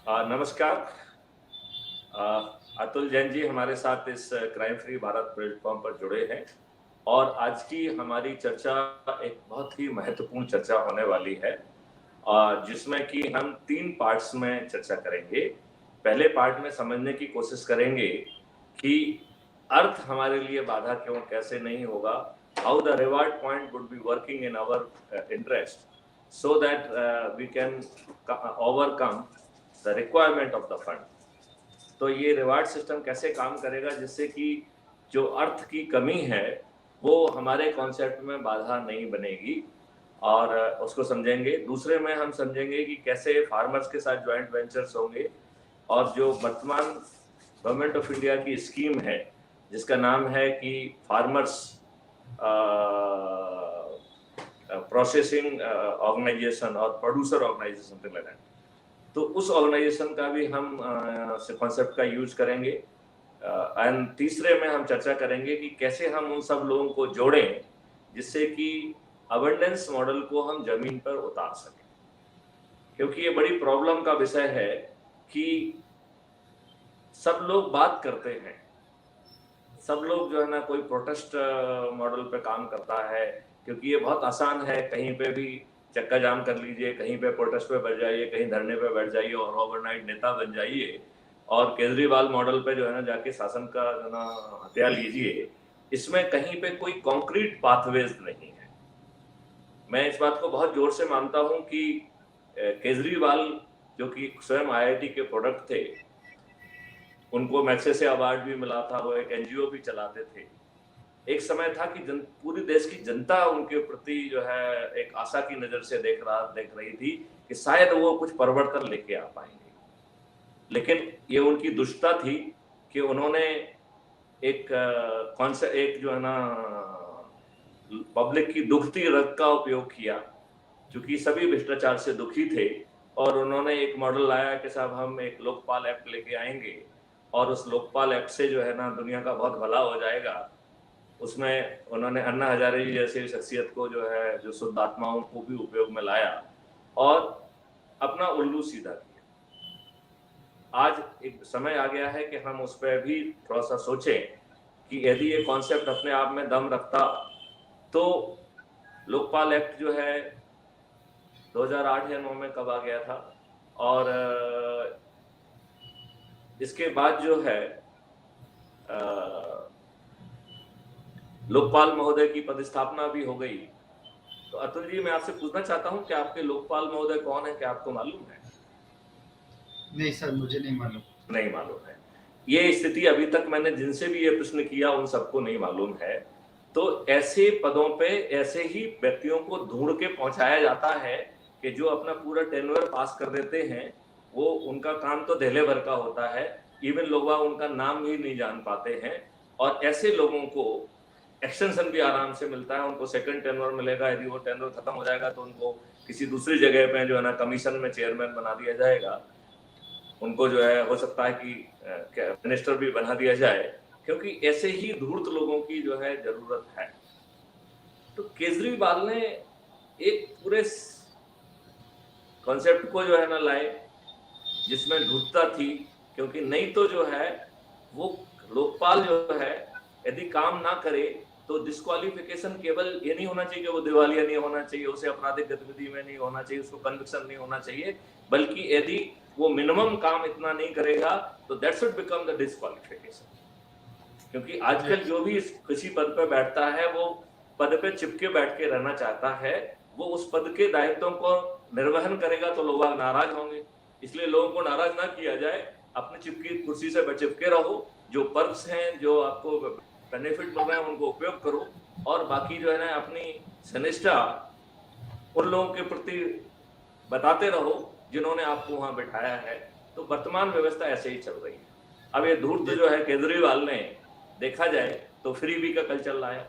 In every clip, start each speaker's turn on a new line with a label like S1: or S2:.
S1: नमस्कार। अतुल जैन जी हमारे साथ इस क्राइम फ्री भारत प्लेटफॉर्म पर जुड़े हैं और आज की हमारी चर्चा एक बहुत ही महत्वपूर्ण चर्चा होने वाली है, जिसमें कि हम 3 पार्ट्स में चर्चा करेंगे। पहले पार्ट में समझने की कोशिश करेंगे कि अर्थ हमारे लिए बाधा क्यों कैसे नहीं होगा, how the reward point would be working in our interest so that we can overcome the requirement of the fund. तो ये रिवार्ड सिस्टम कैसे काम करेगा जिससे कि जो अर्थ की कमी है वो हमारे कॉन्सेप्ट में बाधा नहीं बनेगी, और उसको समझेंगे। दूसरे में हम समझेंगे कि कैसे फार्मर्स के साथ ज्वाइंट वेंचर्स होंगे और जो वर्तमान गवर्नमेंट ऑफ इंडिया की स्कीम है जिसका नाम है कि फार्मर्स प्रोसेसिंग ऑर्गेनाइजेशन और producer organisation, something like that, तो उस ऑर्गेनाइजेशन का भी हम कॉन्सेप्ट का यूज करेंगे। एंड तीसरे में हम चर्चा करेंगे कि कैसे हम उन सब लोगों को जोड़ें जिससे कि अबंडेंस मॉडल को हम जमीन पर उतार सकें, क्योंकि ये बड़ी प्रॉब्लम का विषय है कि सब लोग बात करते हैं, सब लोग जो है ना कोई प्रोटेस्ट मॉडल पे काम करता है, क्योंकि ये बहुत आसान है, कहीं पे भी चक्का जाम कर लीजिए, कहीं पे प्रोटेस्ट पे बैठ जाइए, कहीं धरने पे बैठ जाइए और ओवरनाइट नेता बन जाइए और केजरीवाल मॉडल पे जो है ना जाके शासन का जो ना हत्या लीजिए। इसमें कहीं पे कोई कॉन्क्रीट पाथवेज नहीं है। मैं इस बात को बहुत जोर से मानता हूं कि केजरीवाल जो कि स्वयं आईआईटी के प्रोडक्ट थे, उनको मैग्सेसे अवार्ड भी मिला था, वो एक एनजीओ भी चलाते थे। एक समय था कि पूरी देश की जनता उनके प्रति जो है एक आशा की नजर से देख रही थी कि शायद वो कुछ परिवर्तन लेके आ पाएंगे। लेकिन ये उनकी दुष्टता थी कि उन्होंने एक एक जो है ना पब्लिक की दुखती रग का उपयोग किया, क्योंकि सभी भ्रष्टाचार से दुखी थे, और उन्होंने एक मॉडल लाया कि साहब हम एक लोकपाल एक्ट लेके आएंगे और उस लोकपाल एक्ट से जो है ना दुनिया का बहुत भला हो जाएगा। उसमें उन्होंने अन्ना हजारे जी जैसी शख्सियत को जो है, जो शुद्ध आत्माओं को भी उपयोग में लाया और अपना उल्लू सीधा किया। आज एक समय आ गया है कि हम उस पर भी थोड़ा सा सोचें कि यदि ये कॉन्सेप्ट अपने आप में दम रखता तो लोकपाल एक्ट जो है 2008 या 9 में कब आ गया था, और इसके बाद जो है लोकपाल महोदय की पदस्थापना भी हो गई। तो अतुल जी, मैं आपसे पूछना चाहता हूं कि आपके लोकपाल महोदय कौन है, क्या आपको मालूम है?
S2: नहीं सर, मुझे नहीं मालूम।
S1: नहीं मालूम है। ये स्थिति अभी तक मैंने जिनसे भी ये प्रश्न किया उन सबको नहीं मालूम है। तो ऐसे पदों पे ऐसे ही व्यक्तियों को ढूंढ के पहुंचाया जाता है कि जो अपना पूरा टेन्योर पास कर देते हैं। वो उनका काम तो धेले भर का होता है, इवन लोग उनका नाम भी नहीं जान पाते हैं। और ऐसे लोगों को एक्सटेंशन भी आराम से मिलता है, उनको सेकंड टेन्योर मिलेगा। यदि वो टेन्योर खत्म हो जाएगा तो उनको किसी दूसरी जगह पे जो है ना कमीशन में चेयरमैन बना दिया जाएगा। उनको जो है हो सकता है कि मिनिस्टर भी बना दिया जाए, क्योंकि ऐसे ही धूर्त लोगों की जो है जरूरत है। तो केजरीवाल ने एक पूरे कॉन्सेप्ट को जो है ना लाए जिसमें धूर्तता थी, क्योंकि नहीं तो जो है वो लोकपाल जो है यदि काम ना करे तो डिस्क्वालिफिकेशन केवल ये नहीं होना चाहिए कि वो दिवालिया नहीं होना चाहिए, उसे आपराधिक गतिविधि में नहीं होना चाहिए, उसको कन्विक्शन नहीं होना चाहिए, बल्कि यदि वो मिनिमम काम इतना नहीं करेगा तो that should become the disqualification. क्योंकि आजकल जो भी किसी पद पर बैठता है वो पद पे चिपके बैठ के रहना चाहता है, वो उस पद के दायित्वों को निर्वहन करेगा तो लोग नाराज होंगे। इसलिए लोगों को नाराज ना किया जाए, अपनी चिपकी कुर्सी से चिपके रहो, जो पर्क्स हैं, जो आपको बेनिफिट मिल रहे हैं उनको उपयोग करो, और बाकी जो है ना अपनी सनिष्ठा उन लोगों के प्रति बताते रहो जिन्होंने आपको वहां बैठाया है। तो वर्तमान व्यवस्था ऐसे ही चल रही है। अब ये धूर्त जो है केजरीवाल ने, देखा जाए तो फ्रीबी का कल चल रहा है।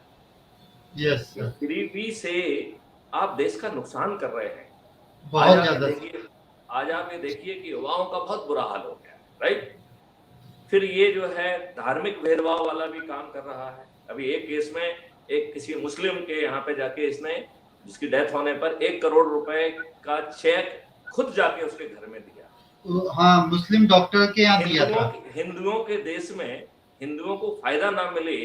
S2: यस सर,
S1: फ्रीबी से आप देश का नुकसान कर रहे हैं।
S2: बहुत ज्यादा।
S1: आज आप ये देखिए कि युवाओं का बहुत बुरा हाल हो गया है, राइट। फिर ये जो है धार्मिक भेदभाव वाला भी काम कर रहा है। अभी एक केस में एक किसी मुस्लिम के यहाँ पे जाके इसने, जिसकी डेथ होने पर 1 करोड़ रुपए का चेक खुद जाके उसके घर में दिया।
S2: हाँ, मुस्लिम डॉक्टर के यहाँ दिया था।
S1: हिंदुओं के देश में हिंदुओं को फायदा ना मिले,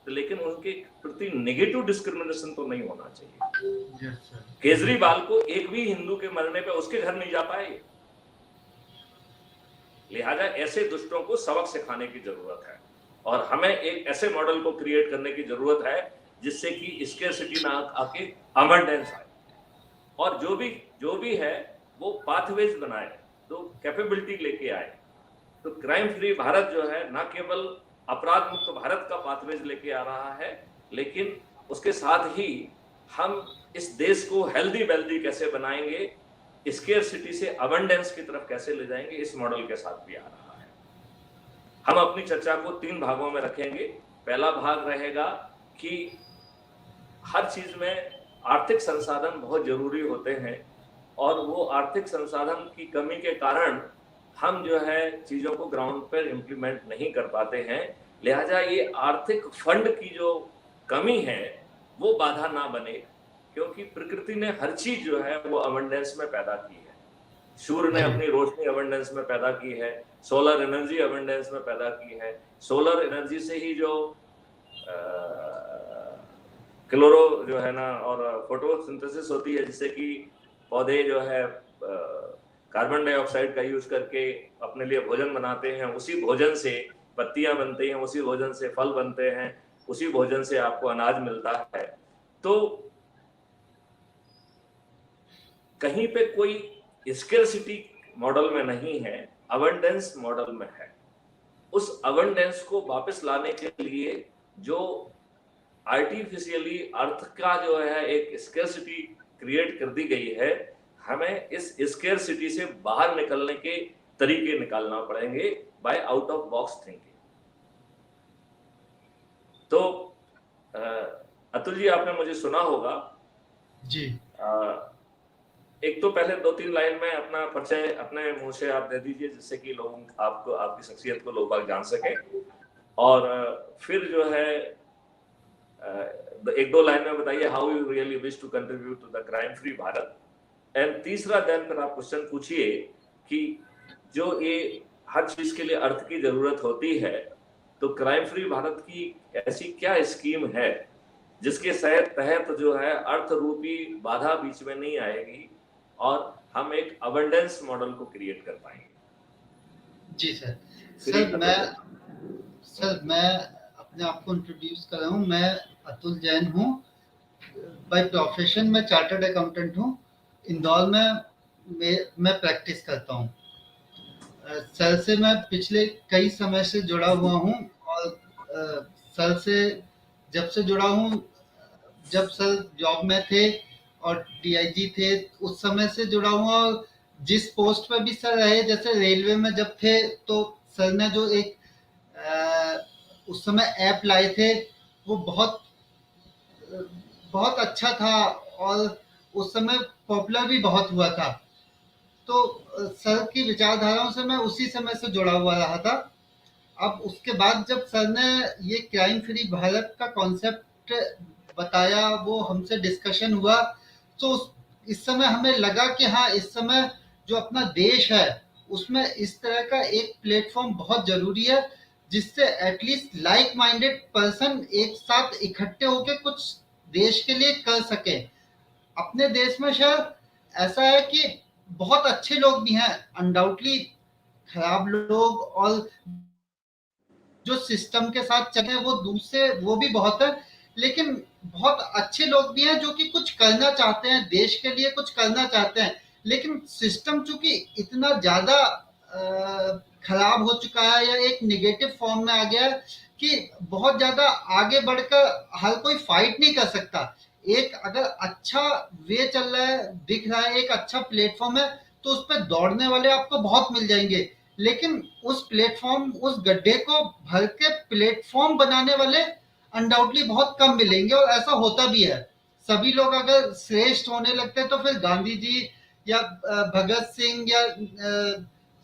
S1: तो लेकिन उनके प्रति नेगेटिव डिस्क्रिमिनेशन तो नहीं होना चाहिए।
S2: Yes sir.
S1: केजरीवाल को एक भी हिंदू के मरने पे उसके घर नहीं जा पाए, लिहाजा ऐसे दुष्टों को सबक सिखाने की जरूरत है और हमें एक ऐसे मॉडल को क्रिएट करने की जरूरत है जिससे कि स्केर्सिटी ना आके अबंडेंस आए, और जो भी है वो पाथवेज बनाए, तो कैपेबिलिटी लेके आए। तो क्राइम फ्री भारत जो है ना केवल अपराध मुक्त भारत का पाथवेज लेके आ रहा है, लेकिन उसके साथ ही हम इस देश को हेल्दी वेल्दी कैसे बनाएंगे, स्केर्सिटी से अबंडेंस की तरफ कैसे ले जाएंगे, इस मॉडल के साथ भी आ रहा है। हम अपनी चर्चा को 3 भागों में रखेंगे। पहला भाग रहेगा कि हर चीज में आर्थिक संसाधन बहुत जरूरी होते हैं और वो आर्थिक संसाधन की कमी के कारण हम जो है चीजों को ग्राउंड पर इम्प्लीमेंट नहीं कर पाते हैं, लिहाजा ये आर्थिक फंड की जो कमी है वो बाधा ना बने, क्योंकि प्रकृति ने हर चीज जो है वो अबंडेंस में पैदा की है। सूर्य ने अपनी रोशनी अबंडेंस में पैदा की है, सोलर एनर्जी अबंडेंस में पैदा की है। सोलर एनर्जी से ही जो क्लोरो जो है ना और फोटोसिंथेसिस होती है, जिससे कि पौधे जो है कार्बन डाइऑक्साइड का यूज करके अपने लिए भोजन बनाते हैं, उसी भोजन से पत्तियां बनती हैं, उसी भोजन से फल बनते हैं, उसी भोजन से आपको अनाज मिलता है। तो कहीं पे कोई स्केर्सिटी मॉडल में नहीं है, अबंडेंस मॉडल में है। उस अबंडेंस को वापस लाने के लिए जो आर्टिफिशियली अर्थ का जो है एक स्केर्सिटी क्रिएट कर दी गई है, हमें इस स्केर्सिटी से बाहर निकलने के तरीके निकालना पड़ेंगे bye out of box thinking. तो अतुल जी, आपने मुझे सुना होगा
S2: जी।
S1: एक तो पहले 2-3 लाइन में अपना परिचय अपने मुंह से आप दे दीजिए, जिससे कि लोग आपको, आपकी शख्सियत को लोग जान सके, और फिर जो है 1-2 लाइन में बताइए how you really wish to contribute to the crime free Bharat. And तीसरा देन फिर आप क्वेश्चन पूछिए कि जो ये हर चीज के लिए अर्थ की जरूरत होती है, तो क्राइम फ्री भारत की ऐसी क्या स्कीम है जिसके तहत जो है अर्थ रूपी बाधा बीच में नहीं आएगी और हम एक अबंडेंस मॉडल को क्रिएट कर पाएंगे।
S2: जी सर। मैं अपने आप को इंट्रोड्यूस कर रहा हूँ। मैं अतुल जैन हूँ। बाय प्रोफेशन मैं चार्टर्ड अकाउंटेंट हूँ। इंदौर में मैं प्रैक्टिस करता हूँ। सर से मैं पिछले कई समय से जुड़ा हुआ हूँ और सर से जब से जुड़ा हूँ, जब सर जॉब में थे और डीआईजी थे, उस समय से जुड़ा हुआ। और जिस पोस्ट पे भी सर रहे, जैसे रेलवे में जब थे, तो सर ने जो एक उस समय ऐप लाए थे, वो बहुत अच्छा था और उस समय पॉपुलर भी बहुत हुआ था। तो सर की विचारधाराओं से मैं उसी समय से जुड़ा हुआ रहा था। अब उसके बाद जब सर ने ये क्राइम फ्री भारत का कॉन्सेप्ट बताया, वो हमसे डिस्कशन हुआ, तो इस समय हमें लगा कि हाँ, इस समय जो अपना देश है उसमें इस तरह का एक प्लेटफॉर्म बहुत जरूरी है, जिससे एटलीस्ट लाइक माइंडेड पर्सन एक साथ इकट्ठे होकर कुछ देश के लिए कर सके। अपने देश में शायद ऐसा है कि बहुत अच्छे लोग भी हैं, अनडाउटली खराब लोग, और जो सिस्टम के साथ चले वो भी बहुत है, लेकिन बहुत अच्छे लोग भी हैं जो कि कुछ करना चाहते हैं, देश के लिए कुछ करना चाहते हैं। लेकिन सिस्टम चूंकि इतना ज्यादा खराब हो चुका है या एक नेगेटिव फॉर्म में आ गया है कि बहुत ज्यादा आगे बढ़कर हर कोई फाइट नहीं कर सकता। एक अगर अच्छा वे चल रहा है, दिख रहा है, एक अच्छा प्लेटफॉर्म है, तो उस पर दौड़ने वाले आपको बहुत मिल जाएंगे। लेकिन उस प्लेटफॉर्म, उस गड्ढे को भर के प्लेटफॉर्म बनाने वाले अनडाउटली बहुत कम मिलेंगे, और ऐसा होता भी है। सभी लोग अगर श्रेष्ठ होने लगते हैं तो फिर गांधी जी या भगत सिंह या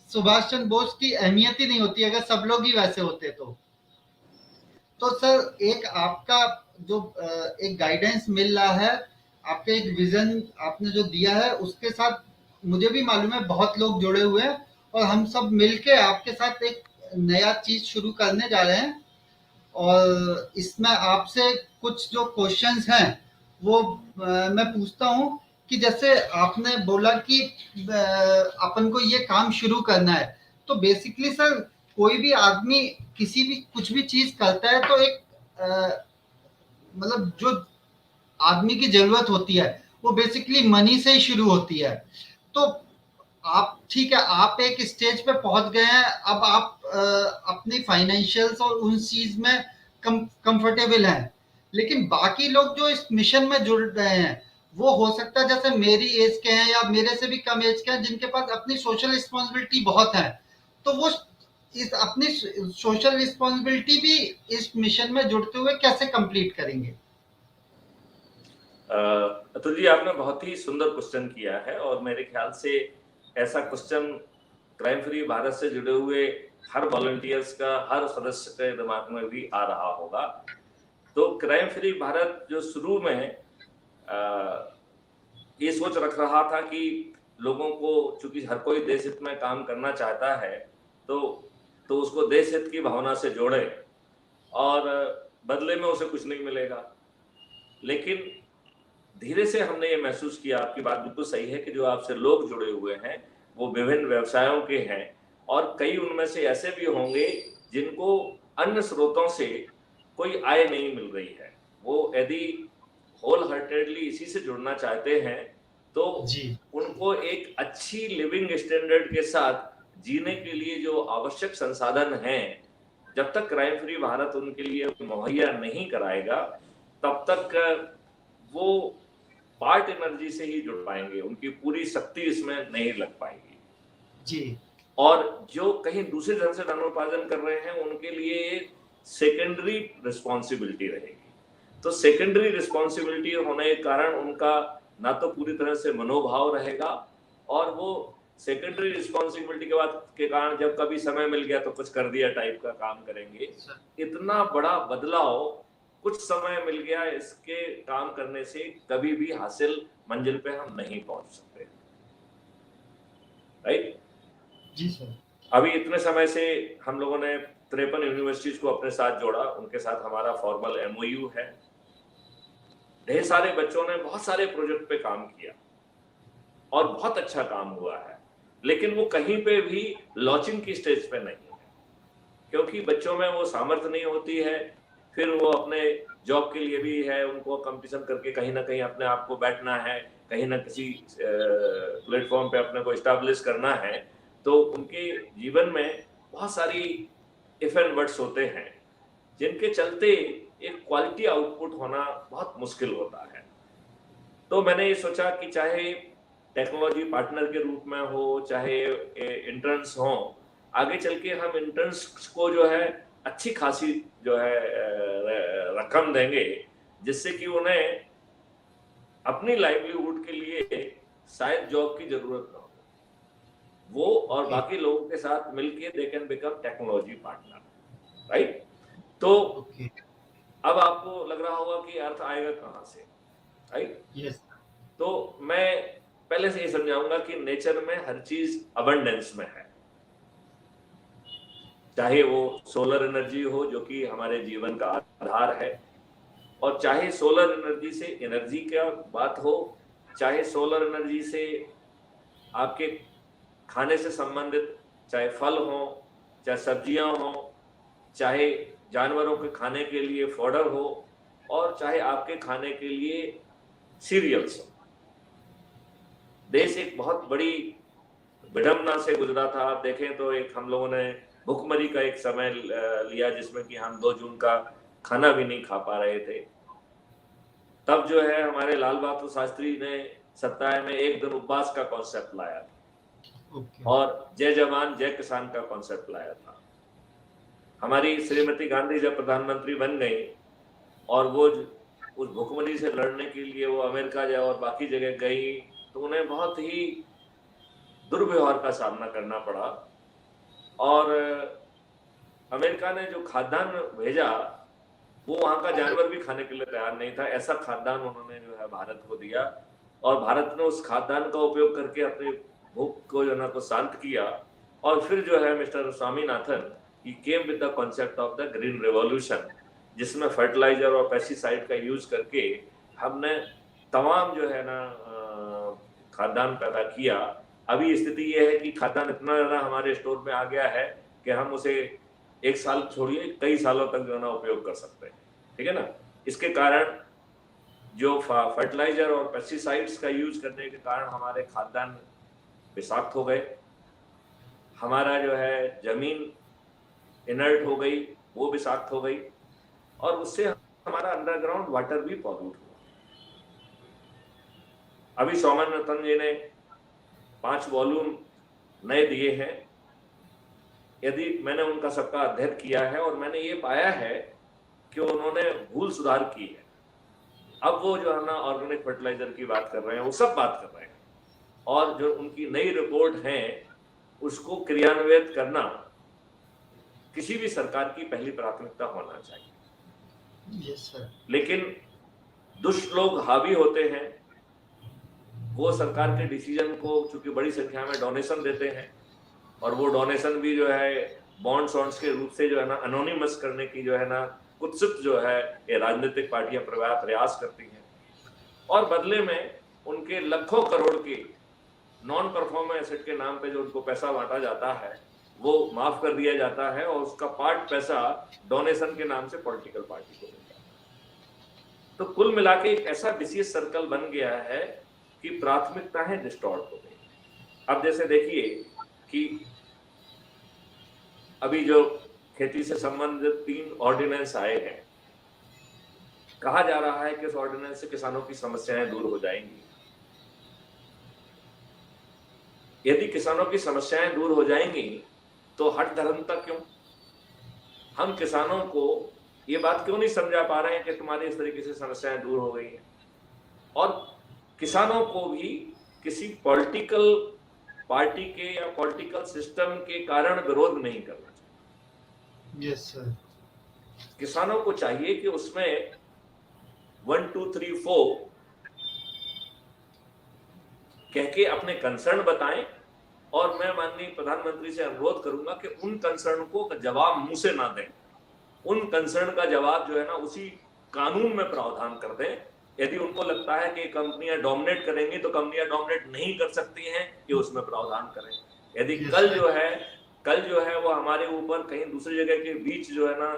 S2: सुभाष चंद्र बोस की अहमियत ही नहीं होती अगर सब लोग ही वैसे होते तो सर, एक आपका जो एक गाइडेंस मिल रहा है, आपका एक विजन आपने जो दिया है, उसके साथ मुझे भी मालूम है बहुत लोग जुड़े हुए हैं, और हम सब मिलके आपके साथ एक नया चीज शुरू करने जा रहे हैं। और इसमें आपसे कुछ जो क्वेश्चंस हैं वो मैं पूछता हूँ कि जैसे आपने बोला कि अपन को ये काम शुरू करना है, तो बेसिकली सर कोई भी आदमी किसी भी कुछ भी चीज करता है तो एक मतलब जो आदमी की जरूरत होती है वो बेसिकली मनी से ही शुरू होती है। तो आप ठीक है, आप एक स्टेज पे पहुंच गए हैं, अब आप अपनी फाइनेंशियल्स और उन चीज में कंफर्टेबल हैं, लेकिन बाकी लोग जो इस मिशन में जुड़ रहे हैं वो हो सकता है जैसे मेरी एज के हैं या मेरे से भी कम एज के हैं, जिनके पास अपनी सोशल रिस्पॉन्सिबिलिटी बहुत है। तो वो इस अपनी सोशल रिस्पॉन्सिबिलिटी भी इस मिशन में जुड़ते हुए कैसे कंप्लीट करेंगे?
S1: अतुल जी, आपने बहुत ही सुंदर क्वेश्चन किया है और मेरे ख्याल से ऐसा क्वेश्चन क्राइम फ्री भारत से जुड़े हुए हर वॉलंटियर्स का, हर सदस्य के दिमाग में भी आ रहा होगा। तो क्राइम फ्री भारत जो शुरू में ये सोच रख रहा था कि लोगों को, चूंकि हर कोई देश हित में काम करना चाहता है, तो उसको देश हित की भावना से जोड़े और बदले में उसे कुछ नहीं मिलेगा। लेकिन धीरे से हमने ये महसूस किया, आपकी बात बिल्कुल सही है, कि जो आपसे लोग जुड़े हुए हैं वो विभिन्न व्यवसायों के हैं और कई उनमें से ऐसे भी होंगे जिनको अन्य स्रोतों से कोई आय नहीं मिल रही है। वो यदि होल हार्टेडली इसी से जुड़ना चाहते हैं तो
S2: जी
S1: उनको एक अच्छी लिविंग स्टैंडर्ड के साथ जीने के लिए जो आवश्यक संसाधन हैं, जब तक क्राइम फ्री भारत उनके लिए मुहैया नहीं कराएगा तब तक वो पार्ट एनर्जी से ही जुड़ पाएंगे, उनकी पूरी शक्ति इसमें नहीं लग पाएगी।
S2: जी
S1: और जो कहीं दूसरे ढंग से धनोपार्जन कर रहे हैं उनके लिए सेकेंडरी रिस्पॉन्सिबिलिटी रहेगी। तो सेकेंडरी रिस्पॉन्सिबिलिटी होने के कारण उनका ना तो पूरी तरह से मनोभाव रहेगा, और वो सेकेंडरी रिस्पॉन्सिबिलिटी के कारण जब कभी समय मिल गया तो कुछ कर दिया टाइप का काम करेंगे। इतना बड़ा बदलाव कुछ समय मिल गया इसके काम करने से कभी भी हासिल मंजिल पे हम नहीं पहुंच सकते, राइट?
S2: जी सर।
S1: अभी इतने समय से हम लोगों ने 53 यूनिवर्सिटीज को अपने साथ जोड़ा, उनके साथ हमारा फॉर्मल एमओयू है। ढेर सारे बच्चों ने बहुत सारे प्रोजेक्ट पे काम किया और बहुत अच्छा काम हुआ है, लेकिन वो कहीं पे भी लॉन्चिंग की स्टेज पे नहीं है, क्योंकि बच्चों में वो सामर्थ्य नहीं होती है। फिर वो अपने जॉब के लिए भी है, उनको कंपटीशन करके कहीं ना कहीं अपने आप को बैठना है, कहीं ना किसी प्लेटफॉर्म पे अपने को एस्टैब्लिश करना है। तो उनके जीवन में बहुत सारी इफ एंड बट्स होते हैं जिनके चलते एक क्वालिटी आउटपुट होना बहुत मुश्किल होता है। तो मैंने ये सोचा कि चाहे टेक्नोलॉजी पार्टनर के रूप में हो, चाहे इंटर्न्स हो, आगे चल के हम इंटर्न्स को जो है अच्छी खासी जो है रकम देंगे, जिससे कि उन्हें अपनी लाइवलीहुड के लिए शायद जॉब की जरूरत ना हो। वो और बाकी लोगों के साथ मिलके they can become technology partner, right? तो
S2: ओके।
S1: अब आपको लग रहा होगा कि अर्थ आएगा कहां से, राइट?
S2: यस।
S1: तो मैं पहले से ये समझाऊंगा कि नेचर में हर चीज अबंडेंस में है, चाहे वो सोलर एनर्जी हो जो कि हमारे जीवन का आधार है, और चाहे सोलर एनर्जी से एनर्जी का बात हो, चाहे सोलर एनर्जी से आपके खाने से संबंधित चाहे फल हो, चाहे सब्जियां हो, चाहे जानवरों के खाने के लिए फॉडर हो, और चाहे आपके खाने के लिए सीरियल्स हो। देश एक बहुत बड़ी विडंबना से गुजरा था। आप देखें तो एक हम लोगों ने भुखमरी का एक समय लिया जिसमें कि हम 2 जून का खाना भी नहीं खा पा रहे थे। तब जो है हमारे लाल बहादुर शास्त्री ने सत्ता में एक दिन उपवास का कॉन्सेप्ट लाया था,
S2: ओके।
S1: और जय जवान जय किसान का कॉन्सेप्ट लाया था। हमारी श्रीमती गांधी जब प्रधानमंत्री बन गई और वो उस भुखमरी से लड़ने के लिए वो अमेरिका जाए और बाकी जगह गई, तो उन्हें बहुत ही दुर्व्यवहार का सामना करना पड़ा। और अमेरिका ने जो खाद्यान्न भेजा वो वहां का जानवर भी खाने के लिए तैयार नहीं था, ऐसा खाद्यान्न उन्होंने जो है भारत को दिया, और भारत ने उस खाद्यान्न का उपयोग करके अपनी भूख को जो है को शांत किया। और फिर जो है mister Swaminathan he came with the concept of the green revolution, जिसमें फर्टिलाइजर और पेस्टिसाइड का यूज करके हमने तमाम जो है ना खाद्यान्न पैदा किया। अभी स्थिति ये है कि खाद्यान्न इतना ज्यादा हमारे स्टोर में आ गया है कि हम उसे एक साल छोड़िए कई सालों तक जो है ना उपयोग कर सकते हैं, ठीक है ना। इसके कारण जो फर्टिलाइजर और पेस्टिसाइड्स का यूज करने के कारण हमारे खाद्यान्न विषाक्त हो गए, हमारा जो है जमीन इनर्ट हो गई, वो विषाक्त हो गई, और उससे हमारा अंडरग्राउंड वाटर भी पॉल्यूट हुआ। अभी स्वामीनाथन जी ने 5 वॉल्यूम नए दिए हैं। यदि मैंने उनका सबका अध्ययन किया है और मैंने ये पाया है कि उन्होंने भूल सुधार की है। अब वो जो है ना ऑर्गेनिक फर्टिलाइजर की बात कर रहे हैं, वो सब बात कर रहे हैं, और जो उनकी नई रिपोर्ट है उसको क्रियान्वित करना किसी भी सरकार की पहली प्राथमिकता होना चाहिए।
S2: Yes sir.
S1: लेकिन दुष्ट लोग हावी होते हैं, वो सरकार के डिसीजन को चूंकि बड़ी संख्या में डोनेशन देते हैं, और वो डोनेशन भी जो है बॉन्ड्स के रूप से जो है ना अनोनिमस करने की जो है ना कुत्सित जो है ये राजनीतिक पार्टियां प्रयास करती हैं, और बदले में उनके लाखों करोड़ के नॉन परफॉर्मिंग एसेट के नाम पे जो उनको पैसा बांटा जाता है वो माफ कर दिया जाता है, और उसका पार्ट पैसा डोनेशन के नाम से पॉलिटिकल पार्टी को मिलता है। तो कुल मिला के एक ऐसा विशेष सर्कल बन गया है कि प्राथमिकताएं डिस्टॉर्ट हो गई। अब जैसे देखिए कि अभी जो खेती से संबंधित 3 ऑर्डिनेंस आए हैं, कहा जा रहा है कि इस ऑर्डिनेंस से किसानों की समस्याएं दूर हो जाएंगी। यदि किसानों की समस्याएं दूर हो जाएंगी तो हट धर्मता क्यों? हम किसानों को ये बात क्यों नहीं समझा पा रहे हैं कि तुम्हारी इस तरीके से समस्याएं दूर हो गई हैं? और किसानों को भी किसी पॉलिटिकल पार्टी के या पॉलिटिकल सिस्टम के कारण विरोध नहीं करना चाहिए।
S2: Yes sir.
S1: किसानों को चाहिए कि उसमें 1 2 3 4 कह के अपने कंसर्न बताएं, और मैं माननीय प्रधानमंत्री से अनुरोध करूंगा कि उन कंसर्न को जवाब मुंह से ना दें, उन कंसर्न का जवाब जो है ना उसी कानून में प्रावधान कर दें। यदि उनको लगता है कि कंपनियां डोमिनेट करेंगी तो कंपनियां डोमिनेट नहीं कर सकती हैं, ये उसमें प्रावधान करें। यदि कल जो है वो हमारे ऊपर कहीं दूसरी जगह के बीच जो है ना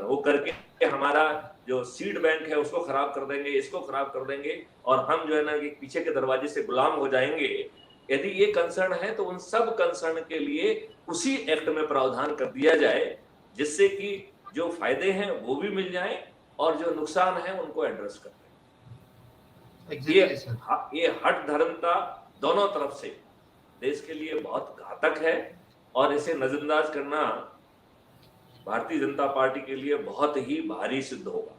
S1: वो करके हमारा जो सीड बैंक है उसको खराब कर देंगे, इसको खराब कर देंगे, और हम जो है ना पीछे के दरवाजे से गुलाम हो जाएंगे, यदि ये कंसर्न है तो उन सब कंसर्न के लिए उसी एक्ट में प्रावधान कर दिया जाए, जिससे कि जो फायदे हैं वो भी मिल जाएं और जो नुकसान है उनको एड्रेस कर दें। ये हट धर्मता दोनों तरफ से देश के लिए बहुत घातक है, और इसे नजरअंदाज करना भारतीय जनता पार्टी के लिए बहुत ही भारी सिद्ध होगा।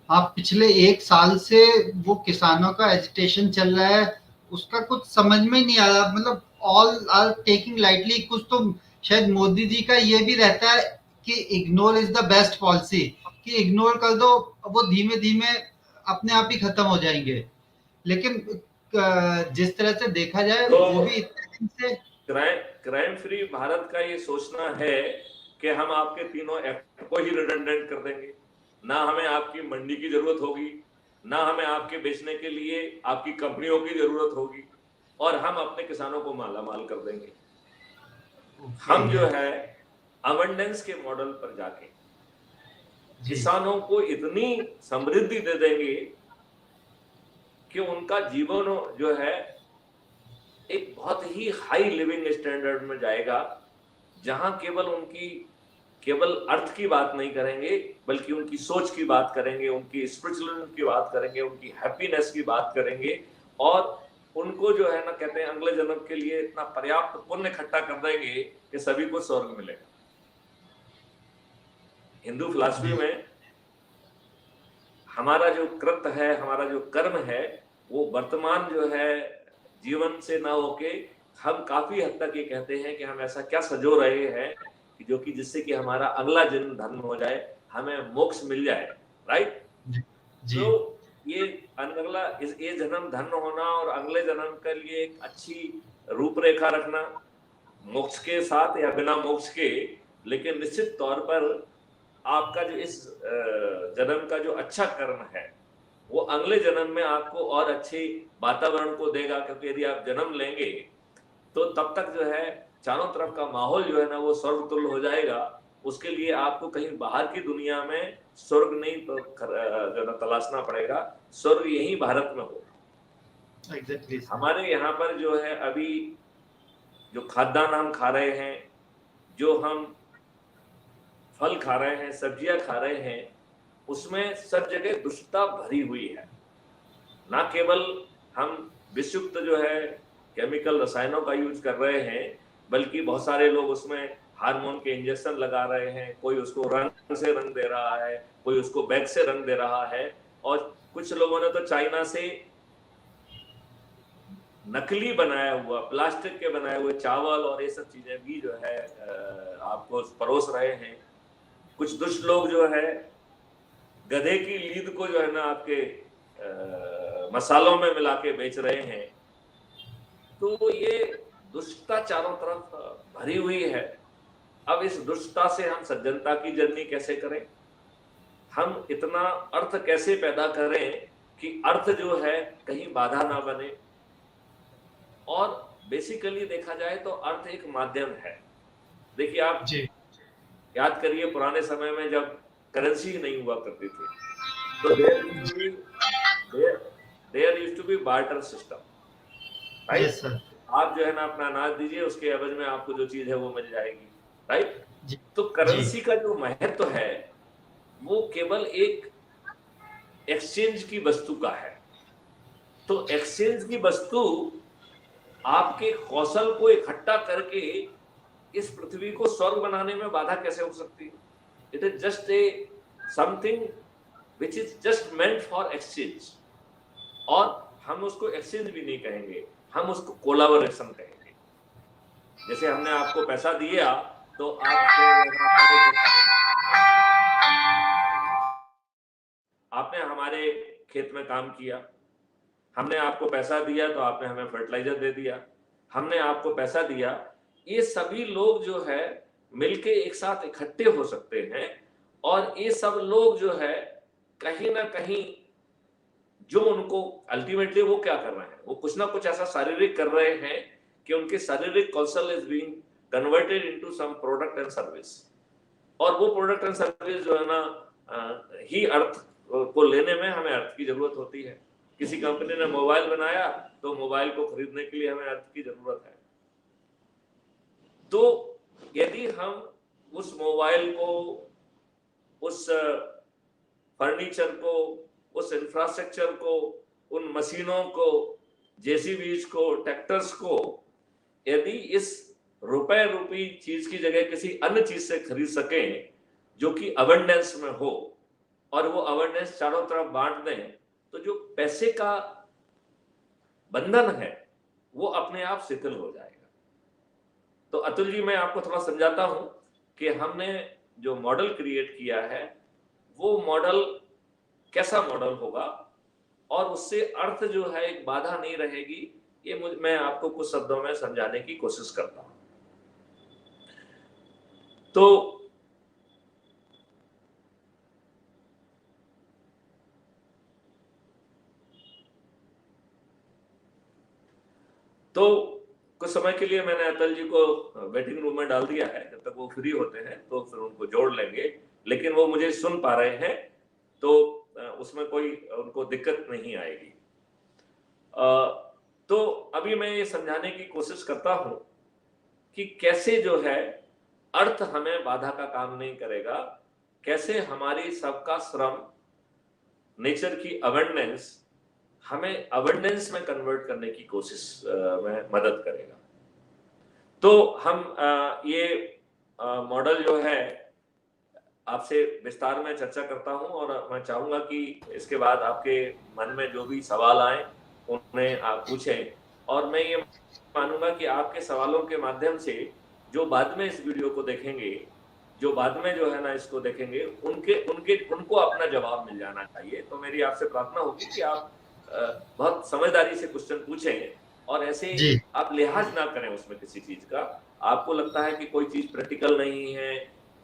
S2: आप पिछले 1 साल से वो किसानों का एजिटेशन चल रहा है, उसका कुछ समझ में नहीं आ रहा, मतलब ऑल आर टेकिंग लाइटली। कुछ तो शायद मोदी जी का ये भी रहता है कि ignore is the best policy, कि इग्नोर कर दो, वो धीमे धीमे अपने आप ही खत्म हो जाएंगे। लेकिन जिस तरह से देखा जाए
S1: तो
S2: वो भी इतने दिन से
S1: क्राइम फ्री भारत का ये सोचना है कि हम आपके तीनों एक्ट को ही रिडंडेंट कर देंगे, ना हमें आपकी मंडी की जरूरत होगी, ना हमें आपके बेचने के लिए आपकी कंपनियों की जरूरत होगी, और हम अपने किसानों को मालामाल कर देंगे। हम जो है अबंडेंस के मॉडल पर जाके किसानों को इतनी समृद्धि दे देंगे कि उनका जीवन जो है एक बहुत ही हाई लिविंग स्टैंडर्ड में जाएगा, जहां केवल अर्थ की बात नहीं करेंगे, बल्कि उनकी सोच की बात करेंगे, उनकी स्पिरिचुअलिज्म की बात करेंगे, उनकी हैप्पीनेस की बात करेंगे, और उनको जो है ना कहते हैं अगले जन्म के लिए इतना पर्याप्त पुण्य इकट्ठा कर देंगे कि सभी को स्वर्ग मिलेगा। हिंदू फिलॉसफी में हमारा जो कृत्य है, हमारा जो कर्म है, वो वर्तमान जो है जीवन से ना होके हम काफी हद तक ये कहते हैं कि हम ऐसा क्या सजो रहे हैं कि जो कि जिससे कि हमारा अगला जन्म धन्य हो जाए, हमें मोक्ष मिल जाए, राइट जी। तो ये अगला ये जन्म धन्य होना और अगले जन्म के लिए एक अच्छी रूपरेखा रखना, मोक्ष के साथ या बिना मोक्ष के, लेकिन निश्चित तौर पर आपका जो इस जन्म का जो अच्छा कर्म है वो अगले जन्म में आपको और अच्छी वातावरण को देगा, क्योंकि यदि आप जन्म लेंगे तो तब तक जो है चारों तरफ का माहौल जो है ना वो स्वर्ग तुल्य हो जाएगा। उसके लिए आपको कहीं बाहर की दुनिया में स्वर्ग नहीं जो है तलाशना पड़ेगा, स्वर्ग यही भारत में हो।
S2: एग्जैक्टली
S1: हमारे यहाँ पर जो है अभी जो खाद्यान्न हम खा रहे हैं, जो हम फल खा रहे हैं, सब्जियां खा रहे हैं, उसमें सब जगह दुष्टता भरी हुई है। ना केवल हम विषयुक्त जो है केमिकल रसायनों का यूज कर रहे हैं, बल्कि बहुत सारे लोग उसमें हार्मोन के इंजेक्शन लगा रहे हैं, कोई उसको रंग से रंग दे रहा है, कोई उसको बैग से रंग दे रहा है, और कुछ लोगों ने तो चाइना से नकली बनाया हुआ, प्लास्टिक के बनाए हुए चावल और ये सब चीजें भी जो है आपको परोस रहे हैं। कुछ दुष्ट लोग जो है गधे की लीद को जो है ना आपके मसालों में मिला के बेच रहे हैं। तो ये दुष्टता चारों तरफ भरी हुई है। अब इस दुष्टता से हम सज्जनता की जर्नी कैसे करें, हम इतना अर्थ कैसे पैदा करें कि अर्थ जो है कहीं बाधा ना बने। और बेसिकली देखा जाए तो अर्थ एक माध्यम है। देखिए आप
S2: जी
S1: याद करिए पुराने समय में जब करेंसी नहीं हुआ करती थी, तो there used to be barter system, right.
S2: Yes sir
S1: आप जो है ना अपना अनाज दीजिए, उसके एवज में आपको जो चीज है वो मिल जाएगी, राइट।
S2: जी
S1: तो
S2: जी
S1: करेंसी का जो महत्व है वो केवल एक एक्सचेंज की वस्तु का है। तो एक्सचेंज की वस्तु आपके कौशल को इकट्ठा करके इस पृथ्वी को स्वर्ग बनाने में बाधा कैसे हो सकती है? It is just a something which is just meant for exchange. और हम उसको एक्सचेंज भी नहीं कहेंगे, हम उसको कोलाबोरेशन कहेंगे। जैसे हमने आपको पैसा दिया तो आपने हमारे खेत में काम किया, हमने आपको पैसा दिया तो आपने हमें फर्टिलाइजर दे दिया, हमने आपको पैसा दिया। ये सभी लोग जो है मिलके एक साथ इकट्ठे हो सकते हैं, और ये सब लोग जो है कहीं ना कहीं जो उनको अल्टीमेटली वो क्या कर रहे हैं, वो कुछ ना कुछ ऐसा शारीरिक कर रहे हैं कि उनके शारीरिक कौशल is being converted into some product and service. और वो प्रोडक्ट एंड सर्विस जो है ना ही अर्थ को लेने में हमें अर्थ की जरूरत होती है। किसी कंपनी ने मोबाइल बनाया तो मोबाइल को खरीदने के लिए हमें अर्थ की जरूरत है। तो यदि हम उस मोबाइल को, उस फर्नीचर को, उस इंफ्रास्ट्रक्चर को, उन मशीनों को, जेसीबीज को, ट्रैक्टर्स को यदि इस रुपए रूपी चीज की जगह किसी अन्य चीज से खरीद सकें जो कि अबंडेंस में हो, और वो अबंडेंस चारों तरफ बांट दें, तो जो पैसे का बंधन है वो अपने आप शिथिल हो जाएगा। तो अतुल जी, मैं आपको थोड़ा समझाता हूं कि हमने जो मॉडल क्रिएट किया है वो मॉडल कैसा मॉडल होगा, और उससे अर्थ जो है एक बाधा नहीं रहेगी। ये मैं आपको कुछ शब्दों में समझाने की कोशिश करता हूं। तो कुछ समय के लिए मैंने अतुल जी को वेटिंग रूम में डाल दिया है, जब तक वो फ्री होते हैं तो फिर उनको जोड़ लेंगे। लेकिन वो मुझे सुन पा रहे हैं तो उसमें कोई उनको दिक्कत नहीं आएगी। तो अभी मैं ये समझाने की कोशिश करता हूं कि कैसे जो है अर्थ हमें बाधा का काम नहीं करेगा, कैसे हमारी सबका श्रम, नेचर की अवेंडेंस हमें अवेंडेंस में कन्वर्ट करने की कोशिश में मदद करेगा। तो हम ये मॉडल जो है आपसे विस्तार में चर्चा करता हूं, और मैं चाहूंगा कि इसके बाद आपके मन में जो भी सवाल आए उन्हें आप पूछें, और मैं ये मानूंगा कि आपके सवालों के माध्यम से जो बाद में इस वीडियो को देखेंगे, जो बाद में जो है ना इसको देखेंगे, उनको अपना जवाब मिल जाना चाहिए। तो मेरी आपसे प्रार्थना होगी कि आप बहुत समझदारी से क्वेश्चन पूछें, और ऐसे
S2: जी
S1: आप लिहाज ना करें उसमें किसी चीज का। आपको लगता है कि कोई चीज प्रैक्टिकल नहीं है,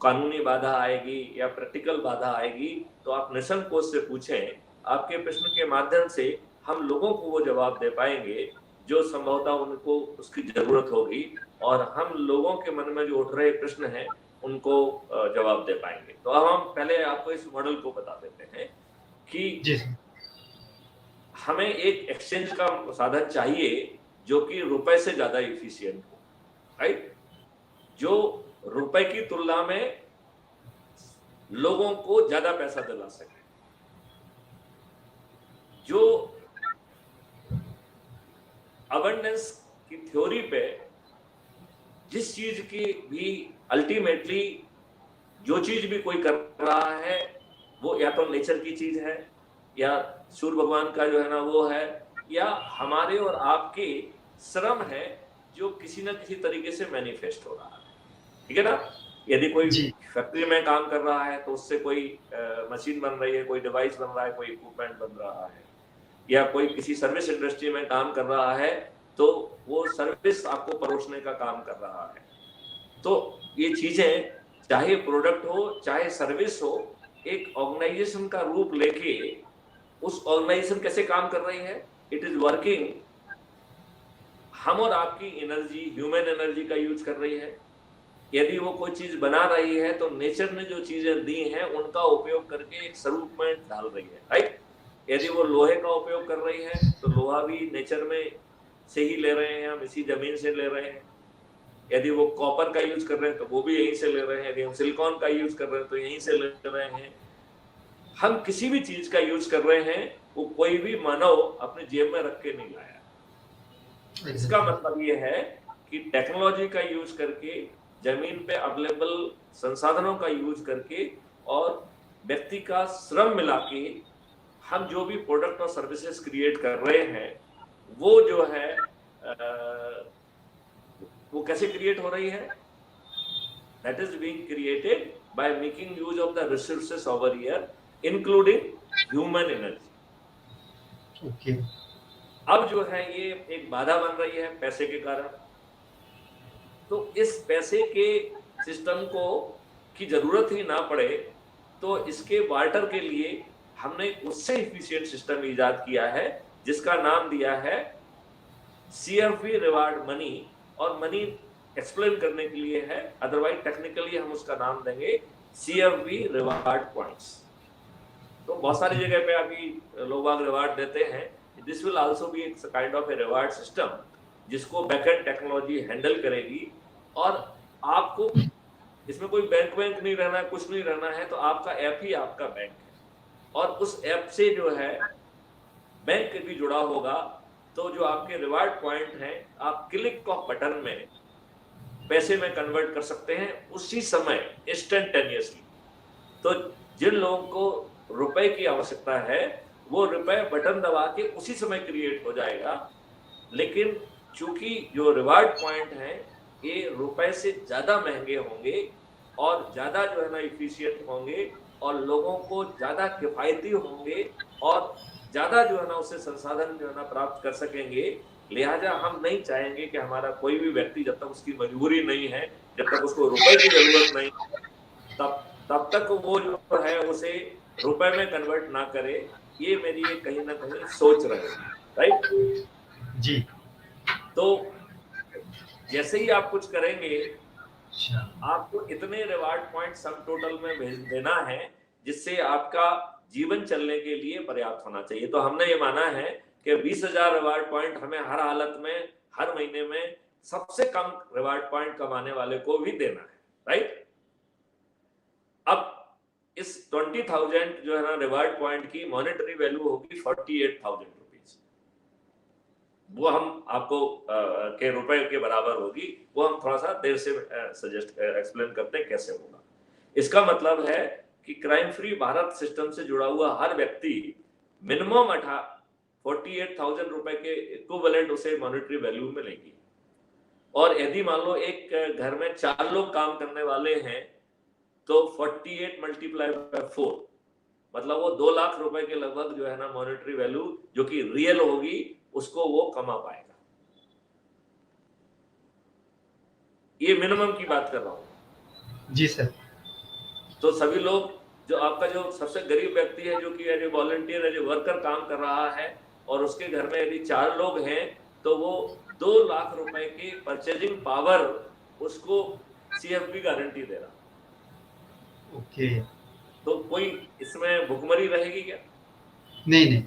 S1: कानूनी बाधा आएगी या प्रैक्टिकल बाधा आएगी, तो आप निसंकोच से पूछें। आपके प्रश्न के माध्यम से हम लोगों को वो जवाब दे पाएंगे जो संभवतः उनको उसकी जरूरत होगी, और हम लोगों के मन में जो उठ रहे प्रश्न हैं उनको जवाब दे पाएंगे। तो अब हम पहले आपको इस मॉडल को बता देते हैं कि
S2: जी सर।
S1: हमें एक एक्सचेंज का साधन चाहिए जो कि रुपए से ज्यादा इफिशियंट हो, राइट, जो रुपए की तुलना में लोगों को ज्यादा पैसा दिला सके, जो अबंडेंस की थ्योरी पे जिस चीज की भी अल्टीमेटली जो चीज भी कोई कर रहा है वो या तो नेचर की चीज है, या सूर्य भगवान का जो है ना वो है, या हमारे और आपके श्रम है जो किसी ना किसी तरीके से मैनिफेस्ट हो रहा है, ठीक है ना। यदि कोई
S2: जी
S1: फैक्ट्री में काम कर रहा है तो उससे कोई मशीन बन रही है, कोई डिवाइस बन रहा है, कोई इक्विपमेंट बन रहा है, या कोई किसी सर्विस इंडस्ट्री में काम कर रहा है तो वो सर्विस आपको परोसने का काम कर रहा है। तो ये चीजें चाहे प्रोडक्ट हो चाहे सर्विस हो, एक ऑर्गेनाइजेशन का रूप लेके उस ऑर्गेनाइजेशन कैसे काम कर रही है, इट इज वर्किंग, हम और आपकी एनर्जी, ह्यूमन एनर्जी का यूज कर रही है। यदि वो कोई चीज बना रही है तो नेचर ने जो चीजें दी हैं उनका उपयोग करके एक स्वरूप में डाल रही है, राइट। यदि वो लोहे का उपयोग कर रही है तो लोहा भी नेचर में से ही ले रहे हैं, हम इसी जमीन से ले रहे हैं। यदि वो कॉपर का यूज कर रहे हैं तो वो भी यहीं से ले रहे हैं, यदि हम सिलिकॉन का यूज कर रहे हैं तो यहीं से ले रहे हैं। हम किसी भी चीज का यूज कर रहे हैं वो कोई भी मानव अपने जेब में रख के नहीं लाया। इसका मतलब ये है कि टेक्नोलॉजी का यूज करके, जमीन पे अवेलेबल संसाधनों का यूज करके और व्यक्ति का श्रम मिला के हम जो भी प्रोडक्ट और सर्विसेज क्रिएट कर रहे हैं वो जो है वो कैसे क्रिएट हो रही है, that is being created by making use of the resources over here including human energy.
S2: Okay
S1: अब जो है ये एक बाधा बन रही है पैसे के कारण, तो इस पैसे के सिस्टम को की जरूरत ही ना पड़े तो इसके बार्टर के लिए हमने उससे इफिशिएंट सिस्टम इजाद किया है जिसका नाम दिया है CFP रिवार्ड मनी। और मनी एक्सप्लेन करने के लिए है, अदरवाइज टेक्निकली हम उसका नाम देंगे CFP रिवार्ड पॉइंट्स। तो बहुत सारी जगह पे अभी लोग बाग रिवार्ड देते हैं, दिस विल आल्सो बी एक kind of a reward system जिसको बैकएंड टेक्नोलॉजी हैंडल करेगी। और आपको इसमें कोई बैंक नहीं रहना है, कुछ नहीं रहना है, तो आपका ऐप ही आपका बैंक है, और उस ऐप से जो है बैंक भी जुड़ा होगा। तो जो आपके रिवार्ड पॉइंट हैं आप क्लिक ऑफ बटन में पैसे में कन्वर्ट कर सकते हैं उसी समय इंस्टेंटेनियसली। तो जिन लोगों को रुपए की आवश्यकता है वो रुपए बटन दबा के उसी समय क्रिएट हो जाएगा। लेकिन चूंकि जो रिवार्ड पॉइंट हैं ये रुपए से ज्यादा महंगे होंगे और ज्यादा जो है ना इफिशिएंट होंगे और लोगों को ज्यादा किफायती होंगे और ज्यादा जो है ना उससे संसाधन जो है ना प्राप्त कर सकेंगे। लिहाजा हम नहीं चाहेंगे कि हमारा कोई भी व्यक्ति, जब तक उसकी मजबूरी नहीं है, जब तक उसको रुपए की जरूरत नहीं, तब तक वो जो है उसे रुपए में कन्वर्ट ना करे। ये मेरी ये कहीं ना कहीं सोच रहे हैं, राइट
S2: जी।
S1: तो जैसे ही आप कुछ करेंगे आपको इतने रिवार्ड पॉइंट सम टोटल में भेज देना है जिससे आपका जीवन चलने के लिए पर्याप्त होना चाहिए। तो हमने ये माना है कि 20,000 रिवार्ड पॉइंट हमें हर हालत में, हर महीने में सबसे कम रिवार्ड पॉइंट कमाने वाले को भी देना है, राइट। अब इस 20,000 जो है ना रिवार्ड पॉइंट की मॉनेटरी वैल्यू होगी 48,000 रुपीज। वो हम आपको के रुपए के बराबर होगी, वो हम थोड़ा सा देर से सजेस्ट एक्सप्लेन करते हैं कैसे होगा। इसका मतलब है कि क्राइम फ्री भारत सिस्टम से जुड़ा हुआ हर व्यक्ति मिनिमम 48,000 रुपए के इक्विवेलेंट उसे मॉनेटरी वैल्यू मिलेगी। और यदि मान लो एक घर में 4 लोग काम करने वाले हैं तो 48 मल्टीप्लाई बाय 4 मतलब वो 2 लाख रुपए के लगभग जो है ना मॉनेटरी वैल्यू जो कि रियल होगी उसको वो कमा पाएगा। ये मिनिमम की बात कर रहा हूँ।
S2: जी सर।
S1: तो सभी लोग, जो आपका जो सबसे गरीब व्यक्ति है जो कि as a volunteer as a worker काम कर रहा है और उसके घर में यदि 4 लोग हैं तो वो 2 लाख रुपए की परचेजिंग पावर उसको सीएफबी गारंटी दे रहा।
S2: ओके।
S1: तो कोई इसमें भुखमरी रहेगी क्या?
S2: नहीं नहीं।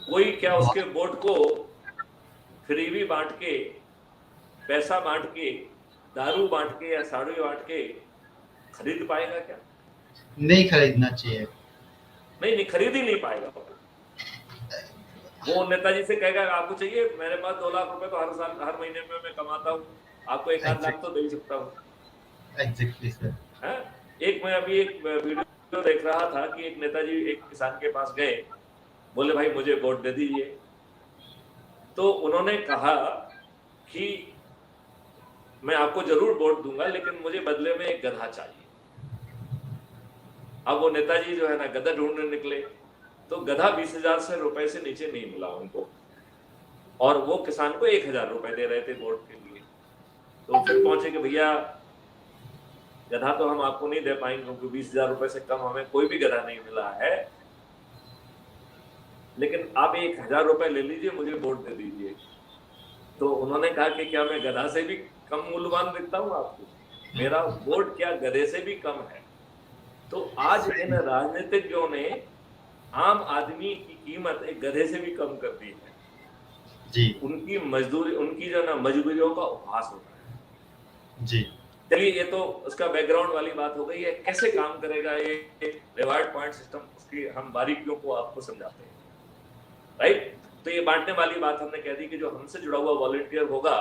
S1: कोई क्या
S2: बहुत।
S1: उसके बोर्ड को फ्रीबी बांट के, पैसा बांट के, दारू बांट के या साड़ी बांट के खरीद पाएगा क्या?
S2: नहीं खरीदना चाहिए।
S1: नहीं नहीं, खरीद ही नहीं पाएगा। वो नेताजी से कहेगा आपको चाहिए, मेरे पास 2 लाख रुपए तो हर साल हर महीने में मैं कमाता हूँ, आपको 1 आध लाख तो दे ही सकता हूँ।
S2: Exactly sir.
S1: एक मैं अभी एक वीडियो देख रहा था कि एक नेताजी एक किसान के पास गए, बोले भाई मुझे वोट दे दीजिए। तो उन्होंने कहा कि मैं आपको जरूर वोट दूंगा लेकिन मुझे बदले में एक गधा चाहिए। अब वो नेताजी जो है ना गधा ढूंढने निकले तो गधा 20,000 रुपए से नीचे नहीं मिला उनको, और वो किसान को 1,000 रुपए दे रहे थे वोट के लिए। तो फिर पहुंचे कि भैया गधा तो हम आपको नहीं दे पाएंगे क्योंकि 20,000 रुपए से कम हमें कोई भी गधा नहीं मिला है, लेकिन आप 1,000 रुपए ले लीजिए, मुझे वोट दे दीजिए। तो उन्होंने कहा कि क्या मैं गधा से भी कम मूल्यवान दिखता हूँ आपको? मेरा वोट क्या गधे से भी कम है? तो आज इन राजनीतिज्ञों ने आम आदमी की कीमत एक गधे से भी कम कर दी है
S2: जी।
S1: उनकी मजदूरी, उनकी जो ना मजबूरियों का उपहास होता है।
S2: जी।
S1: चलिए ये तो उसका बैकग्राउंड वाली बात हो गई है, कैसे काम करेगा ये रिवार्ड पॉइंट सिस्टम, उसकी हम बारीकियों को आपको समझाते हैं, राइट। तो ये बांटने वाली बात हमने कह दी कि जो हमसे जुड़ा हुआ वॉलंटियर होगा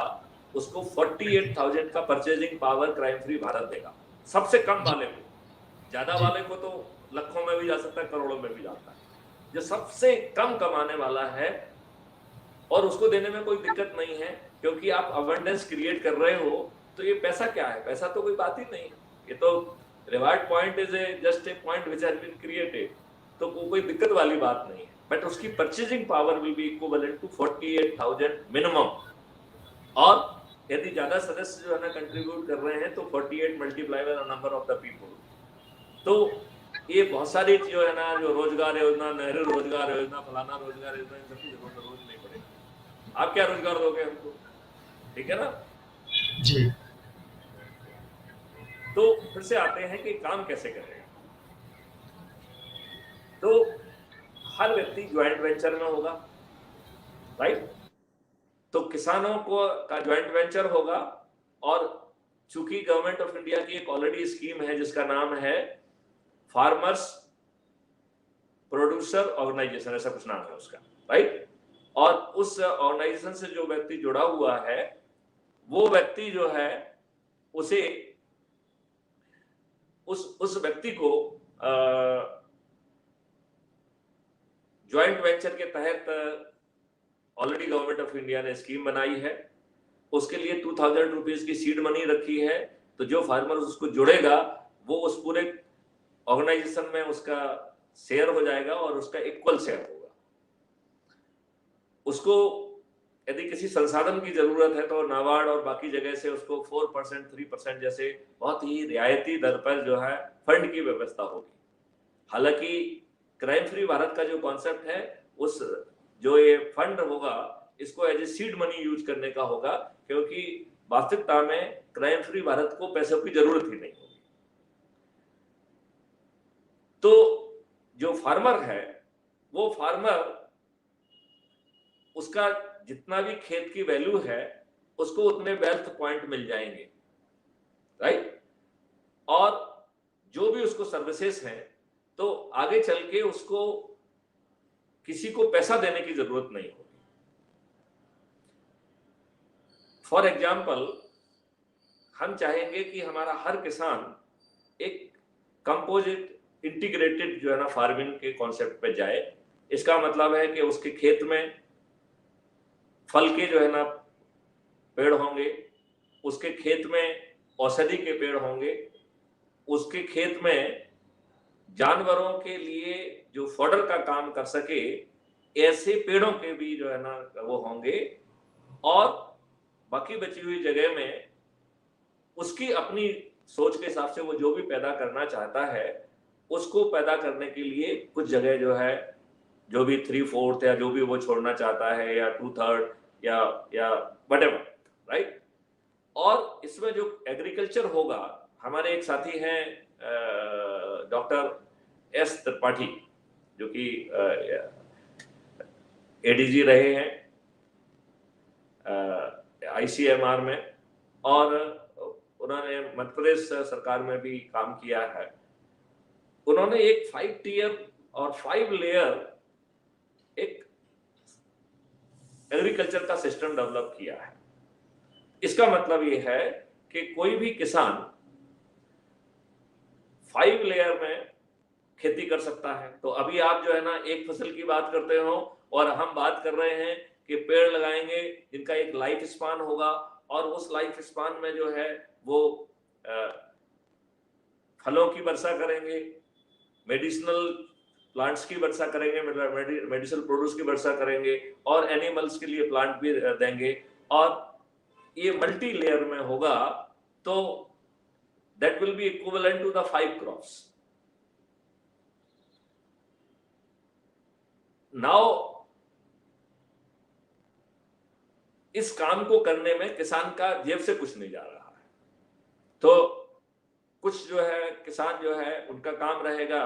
S1: उसको 48,000 का purchasing power crime free Bharat देगा, सबसे कम वाले को। ज्यादा वाले को तो लाखों में भी जा सकता है, करोड़ों में भी जाता है। जो सबसे कम कमाने वाला है और उसको देने में कोई दिक्कत नहीं है, क्योंकि आप अबंडेंस क्रिएट कर रहे हो। तो ये पैसा क्या है? पैसा तो कोई बात ही नहीं है, ये तो reward point is a just a point which has been created, तो कोई दिक्कत वाली बात नहीं है। बट उसकी purchasing power will be equivalent to 48,000 minimum, और यदि ज्यादा सदस्य जो है ना कंट्रीब्यूट कर रहे हैं तो 48 multiply by the number of the people. तो ये बहुत सारी जो है ना, जो रोजगार योजना, नेहरू रोजगार योजना, फलाना रोजगार योजना, इन सबकी जरूरत रोज नहीं पड़ेगी। आप क्या रोजगार दोगे हमको? ठीक है ना।
S2: जी।
S1: तो फिर से आते हैं कि काम कैसे करेगा। तो हर व्यक्ति ज्वाइंट वेंचर में होगा, राइट। तो किसानों को का ज्वाइंट वेंचर होगा, और चूंकि गवर्नमेंट ऑफ इंडिया की एक ऑलरेडी स्कीम है जिसका नाम है फार्मर्स प्रोड्यूसर ऑर्गेनाइजेशन, ऐसा कुछ नाम है उसका, राइट। और उस ऑर्गेनाइजेशन से जो व्यक्ति जुड़ा हुआ है वो व्यक्ति जो है उसे उस व्यक्ति को ज्वाइंट वेंचर के तहत ऑलरेडी गवर्नमेंट ऑफ इंडिया ने स्कीम बनाई है, उसके लिए 2,000 रुपीज की सीड मनी रखी है। तो जो फार्मर उसको जुड़ेगा वो उस पूरे ऑर्गेनाइजेशन में उसका शेयर हो जाएगा और उसका इक्वल शेयर होगा। उसको यदि किसी संसाधन की जरूरत है तो नाबार्ड और बाकी जगह से उसको 4%, 3% जैसे बहुत ही रियायती दर पर जो है फंड की व्यवस्था होगी। हालांकि क्राइम फ्री भारत का जो कॉन्सेप्ट है, उस जो ये फंड होगा इसको as a seed money use करने का होगा, क्योंकि वास्तविकता में क्राइम फ्री भारत को पैसों की जरूरत ही नहीं होगी। तो जो फार्मर है वो फार्मर, उसका जितना भी खेत की वैल्यू है उसको उतने वेल्थ पॉइंट मिल जाएंगे, राइट। और जो भी उसको सर्विसेज हैं तो आगे चल के उसको किसी को पैसा देने की जरूरत नहीं होगी। फॉर एग्जाम्पल, हम चाहेंगे कि हमारा हर किसान एक कंपोजिट इंटीग्रेटेड जो है ना फार्मिंग के कॉन्सेप्ट पे जाए। इसका मतलब है कि उसके खेत में फल के जो है ना पेड़ होंगे, उसके खेत में औषधि के पेड़ होंगे, उसके खेत में जानवरों के लिए जो फॉडर का काम कर सके ऐसे पेड़ों के भी जो है ना वो होंगे, और बाकी बची हुई जगह में उसकी अपनी सोच के हिसाब से वो जो भी पैदा करना चाहता है उसको पैदा करने के लिए कुछ जगह जो है, जो भी 3/4 या जो भी वो छोड़ना चाहता है, या 2/3 या whatever, राइट। और इसमें जो एग्रीकल्चर होगा, हमारे एक साथी हैं डॉक्टर एस त्रिपाठी, जो कि एडीजी रहे हैं आईसीएमआर में, और उन्होंने मध्य प्रदेश सरकार में भी काम किया है। उन्होंने एक 5 टियर और 5 लेयर एक एग्रीकल्चर का सिस्टम डेवलप किया है। इसका मतलब ये है कि कोई भी किसान 5 लेयर में खेती कर सकता है। तो अभी आप जो है ना एक फसल की बात करते हो और हम बात कर रहे हैं कि पेड़ लगाएंगे जिनका एक लाइफ स्पान होगा, और उस लाइफ स्पान में जो है वो फलों की वर्षा करेंगे, मेडिसिनल प्लांट्स की वर्षा करेंगे, मेडिसिनल प्रोड्यूस की वर्षा करेंगे, और एनिमल्स के लिए प्लांट भी देंगे, और ये मल्टी लेयर में होगा। तो that will be equivalent to the 5 crops. Now इस काम को करने में किसान का जेब से कुछ नहीं जा रहा है। तो कुछ जो है किसान जो है उनका काम रहेगा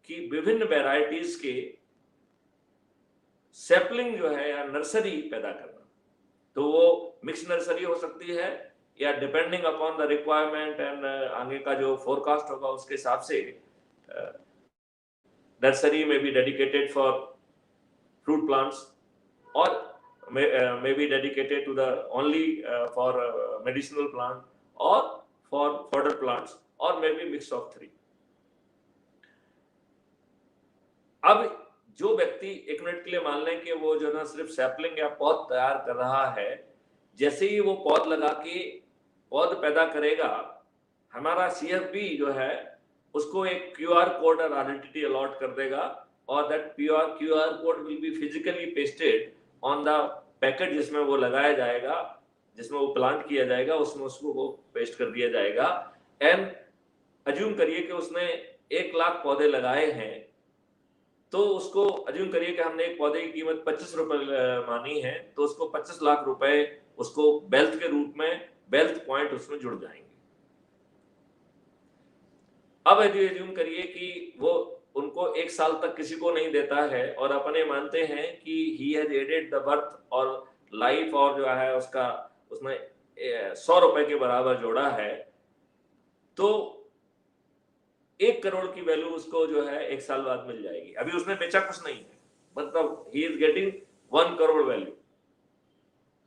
S1: कि विभिन्न वैरायटीज के सैपलिंग जो है या नर्सरी पैदा करना। तो वो मिक्स नर्सरी हो सकती है, या depending upon the requirement and आगे का जो फोरकास्ट होगा उसके हिसाब से नर्सरी में be dedicated for fruit plants, और may be dedicated to the only for medicinal plant or for fodder plants, or maybe mix of 3. अब जो व्यक्ति एक मिनट के लिए मान लें कि वो जो ना सिर्फ सैपलिंग या पौध तैयार कर रहा है, जैसे ही वो पौध लगा के पौध पैदा करेगा, हमारा सीएफबी जो है उसको एक क्यूआर कोड और आइडेंटिटी अलॉट कर देगा, और that QR code will be physically pasted on the packet जिसमें वो लगाया जाएगा, जिसमें वो प्लांट किया जाएगा, उसमें उसको वो पेस्ट कर दिया जाएगा। एंड अज्यूम करिए कि उसने 1 लाख पौधे लगाए हैं, तो उसको अज्यूम करिए कि हमने एक पौधे की कीमत 25 रुपए मानी है, तो उसको 25 लाख रुपए उसको वेल्थ के रूप में, वेल्थ पॉइंट उसमें जुड़ जाएंगे। अब अज्यूम करिए कि वो उनको 1 साल तक किसी को नहीं देता है, और अपने मानते हैं कि he has added the birth और लाइफ, और जो है उसका उसने 100 रुपए के बराबर जोड़ा है, तो 1 करोड़ की वैल्यू उसको जो है 1 साल बाद मिल जाएगी। अभी उसने बेचा कुछ नहीं है, मतलब he is getting 1 crore value.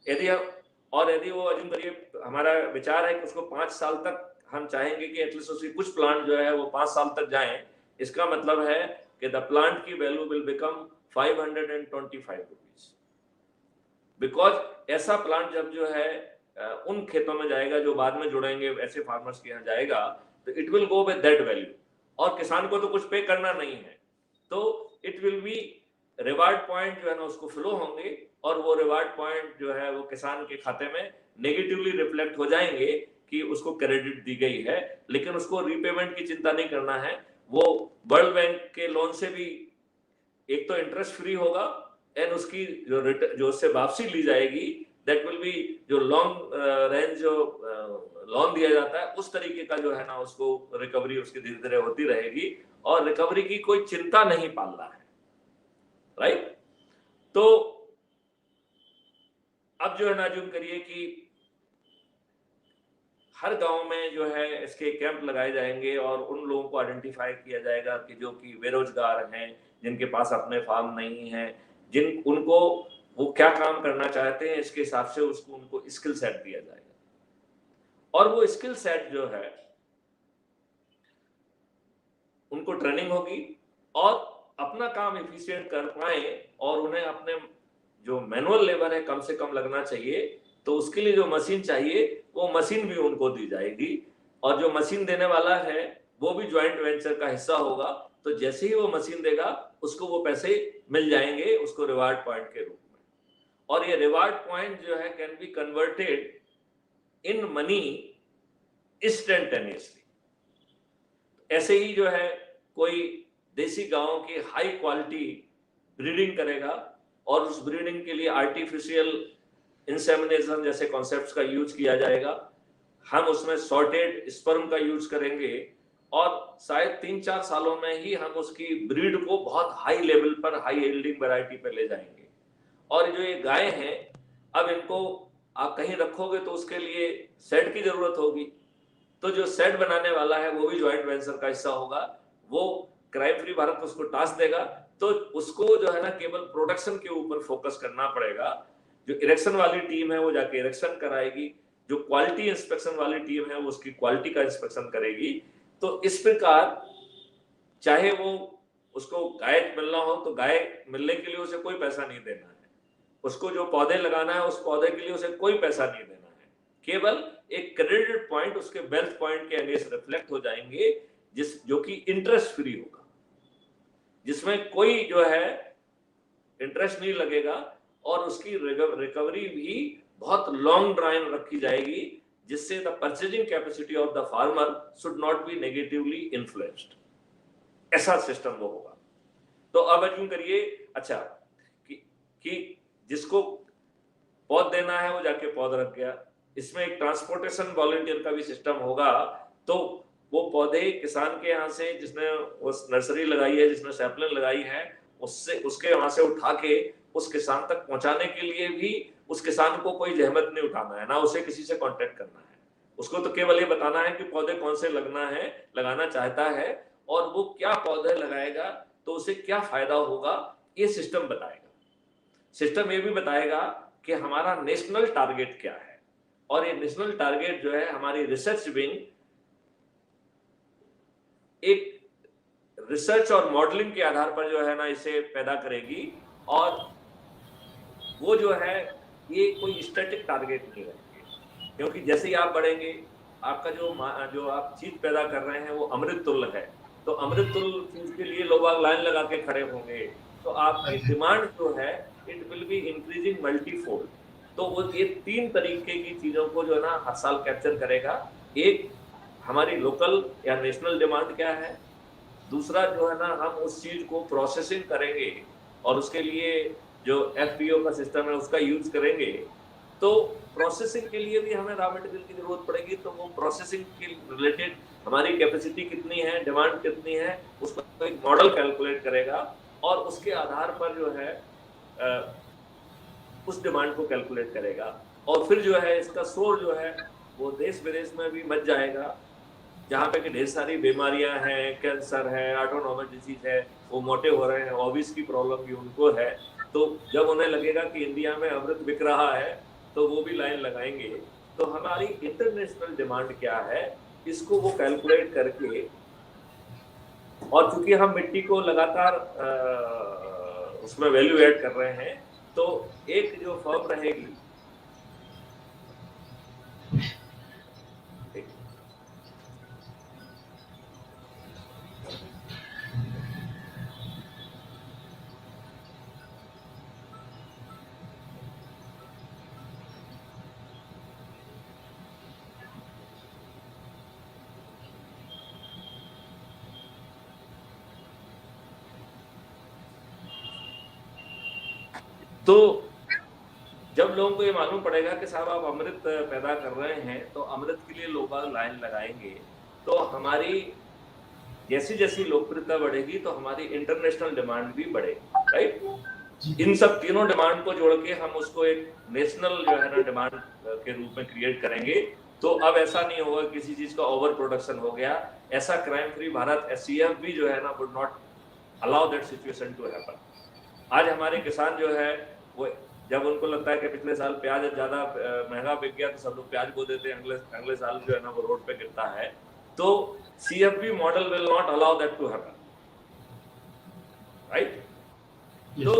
S1: यदि वो अज्यूम करिए, हमारा विचार है कि उसको 5 साल तक हम चाहेंगे कि एटलीस्ट उसकी कुछ प्लांट जो है वो 5 साल तक जाएं। इसका मतलब है कि द प्लांट की value will become 525 rupees, because ऐसा प्लांट जब जो है उन खेतों में जाएगा जो बाद में जुड़ेंगे, ऐसे फार्मर्स के यहाँ जाएगा, तो it will go with that value, और किसान को तो कुछ पे करना नहीं है। तो it will B reward point जो है ना उसको फ्लो होंगे, और वो रिवार्ड पॉइंट जो है वो किसान के खाते में नेगेटिवली रिफ्लेक्ट हो जाएंगे कि उसको क्रेडिट दी गई है, लेकिन उसको रीपेमेंट की चिंता नहीं करना है। वो वर्ल्ड बैंक के लोन से भी एक तो इंटरेस्ट फ्री होगा, एंड उसकी जो उससे वापसी ली जाएगी दैट विल बी जो लॉन्ग रेंज जो लोन दिया जाता है उस तरीके का जो है ना उसको रिकवरी उसकी धीरे धीरे होती रहेगी, और रिकवरी की कोई चिंता नहीं पालना है, राइट। तो अब जो है ना अज्यूम करिए कि हर गांव में जो है इसके कैंप लगाए जाएंगे, और उन लोगों को आइडेंटिफाई किया जाएगा कि जो कि बेरोजगार हैं, जिनके पास अपने फार्म नहीं है, उनको वो क्या काम करना चाहते हैं, इसके हिसाब से उनको स्किल सेट दिया जाएगा। और वो स्किल सेट जो है उनको ट्रेनिंग होगी, और अपना काम एफिशिएंट कर पाए, और उन्हें अपने जो मैनुअल लेबर है कम से कम लगना चाहिए, तो उसके लिए जो मशीन चाहिए वो मशीन भी उनको दी जाएगी, और जो मशीन देने वाला है वो भी ज्वाइंट वेंचर का हिस्सा होगा। तो जैसे ही वो मशीन देगा उसको वो पैसे मिल जाएंगे उसको रिवार्ड पॉइंट के रूप में, और ये रिवार्ड पॉइंट जो है can be converted in money instantaneously. ऐसे ही जो है कोई देसी गांव की हाई क्वालिटी ब्रीडिंग करेगा और उस ब्रीडिंग के लिए आर्टिफिशियल इंसेमिनेशन जैसे कॉन्सेप्ट्स का यूज किया जाएगा। हम उसमें सॉर्टेड स्पर्म का यूज करेंगे और शायद 3-4 सालों में ही हम उसकी ब्रीड को बहुत हाई लेवल पर, हाई यील्डिंग वैरायटी पर ले जाएंगे। और जो ये गाय हैं, अब इनको आप कहीं रखोगे तो उसके लिए शेड की जरूरत होगी, तो जो शेड बनाने वाला है वो भी ज्वाइंट वेंचर का हिस्सा होगा। वो क्राइम फ्री भारत उसको टास्क देगा, तो उसको जो है ना केवल प्रोडक्शन के ऊपर फोकस करना पड़ेगा। जो इरेक्शन वाली टीम है वो जाके इरेक्शन कराएगी, जो क्वालिटी इंस्पेक्शन वाली टीम है वो उसकी क्वालिटी का इंस्पेक्शन करेगी। तो इस प्रकार चाहे वो उसको गाय मिलना हो तो गाय मिलने के लिए उसे कोई पैसा नहीं देना है, उसको जो पौधे लगाना है उस पौधे के लिए उसे कोई पैसा नहीं देना है, केवल एक क्रेडिट पॉइंट उसके वेल्थ पॉइंट के अगेंस्ट रिफ्लेक्ट हो जाएंगे, जो कि इंटरेस्ट फ्री होगा, जिसमें कोई जो है इंटरेस्ट नहीं लगेगा और उसकी रिकवरी भी बहुत लॉन्ग ड्राइन रखी जाएगी, जिससे the purchasing capacity of the farmer should not be negatively influenced. ऐसा सिस्टम वो होगा। तो अब अज्यूम करिए अच्छा कि जिसको पौध देना है वो जाके पौध रख गया, इसमें एक ट्रांसपोर्टेशन वॉलंटियर का भी सिस्टम होगा। तो वो पौधे किसान के यहाँ से, जिसने उस नर्सरी लगाई है, जिसने सैपलिंग लगाई है, उससे उसके वहां से उठा के उस किसान तक पहुंचाने के लिए भी उस किसान को कोई जहमत नहीं उठाना है, ना उसे किसी से कांटेक्ट करना है। उसको तो केवल ये बताना है कि पौधे कौन से लगाना चाहता है और वो क्या पौधे लगाएगा तो उसे क्या फायदा होगा, ये सिस्टम बताएगा। सिस्टम ये भी बताएगा कि हमारा नेशनल टारगेट क्या है, और ये नेशनल टारगेट जो है हमारी रिसर्च विंग एक रिसर्च और मॉडलिंग के आधार पर जो है ना इसे पैदा करेगी। और वो जो है ये कोई स्टैटिक टारगेट नहीं रहेंगे, क्योंकि जैसे ही आप बढ़ेंगे आपका जो आप चीज पैदा कर रहे हैं वो अमृत तुल्य है, तो अमृत तुल्य चीज के लिए लोग लाइन लगा के खड़े होंगे, तो आपकी डिमांड जो है it will be increasing multifold. तो वो ये 3 तरीके की चीजों को जो है ना हर साल कैप्चर करेगा। एक, हमारी लोकल या नेशनल डिमांड क्या है, दूसरा जो है ना हम उस चीज को प्रोसेसिंग करेंगे और उसके लिए जो FPO का सिस्टम है उसका यूज करेंगे। तो प्रोसेसिंग के लिए भी हमें रॉ मटेरियल की जरूरत पड़ेगी, तो वो प्रोसेसिंग के रिलेटेड हमारी कैपेसिटी कितनी है, डिमांड कितनी है, उसका एक मॉडल कैलकुलेट करेगा और उसके आधार पर जो है उस डिमांड को कैलकुलेट करेगा। और फिर जो है इसका शोर जो है वो देश विदेश में भी मच जाएगा, जहाँ पे कि ढेर सारी बीमारियां हैं, कैंसर है, ऑटोनॉमिक डिजीज है, वो मोटे हो रहे हैं, ओबीस की प्रॉब्लम भी उनको है। तो जब उन्हें लगेगा कि इंडिया में अमृत बिक रहा है तो वो भी लाइन लगाएंगे। तो हमारी इंटरनेशनल डिमांड क्या है, इसको वो कैलकुलेट करके, और चूंकि हम मिट्टी को लगातार उसमें वैल्यू ऐड कर रहे हैं, तो एक जो फर्म रहेगी, तो जब लोगों को ये मालूम पड़ेगा कि साहब आप अमृत पैदा कर रहे हैं, तो अमृत के लिए लोग लाइन लगाएंगे, तो हमारी जैसी जैसी लोकप्रियता बढ़ेगी तो हमारी इंटरनेशनल डिमांड भी बढ़ेगी, राइट। इन सब तीनों डिमांड को जोड़ के हम उसको एक नेशनल जो है ना डिमांड के रूप में क्रिएट करेंगे। तो अब ऐसा नहीं होगा किसी चीज का ओवर प्रोडक्शन हो गया, ऐसा क्राइम फ्री भारत SCF भी जो है ना would not allow that situation to happen. आज हमारे किसान जो है वो जब उनको लगता है कि पिछले साल प्याज ज्यादा महंगा बिक गया तो सब लोग प्याज बो देते हैं, अगले साल जो है ना वो रोड पे गिरता है। तो CFB model will not allow that to happen, right. तो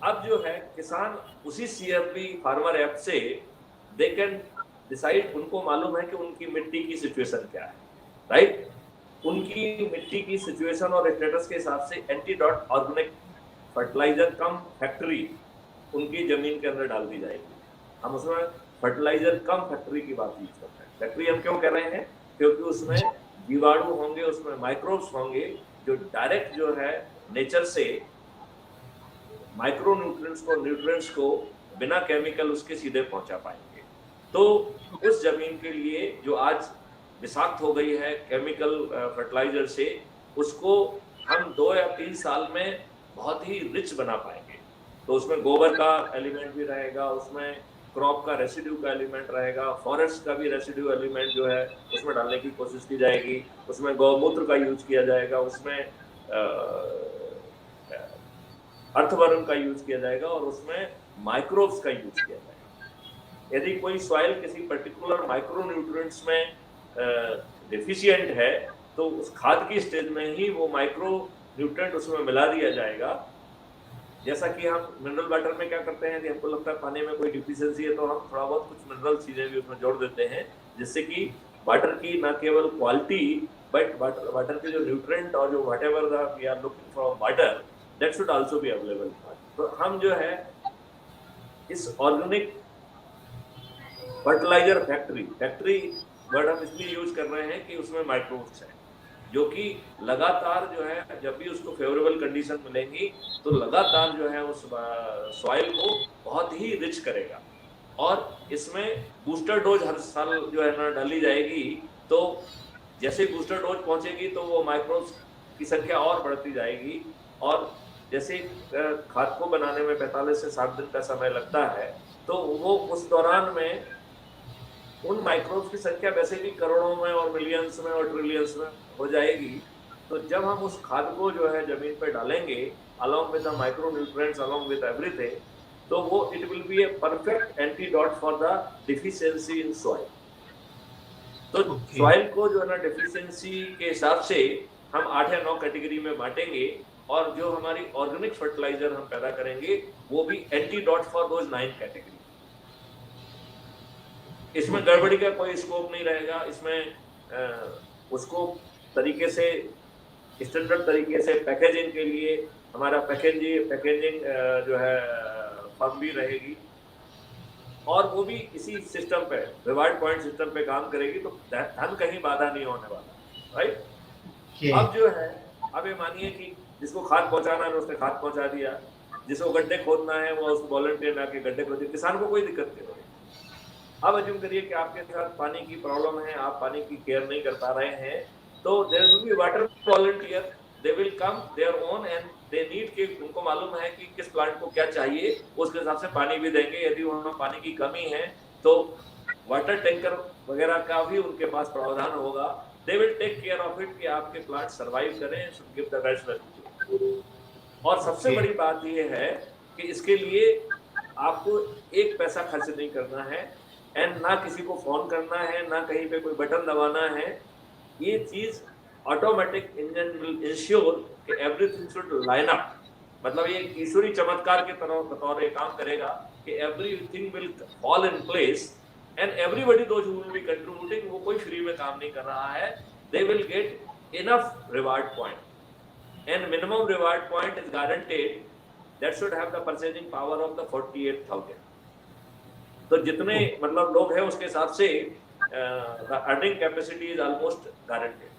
S1: अब जो है किसान उसी CFB फार्मर ऐप से दे कैन डिसाइड, उनको मालूम है कि उनकी मिट्टी की सिचुएशन क्या है, राइट। उनकी मिट्टी की सिचुएशन और स्टेटस के हिसाब से एंटीडॉट ऑर्गेनिक फर्टिलाइजर कम फैक्ट्री उनकी जमीन के अंदर डाल दी जाएगी। हम उसमें फर्टिलाइजर कम फैक्ट्री की बात यूज करते हैं। फैक्ट्री हम क्यों कर रहे हैं? क्योंकि उसमें जीवाणु होंगे, उसमें माइक्रोब्स होंगे जो डायरेक्ट जो है नेचर से माइक्रो न्यूट्रिएंट्स को बिना केमिकल उसके सीधे पहुंचा पाएंगे। तो उस जमीन के लिए जो आज विषाक्त हो गई है केमिकल फर्टिलाइजर से, उसको हम 2 या 3 साल में बहुत ही रिच बना पाएंगे। तो उसमें गोबर का एलिमेंट भी रहेगा, उसमें क्रॉप का रेसिड्यू का एलिमेंट रहेगा, फॉरेस्ट का भी रेसिड्यू एलिमेंट जो है उसमें डालने की कोशिश की जाएगी, उसमें गौमूत्र का यूज किया जाएगा, उसमें अर्थवर्म का यूज किया जाएगा और उसमें माइक्रोब्स का यूज किया जाएगा। यदि कोई सॉइल किसी पर्टिकुलर माइक्रो न्यूट्रिएंट्स में डेफिशिएंट है तो उस खाद की स्टेज में ही वो माइक्रो न्यूट्रिएंट उसमें मिला दिया जाएगा। जैसा कि हम मिनरल वाटर में क्या करते हैं, यदि हमको लगता है पानी में कोई डिफिशियंसी है तो हम थोड़ा बहुत कुछ मिनरल चीजें भी उसमें जोड़ देते हैं, जिससे कि वाटर की न केवल क्वालिटी बट वाटर के जो न्यूट्रिएंट और जो whatever we are looking for water that should also be available। तो हम जो है इस ऑर्गेनिक फर्टिलाइजर फैक्ट्री वर्ड हम इसलिए यूज कर रहे हैं कि उसमें माइक्रोब्स हैं जो कि लगातार जो है जब भी उसको फेवरेबल कंडीशन मिलेंगी तो लगातार जो है उस सॉइल को बहुत ही रिच करेगा। और इसमें बूस्टर डोज हर साल जो है ना डाली जाएगी, तो जैसे बूस्टर डोज पहुंचेगी तो वो माइक्रोब्स की संख्या और बढ़ती जाएगी। और जैसे खाद को बनाने में 45 से 60 दिन का समय लगता है, तो वो उस दौरान में उन माइक्रोब्स की संख्या वैसे भी करोड़ों में और मिलियंस में और ट्रिलियंस में हो जाएगी। तो जब हम उस खाद को जो है जमीन पर डालेंगे along with the micronutrients, along with everything, तो वो it will be a perfect antidote for the deficiency in soil। तो सॉइल को जो है ना डेफिशिएंसी के हिसाब से हम 8 या 9 कैटेगरी में बांटेंगे और जो हमारी ऑर्गेनिक फर्टिलाइजर हम पैदा करेंगे वो भी एंटीडोट फॉर दोज 9 कैटेगरी। इसमें गड़बड़ी का कोई स्कोप नहीं रहेगा। इसमें उसको तरीके से स्टैंडर्ड तरीके से पैकेजिंग के लिए हमारा पैकेजिंग जो है फर्म भी रहेगी और वो भी इसी सिस्टम पे रिवार्ड पॉइंट सिस्टम पे काम करेगी, तो धन कहीं बाधा नहीं होने वाला। राइट। अब जो है अब ये मानिए कि जिसको खाद पहुंचाना है उसने खाद पहुंचा दिया, जिसको गड्ढे खोदना है वो उसको वॉलंटियर आके गड्ढे खोद दिए, किसान को कोई दिक्कत नहीं होगी। अब अज्यूम करिए कि आपके साथ पानी की प्रॉब्लम है, आप पानी की केयर नहीं कर पा रहे हैं, तो there will be water volunteer, they will come their own and they need कि उनको मालूम है कि किस प्लांट को क्या चाहिए, उसके हिसाब से पानी भी देंगे। यदि वहाँ पानी की कमी है तो वाटर टैंकर वगैरह का भी उनके पास प्रावधान होगा। They will take care of it कि आपके प्लांट सर्वाइव करें, should give the best value. और सबसे बड़ी बात ये है कि इसके लिए आपको एक पैसा खर्च नहीं करना है एंड ना किसी को फोन करना है, ना कहीं पे कोई बटन दबाना है। ये चीज ऑटोमेटिक इंजन विल इंश्योर कि एवरीथिंग शुड लाइन अप। मतलब ये ईश्वरी चमत्कार के तौर काम करेगा कि everything will fall in place and everybody those who will be contributing, वो कोई फ्री में काम नहीं कर रहा है, they will get enough reward point and minimum reward point is guaranteed that should have the purchasing power of the 48,000। तो जितने मतलब लोग हैं उसके हिसाब से earning capacity is almost guaranteed.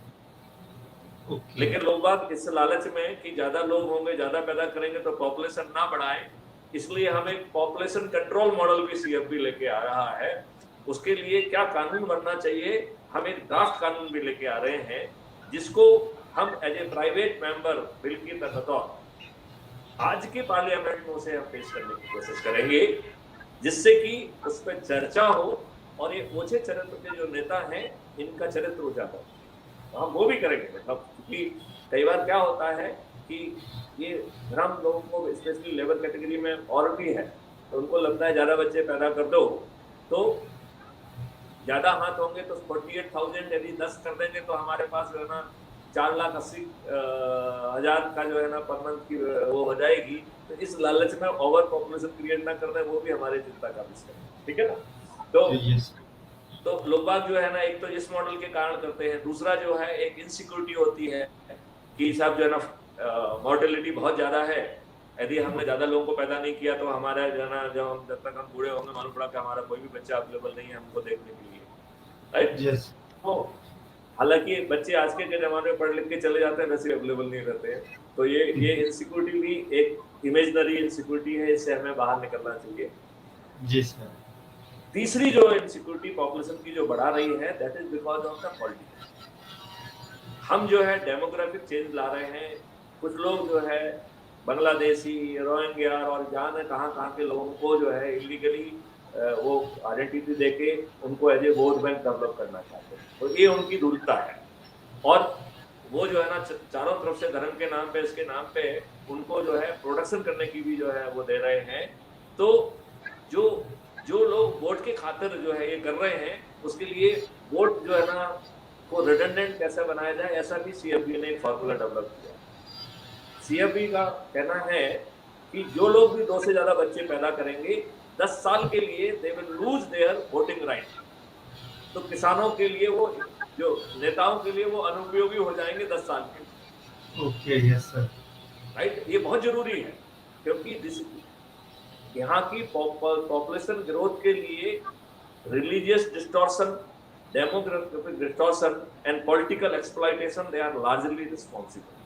S1: लेकिन लोग बात इस लालच में कि ज्यादा लोग होंगे, ज्यादा पैदा करेंगे तो पॉपुलेशन ना बढ़ाएं, इसलिए हम एक पॉपुलेशन कंट्रोल मॉडल भी सीएफपी लेके आ रहा है। उसके लिए क्या कानून बनना चाहिए, हम एक ड्राफ्ट कानून भी लेके आ रहे हैं जिसको हम as a private member bill की तहत आज के पार्लियामेंट में उसे हम पेश करने की कोशिश करेंगे, जिससे कि उस पर चर्चा हो और ये ओछे चरित्र के जो नेता हैं इनका चरित्र उजागर हो। हम वो भी करेंगे। मतलब क्योंकि कई बार क्या होता है कि ये भ्रम लोगों को स्पेशली लेबर कैटेगरी में और भी है, तो उनको लगता है ज़्यादा बच्चे पैदा कर दो तो ज़्यादा हाथ होंगे, तो 48,000 यदि 10 कर देंगे तो हमारे पास जो है ना 4,80,000 का जो है ना पर मंथ की वो हो जाएगी। तो इस लालच में ओवर पॉपुलेशन क्रिएट ना कर दें, वो भी हमारे चिंता का विषय है। ठीक है ना। तो लोग बाग जो है ना एक तो इस मॉडल के कारण करते हैं, दूसरा जो है एक इनसिक्योरिटी होती है कि साहब जो है ना मॉर्टेलिटी बहुत ज़्यादा है यदि हमने ज्यादा लोगों को पैदा नहीं किया तो हमारा जो है ना, जब तक हम बूढ़े होंगे मालूम पड़ा कि हमारा कोई भी बच्चा अवेलेबल नहीं है हमको देखने के लिए, राइट।
S2: यस।
S1: तो हालांकि बच्चे आज के जमाने में पढ़ लिख के चले जाते हैं, वैसे अवेलेबल नहीं रहते हैं। तो ये इनसिक्योरिटी भी एक इमेजनरी इनसिक्योरिटी है, इससे हमें बाहर निकलना चाहिए।
S2: जी सर।
S1: तीसरी जो इनसिक्योरिटी पॉपुलेशन की जो बढ़ा रही है, that is because of the politics. हम जो है डेमोग्राफिक चेंज ला रहे हैं। कुछ लोग जो है बांग्लादेशी, रोहिंग्या और जाने कहाँ के लोगों को जो है इलीगली वो आइडेंटिटी देके उनको as a vote bank develop करना चाहते हैं। तो ये उनकी दुर्लता है। और वो जो है ना चारों तरफ से धर्म के नाम पे, इसके नाम पे उनको जो है प्रोडक्शन करने की भी जो है वो दे रहे हैं। तो जो लोग वोट के खातिर जो है ये कर रहे हैं, उसके लिए वोट जो है ना को रिडंडेंट कैसे बनाया जाए, ऐसा भी सीएफबी ने एक फॉर्मूला डेवलप किया। सीएफबी का कहना है कि जो लोग भी 2 से ज्यादा बच्चे पैदा करेंगे 10 साल के लिए they will lose their voting right. तो किसानों के लिए वो, जो नेताओं के लिए वो अनुपयोगी हो जाएंगे 10 साल के।
S2: Okay, yes sir.
S1: राइट, ये बहुत जरूरी है क्योंकि यहाँ की पॉपुलेशन ग्रोथ के लिए religious distortion, demographic distortion and political exploitation, they are largely responsible.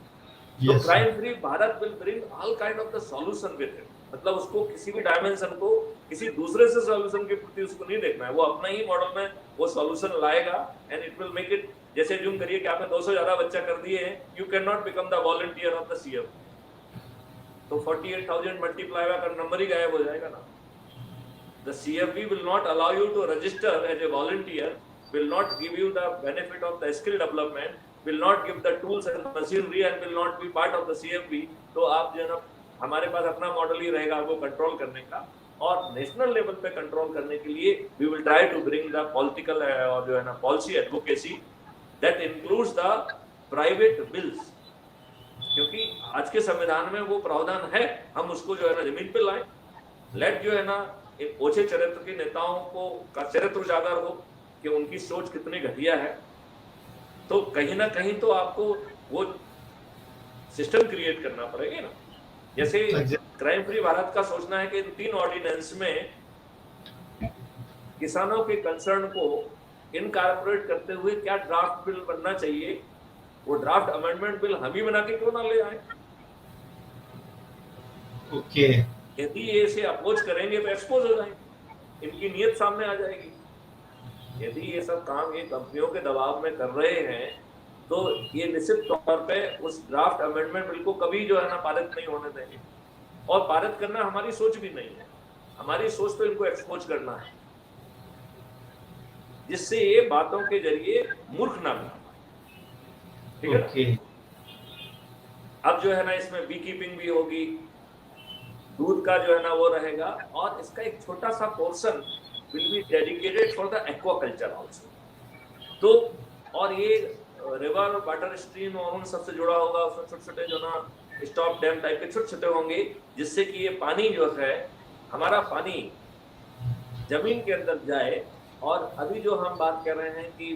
S1: So
S2: Yes,
S1: crime free Bharat will bring all kind of the solution with it. मतलब उसको किसी भी डायमेंशन को किसी दूसरे से सॉल्यूशन के प्रति उसको नहीं देखना है, वो अपना ही मॉडल में वो सॉल्यूशन लाएगा and it will make it. जैसे जूम करिए कि आपने 200 ज्यादा बच्चा कर दिए हैं, you can not become the volunteer of the CM. तो 48,000 मल्टीप्लाई का नंबर ही गायब हो जाएगा ना। The CFB will not allow you to register as a volunteer, will not give you the benefit of the skill development, will not give the tools and machinery and will not be part of the CFB। तो आप जो है ना, हमारे पास अपना model ही रहेगा वो control करने का। और नेशनल लेवल पे कंट्रोल करने के लिए we will try to bring the political और जो है ना policy advocacy that includes the private bills. क्योंकि आज के संविधान में वो प्रावधान है, हम उसको जो है ना जमीन पे लाएं। लेट जो है ना एक ओछे चरित्र के नेताओं को का चरित्र उजागर हो कि उनकी सोच कितनी घटिया है। तो कहीं ना कहीं तो आपको वो सिस्टम क्रिएट करना पड़ेगा ना। जैसे क्राइम फ्री भारत का सोचना है कि इन 3 ऑर्डिनेंस में किसानों के कंसर्न को इनकॉर्पोरेट करते हुए क्या ड्राफ्ट बिल बनना चाहिए, वो ड्राफ्ट अमेंडमेंट बिल हम ही बना के क्यों ना ले आए।
S2: ओके।
S1: यदि ये इसे अप्रोच करेंगे तो एक्सपोज हो जाएंगे, इनकी नीयत सामने आ जाएगी। यदि ये सब काम ये कंपनियों के दबाव में कर रहे हैं तो ये निश्चित तौर पे उस ड्राफ्ट अमेंडमेंट बिल को कभी जो है ना पारित नहीं होने देंगे। और पारित करना हमारी सोच भी नहीं है, हमारी सोच तो इनको एक्सपोज करना है, जिससे ये बातों के जरिए मूर्ख ना बना पाए। ठीक है
S2: ओके।
S1: अब जो है ना इसमें बी कीपिंग भी होगी, दूध का जो है ना वो रहेगा, और इसका एक छोटा सा portion will be dedicated for the aquaculture also. तो और ये रिवर वाटर स्ट्रीम और उन सबसे जुड़ा होगा, उसमें छोटे छोटे जो ना स्टॉप डैम टाइप के छोटे छोटे होंगे, जिससे कि ये पानी जो है हमारा पानी जमीन के अंदर जाए। और अभी जो हम बात कर रहे हैं कि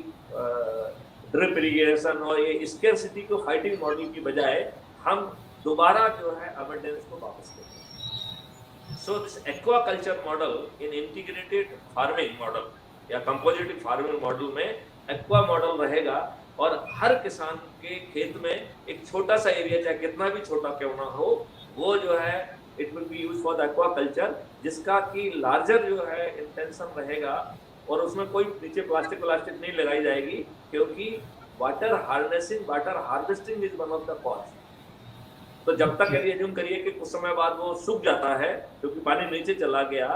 S1: ड्रिप इरिगेशन और ये स्केर्सिटी को फाइटिंग मॉडल की बजाय हम दोबारा जो है अबंडेंस को वापस लेंगे। So this aquaculture model in integrated farming model या compositive farming model में aqua model रहेगा, और हर किसान के खेत में एक छोटा सा एरिया, चाहे कितना भी छोटा क्यों ना हो, वो जो है it will be used for the aquaculture, जिसका कि लार्जर जो है इंटेंशन रहेगा। और उसमें कोई नीचे प्लास्टिक नहीं लगाई जाएगी, क्योंकि water harnessing, water harvesting is one of the cost. तो जब तक यदि एज्यूम करिए कि कुछ समय बाद वो सूख जाता है क्योंकि पानी नीचे चला गया,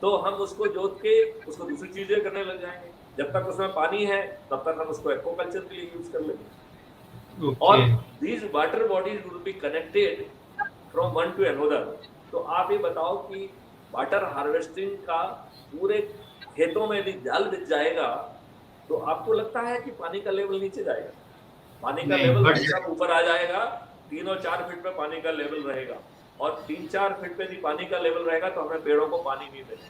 S1: तो हम उसको जोत के उसको दूसरी चीजें करने लग जाएंगे। जब तक उसमें पानी है तब तक हम उसको एक्वाकल्चर के लिए यूज कर लेंगे। और these water bodies will be connected from one two another. तो आप ये बताओ कि वाटर हार्वेस्टिंग का पूरे खेतों में यदि जाल बिछ जाएगा तो आपको लगता है कि पानी का लेवल नीचे जाएगा? पानी का लेवल सब ऊपर आ जाएगा। 3 और 4 फीट पे पानी का लेवल रहेगा, और 3-4 फीट पे भी पानी का लेवल रहेगा तो हमें पेड़ों को पानी नहीं देना।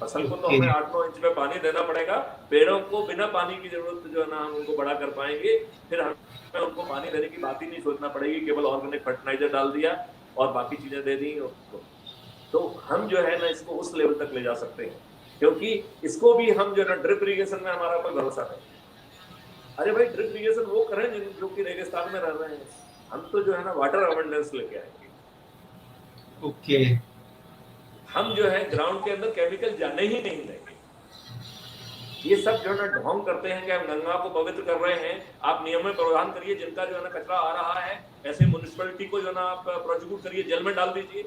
S1: फसल को तो
S2: ओके।
S1: हमें 8-9 इंच में पानी देना पड़ेगा, पेड़ों को बिना पानी की जरूरत जो है ना हम उनको बड़ा कर पाएंगे, फिर हमें उनको पानी देने की बात ही नहीं सोचना पड़ेगी, केवल ऑर्गेनिक फर्टिलाइजर डाल दिया और बाकी चीजें दे दी उनको। तो हम जो है ना इसको उस लेवल तक ले जा सकते हैं, क्योंकि इसको भी हम जो है ना ड्रिप इरिगेशन में हमारा कोई भरोसा नहीं। अरे भाई ड्रिप इरिगेशन वो करें जो कि रेगिस्तान में रह रहे हैं, हम तो जो है ना वाटर अबंडेंस लेके आएंगे।
S2: ओके।
S1: हम जो है ग्राउंड के अंदर केमिकल जाने ही नहीं देंगे। ये सब जो है ना ढोंग करते हैं कि हम गंगा को पवित्र कर रहे हैं। आप नियम में प्रावधान करिए, जिनका जो है ना कचरा आ रहा है ऐसे म्युनिसिपैलिटी को जो है ना आप प्रोसिक्यूट करिए, जेल में डाल दीजिए।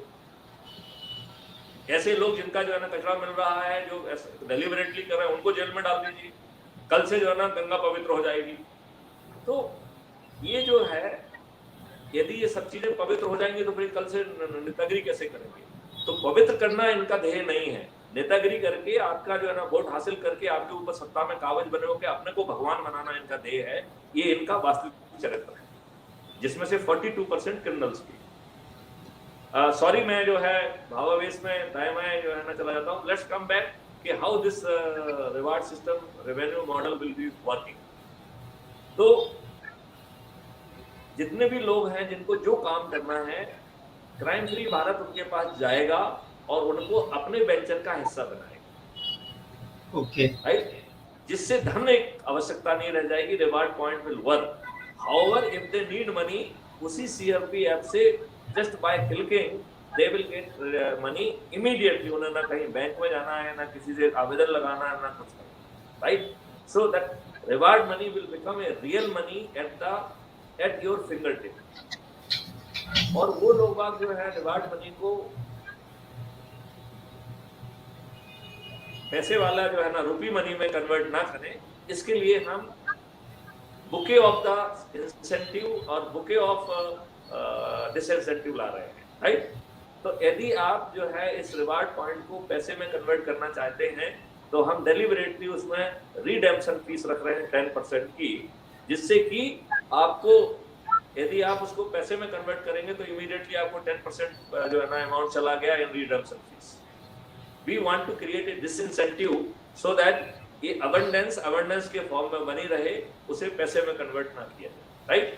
S1: ऐसे लोग जिनका जो है ना कचरा मिल रहा है, जो डेलिबरेटली कर रहे हैं, उनको जेल में डाल दीजिए। कल से जो है ना गंगा पवित्र हो जाएगी। तो ये जो है, यदि ये सब चीजें पवित्र हो जाएंगी तो फिर कल से नेतागिरी कैसे करेंगे? तो पवित्र करना इनका ध्येय नहीं है। नेतागिरी करके आपका जो है ना वोट हासिल करके आपके ऊपर सत्ता में काबिज बने होकर अपने को भगवान बनाना इनका ध्येय है। ये इनका वास्तविक चरित्र है, जिसमें से 42% क्रिमिनल्स की। सॉरी, मैं जो है भावावेश में दाएं बाएं जो है ना चला जाता हूँ। लेट्स कम बैक कि how this reward system revenue model will be working. तो जितने भी लोग हैं जिनको जो काम करना है, क्राइम फ्री भारत उनके पास जाएगा और उनको अपने वेंचर का हिस्सा बनाएगा।
S2: ओके।
S1: राइट, जिससे धन एक आवश्यकता नहीं रह जाएगी। Reward point will work. However if they need money, उसी सीआरपी ऐप से just by clicking they will get money immediately. उन्हें ना कहीं बैंक में जाना है, ना किसी से आवेदन लगाना है, ना कुछ करना। Right, so that reward money will become a real money at your finger tip. और वो लोग बाग जो है रिवार्ड मनी को पैसे वाला जो है ना रूपी मनी में कन्वर्ट ना करें, इसके लिए हम बुके ऑफ द इंसेंटिव और बुके ऑफ डिसइंसेंटिव ला रहे हैं। राइट, तो यदि आप जो है इस रिवार्ड पॉइंट को पैसे में कन्वर्ट करना चाहते हैं, तो हम डेलिबरेटली उसमें रिडेम्पशन फीस रख रहे हैं 10% की, जिससे कि आपको, यदि आप उसको पैसे में कन्वर्ट करेंगे तो इमीडिएटली आपको 10% जो है ना अमाउंट चला गया in redemption fees. We want to create a disincentive so that ये अबंडेंस के फॉर्म में बनी रहे, उसे पैसे में कन्वर्ट ना किया जाए। राइट,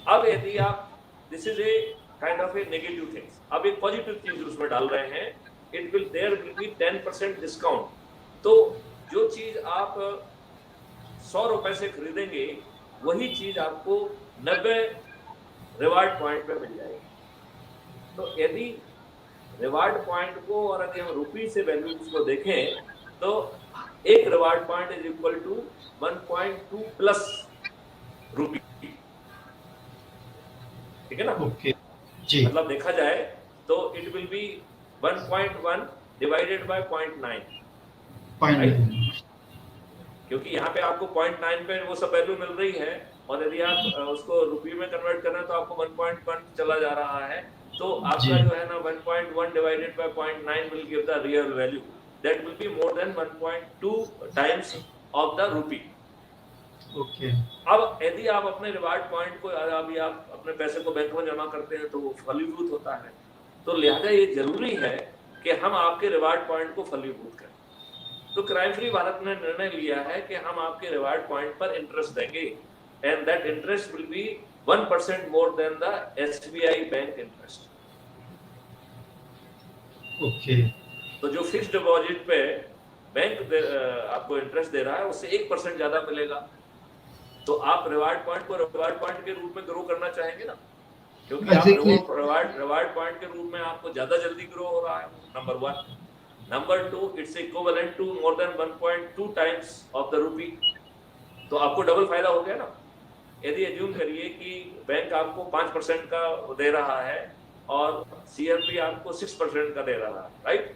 S1: अब यदि आप, this is a kind of A negative things, अब एक पॉजिटिव चीज उसमें डाल रहे हैं, देयर विल बी 10% डिस्काउंट। तो जो चीज आप 100 रुपए से खरीदेंगे, वही चीज आपको 90 रिवार्ड पॉइंट पे मिल जाएगी। तो यदि रिवार्ड पॉइंट को और यदि हम रुपी से वैल्यूज को देखें, तो एक reward point is equal to 1.2 plus rupee. ठीक है ना?
S2: ओके जी।
S1: मतलब देखा जाए तो it will be 1.1 divided by 0.9, क्योंकि यहाँ पे आपको 0.9 पे वो सब वैल्यू मिल रही है, और यदि आप उसको रुपये में कन्वर्ट करें तो आपको 1.1 चला जा रहा है। तो आपका जो है ना 1.1 divided by 0.9 will give the real value, that will be more than 1.2 times of the rupee.
S2: Okay.
S1: अब यदि आप अपने रिवार्ड पॉइंट को, अभी आप अपने पैसे को बैंक में जमा करते हैं तो वो फलीभूत होता है। तो लिहाजा ये जरूरी है कि हम आपके रिवार्ड पॉइंट को फलीभूत करें। तो क्राइम फ्री भारत ने निर्णय लिया है कि हम आपके रिवार्ड पॉइंट पर इंटरेस्ट देंगे, and that interest will be 1% more than the SBI bank interest.
S2: Okay.
S1: तो जो फिक्स्ड डिपॉजिट पे बैंक आपको इंटरेस्ट दे रहा है, उससे 1% ज्यादा मिलेगा। तो आप रिवार्ड पॉइंट को रिवार्ड पॉइंट के रूप में ग्रो करना चाहेंगे ना, क्योंकि आप रिवार्ड पॉइंट के रूप में आपको ज्यादा जल्दी ग्रो हो रहा है, number 1। Number 2, it's equivalent to more than 1.2 times of the rupee. तो आपको डबल फायदा हो गया ना। यदि एज्यूम करिए कि बैंक आपको 5% का दे रहा है और सीआरपी आपको 6% का दे रहा है, राइट।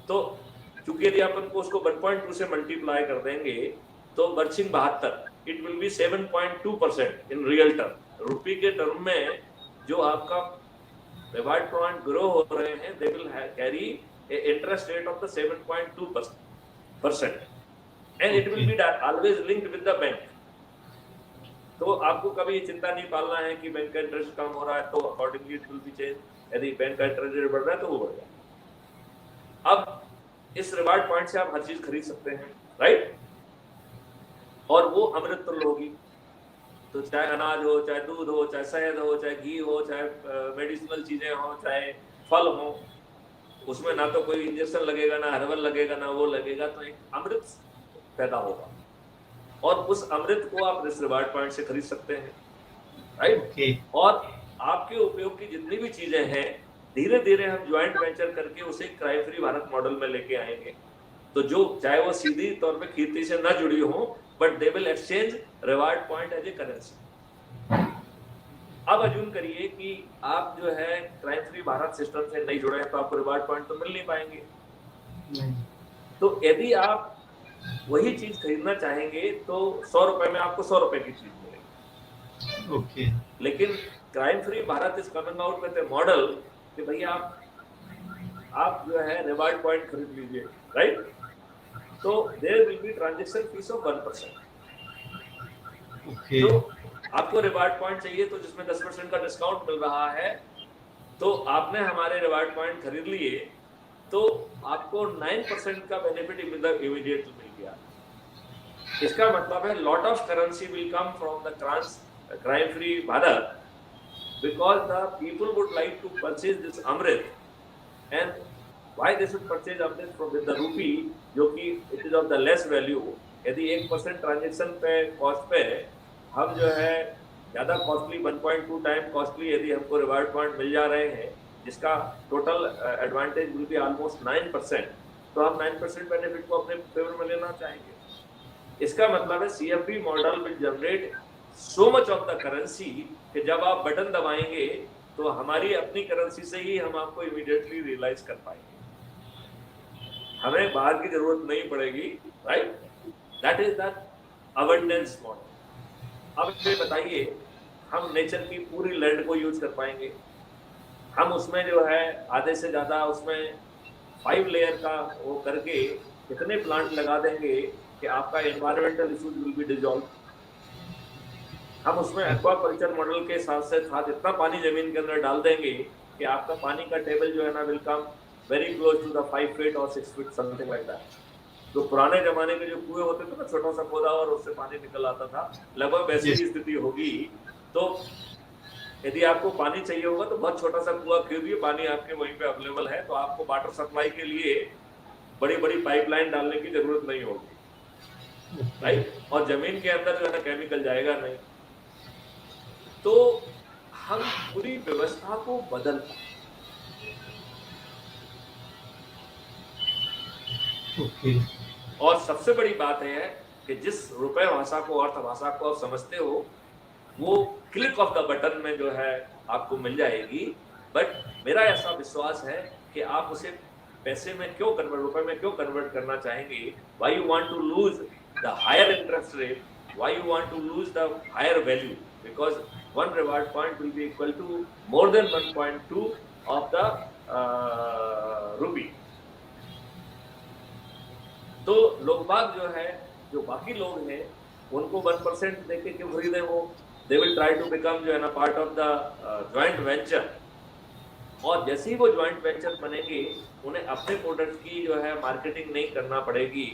S1: तो चूंकि यदि आप उनको उसको 1.2 से मल्टीप्लाई कर देंगे तो बर्चिंग 72, it will be 7.2% in real term. Rupee के टर्म में जो आपका रिवार्ड पॉइंट ग्रो हो रहे हैं, they will carry A interest rate of the 7.2%, and it will be always linked with the bank. तो आपको कभी चिंता नहीं पालना है कि बैंक का इंटरेस्ट कम हो रहा है तो accordingly it will B change. यदि बैंक का इंटरेस्ट रेट बढ़ रहा है तो वो बढ़ जाए। अब इस रिवार्ड पॉइंट से आप हर चीज खरीद सकते हैं, राइट? और वो अमृत तुल्य होगी। तो चाहे अनाज हो, चाहे दूध हो, चाहे शहद हो, चाहे घी हो, चाहे मेडिसिनल चीजें हो, चाहे फल हो, उसमें ना तो कोई इंजेक्शन लगेगा, ना हर्बल लगेगा, ना वो लगेगा, तो एक अमृत पैदा होगा और उस अमृत को आप इस रिवार्ड पॉइंट से खरीद सकते हैं, राइट?
S2: ओके
S1: और आपके उपयोग की जितनी भी चीजें हैं, धीरे धीरे हम ज्वाइंट वेंचर करके उसे क्राइम फ्री भारत मॉडल में लेके आएंगे। तो जो चाहे वो सीधी तौर पे खेती से ना जुड़ी हो, but they will exchange reward point as a currency. अब अज्यूम करिए कि आप जो है क्राइम फ्री भारत सिस्टम से नहीं जुड़े हैं, तो आपको रिवार्ड पॉइंट तो मिल नहीं पाएंगे।
S2: नहीं
S1: तो यदि आप वही चीज खरीदना चाहेंगे तो 100 रुपए में आपको 100 रुपए की चीज मिलेगी।
S2: ओके
S1: लेकिन crime free Bharat is coming out with A model कि भैया आप जो है रिवार्ड पॉइंट खरीद लीजिए, राइट? तो there will be transaction fees of 1%।
S2: Okay
S1: तो आपको रिवार्ड पॉइंट चाहिए तो जिसमें 10% का डिस्काउंट मिल रहा है, तो आपने हमारे रिवार्ड पॉइंट खरीद लिए तो आपको 9% का बेनिफिट इमीडिएटली मिल गया। इसका मतलब है lot of currency will come from the crime free Bharat because the people would like to purchase this amrit, and why they should purchase amrit from with the rupee, जो कि it is of the less value। यदि 1% transaction पे cost पे हम जो है ज्यादा costly 1.2 time costly यदि हमको रिवार्ड पॉइंट मिल जा रहे हैं, जिसका total advantage will be almost 9%, तो हम 9% बेनिफिट को अपने फेवर में लेना चाहेंगे। इसका मतलब है CFB model will generate so much of the currency कि जब आप बटन दबाएंगे तो हमारी अपनी करेंसी से ही हम आपको इमीडिएटली रियलाइज कर पाएंगे, हमें बाहर की जरूरत नहीं पड़ेगी, right? That is the abundance model. अब ये बताइए, हम नेचर की पूरी लैंड को यूज कर पाएंगे, हम उसमें जो है आधे से ज्यादा उसमें 5 लेयर का वो करके कितने प्लांट लगा देंगे कि आपका environmental issues will be dissolve. हम उसमें एक्वाकल्चर मॉडल के साथ साथ इतना पानी जमीन के अंदर डाल देंगे कि आपका पानी का टेबल जो है ना will come very close to the 5 feet और 6 फीट समथिंग लाइक दैट। तो पुराने जमाने के जो कुएं होते थे ना, छोटा सा पौधा और उससे पानी निकल आता था, लगभग वैसी ही स्थिति होगी। तो यदि आपको पानी चाहिए होगा तो बहुत छोटा सा कुआं खोदिए, पानी आपके वहीं पे अवेलेबल है, तो आपको वाटर सप्लाई के लिए बड़ी बड़ी पाइपलाइन डालने की जरूरत नहीं होगी, राइट? और जमीन के अंदर जो है ना केमिकल जाएगा नहीं। तो हम पूरी व्यवस्था को बदल पाए।
S2: ओके
S1: और सबसे बड़ी बात है कि जिस रुपए भाषा को, अर्थभाषा को आप समझते हो, वो क्लिक ऑफ द बटन में जो है आपको मिल जाएगी। बट मेरा ऐसा विश्वास है कि आप उसे पैसे में क्यों कन्वर्ट, रुपए में क्यों कन्वर्ट करना चाहेंगे? Why you want to lose the higher interest rate, why you want to lose the higher value? Because one reward point will be equal to more than 1.2 of the rupee। तो लोग बाग जो है, जो बाकी लोग हैं, उनको 1% देके क्यों खरीदे? वो they will try to become जो है ना part of the joint venture. और जैसे ही वो ज्वाइंट वेंचर बनेंगे, उन्हें अपने प्रोडक्ट की जो है मार्केटिंग नहीं करना पड़ेगी,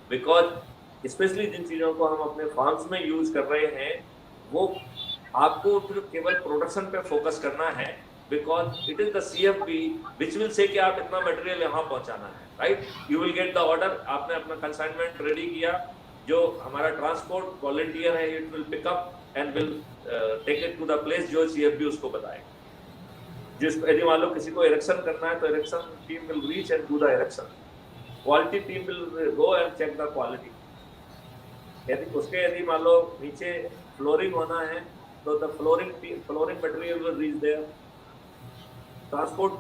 S1: बिकॉज स्पेशली जिन चीजों को हम अपने फार्म्स में यूज कर रहे हैं, वो आपको सिर्फ केवल प्रोडक्शन पे फोकस करना है, because it is the CFB which will say कि आप इतना मटेरियल यहाँ पहुंचाना है, right? You will get the order, आपने अपना कंसाइनमेंट रेडी किया, जो हमारा ट्रांसपोर्ट वॉलंटियर है it will pick up and will take it to the place जो CFB उसको बताएगा। जिस यदि मान लो किसी को इरेक्शन करना है तो erection team will reach and do the erection, quality team will go and check the quality. यदि मान लो नीचे फ्लोरिंग होना है तो the flooring material will reach there, transport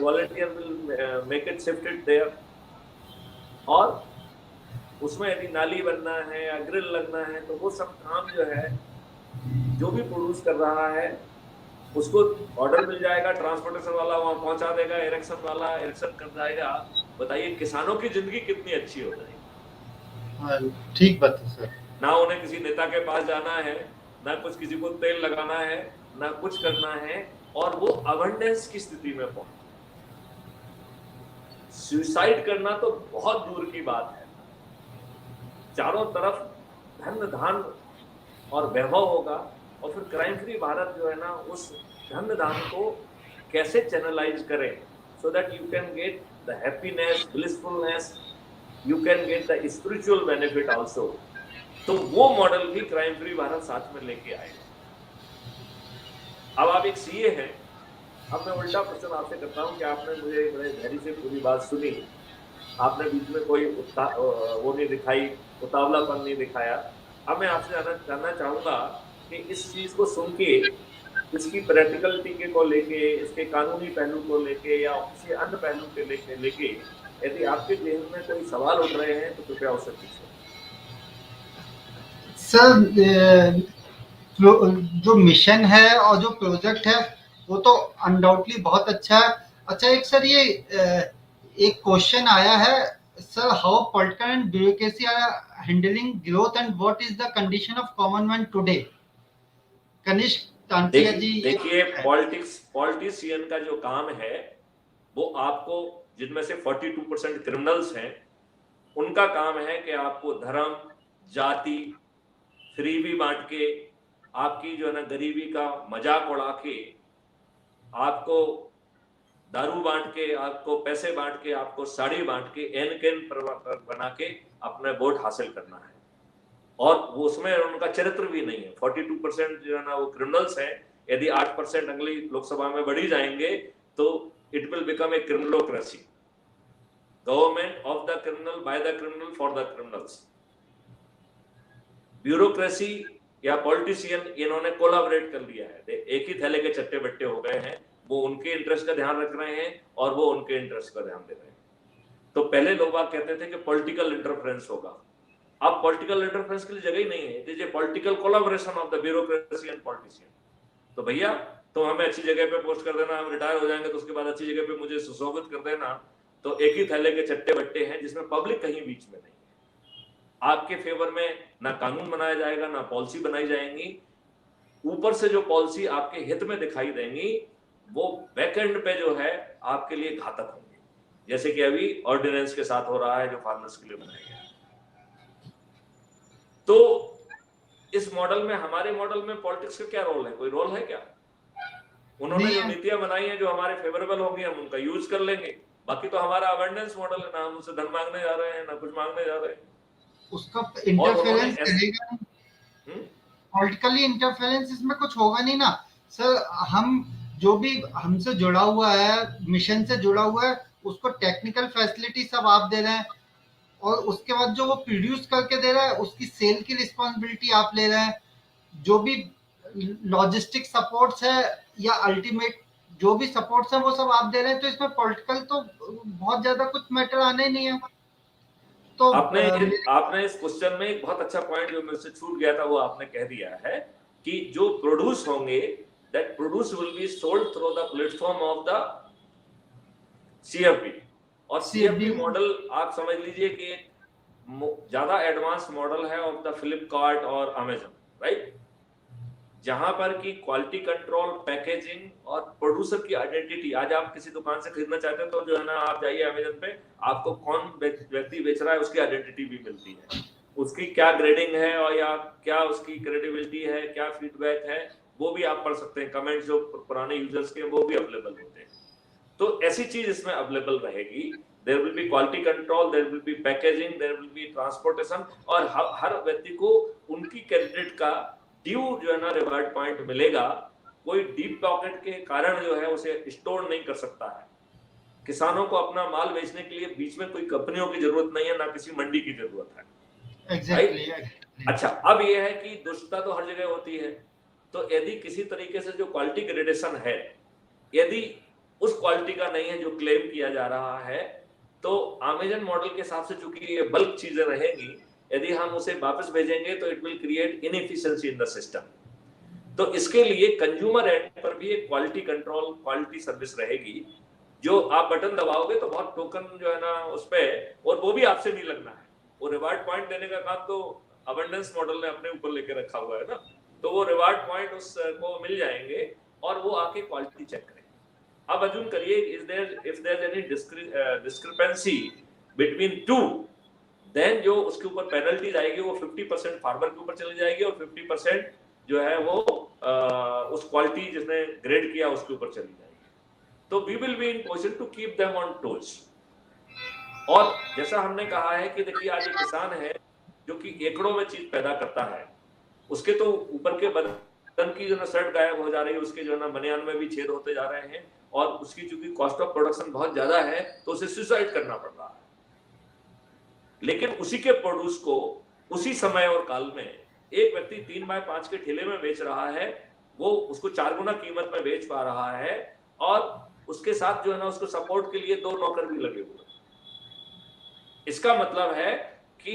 S1: volunteer will make it shifted there। और उसमें यदि नाली बनना है या ग्रिल लगना है तो वो सब काम जो है जो भी प्रोड्यूस कर रहा है उसको ऑर्डर मिल जाएगा, ट्रांसपोर्टेशन वाला वहां पहुंचा देगा, इरेक्शन वाला इरेक्शन कर जाएगा। बताइए किसानों की जिंदगी कितनी अच्छी हो जाएगी।
S2: ठीक बात है सर।
S1: ना उन्हें किसी नेता के पास जाना है, ना कुछ किसी को तेल लगाना है, ना कुछ करना है, और वो अबंडेंस की स्थिति में पहुंचे। सुसाइड करना तो बहुत दूर की बात है। चारों तरफ धन धान और वैभव होगा, और फिर क्राइम फ्री भारत जो है ना, उस धन धान को कैसे चैनलाइज करें so that you can get the happiness, blissfulness, you can get the spiritual benefit also. तो वो मॉडल भी क्राइम फ्री भारत साथ में लेके आएगा। अब आप एक सीए हैं, अब मैं उल्टा क्वेश्चन आपसे करता हूं कि आपने मुझे बड़े धैर्य से पूरी बात सुनी, आपने बीच में कोई वो नहीं दिखाई, उतावलापन नहीं दिखाया। अब मैं आपसे जानना चाहूंगा कि इस चीज को सुन के, इसकी प्रैक्टिकलिटी के को लेके, इसके कानूनी पहलू को लेके या किसी अन्य पहलू के लेके यदि आपके जेहन में कोई सवाल उठ रहे हैं तो कृपया उससे पूछें।
S2: सर जो मिशन है और जो प्रोजेक्ट है वो तो अनडाउटली बहुत अच्छा है। अच्छा, एक सर ये एक क्वेश्चन आया है sir, how political and bureaucracy are handling growth and what is the condition of common man today. Kanishk Tantia ji.
S1: देखिए, पॉलिटिशियन का जो काम है वो आपको, जिनमें से 42% क्रिमिनल्स हैं, उनका काम है कि आपको धर्म, जाति, फ्रीबी बांट के, आपकी जो है ना गरीबी का मजाक उड़ा के, आपको दारू बांट के, आपको पैसे बांट के, आपको साड़ी बांट के, एन कैन बना के अपना वोट हासिल करना है। और वो उसमें उनका चरित्र भी नहीं है। 42% जो है ना वो क्रिमिनल्स हैं। यदि 8% अगली लोकसभा में बढ़ी जाएंगे तो it will become a criminalocracy, government of the criminal, by the criminal, for the criminals. Bureaucracy या पॉलिटिशियन इन्होंने कोलैबोरेट कर लिया है, एक ही थैले के चट्टे बट्टे हो गए हैं। वो उनके इंटरेस्ट का ध्यान रख रहे हैं और वो उनके इंटरेस्ट का ध्यान दे रहे हैं। तो पहले लोग बात कहते थे कि पॉलिटिकल इंटरफेरेंस होगा, अब पॉलिटिकल इंटरफेरेंस के लिए जगह ही नहीं है। It is a political collaboration of the bureaucracy and politician. तो भैया तुम हमें अच्छी जगह पे पोस्ट कर देना, हम रिटायर हो जाएंगे तो उसके बाद अच्छी जगह पे मुझे सुशोभित कर देना। तो एक ही थैले के चट्टे बट्टे हैं जिसमें पब्लिक कहीं बीच में नहीं है। आपके फेवर में ना कानून बनाया जाएगा, ना पॉलिसी बनाई जाएंगी। ऊपर से जो पॉलिसी आपके हित में दिखाई देंगी वो बैकएंड पे जो है आपके लिए घातक होंगी, जैसे कि अभी ऑर्डिनेंस के साथ हो रहा है जो फार्मर्स के लिए बनाया गया है। तो इस मॉडल में, हमारे मॉडल में पॉलिटिक्स का क्या रोल है? कोई रोल है क्या? उन्होंने जो नीतियां बनाई हैं जो हमारे फेवरेबल होंगी हम उनका यूज कर लेंगे। बाकी तो हमारा अबंडेंस मॉडल है, ना हम उनसे धन मांगने जा रहे हैं ना कुछ मांगने जा रहे हैं।
S2: उसका इंटरफेरेंस करेगा, पॉलिटिकली इंटरफेरेंस इसमें कुछ होगा नहीं ना सर। हम जो भी हमसे जुड़ा हुआ है, मिशन से जुड़ा हुआ है, उसको टेक्निकल फैसिलिटी सब आप दे रहे हैं, और उसके बाद जो वो प्रोड्यूस करके दे रहा है उसकी सेल की रिस्पॉन्सिबिलिटी आप ले रहे हैं। जो भी लॉजिस्टिक सपोर्ट्स है या अल्टीमेट जो भी सपोर्ट्स है वो सब आप दे रहे हैं। तो इसमें पॉलिटिकल तो बहुत ज्यादा कुछ मैटर आने नहीं है। तो
S1: आपने इस क्वेश्चन में एक बहुत अच्छा पॉइंट जो मुझसे छूट गया था वो आपने कह दिया है कि जो प्रोड्यूस होंगे, that produce will be sold through the platform of the CFP. और सीएफपी मॉडल आप समझ लीजिए कि ज्यादा एडवांस मॉडल है ऑफ द फ्लिपकार्ट और अमेजन, राइट, जहां पर की क्वालिटी कंट्रोल, पैकेजिंग और प्रोड्यूसर की आइडेंटिटी। आज आप किसी दुकान से खरीदना चाहते हैं तो जो है ना आप जाइए अमेजन पे, आपको कौन व्यक्ति बेच रहा है उसकी आइडेंटिटी भी मिलती है, उसकी क्या ग्रेडिंग है और या क्या उसकी क्रेडिबिलिटी है, क्या फीडबैक है, वो भी आप पढ़ सकते हैं। कमेंट्स जो पुराने यूजर्स के वो भी अवेलेबल होते हैं। तो ऐसी चीज इसमें अवेलेबल रहेगी। There will be quality control, there will be packaging, there will be transportation, और हर व्यक्ति को उनकी क्रेडिट का ड्यू जो है ना रिवार्ड पॉइंट मिलेगा। कोई डीप पॉकेट के कारण जो है उसे स्टोर नहीं कर सकता है। किसानों को अपना माल बेचने के लिए बीच में कोई कंपनियों की जरूरत नहीं है, ना किसी मंडी की जरूरत है। अच्छा, अब यह है कि दुष्टता तो हर जगह होती है। तो यदि किसी तरीके से जो क्वालिटी ग्रेडेशन है, यदि उस क्वालिटी का नहीं है जो क्लेम किया जा रहा है, तो अमेजन मॉडल के हिसाब से चूंकि ये बल्क चीजें रहेंगी, यदि हम उसे वापस भेजेंगे तो it will create inefficiency in the system. तो इसके लिए कंज्यूमर एंड पर भी एक क्वालिटी कंट्रोल, क्वालिटी सर्विस रहेगी। जो आप बटन दबाओगे तो बहुत टोकन जो है ना उस पे, और वो भी आपसे नहीं लगना है। वो रिवार्ड पॉइंट देने का काम तो अबंडेंस मॉडल ने अपने ऊपर लेके रखा हुआ है ना, तो वो रिवार्ड पॉइंट उसको मिल जाएंगे और वो आके क्वालिटी चेक करें। अब अज्यूम करिए if there any discrepancy between two, then जो उसके ऊपर पेनल्टीज आएगी वो 50% फार्मर के ऊपर चली जाएगी और 50% जो है वो उस क्वालिटी जिसने ग्रेड किया उसके ऊपर चली जाएगी। तो we will be in position to keep them on toes. और जैसा हमने कहा है कि देखिए आज एक किसान है जो कि एकड़ों में चीज पैदा करता है, उसके तो ऊपर के बदन की जो ना शर्ट गायब हो जा रही है, उसके जो है ना बनियान में भी छेद होते जा रहे हैं, और उसकी चूंकि कॉस्ट ऑफ प्रोडक्शन बहुत ज्यादा है तो उसे सुसाइड करना पड़ रहा है। लेकिन उसी के प्रोड्यूस को उसी समय और काल में एक व्यक्ति 3x5 के ठेले में बेच रहा है, वो उसको 4 गुना कीमत में बेच पा रहा है, और उसके साथ जो है ना उसको सपोर्ट के लिए 2 नौकर भी लगे हुए। इसका मतलब है कि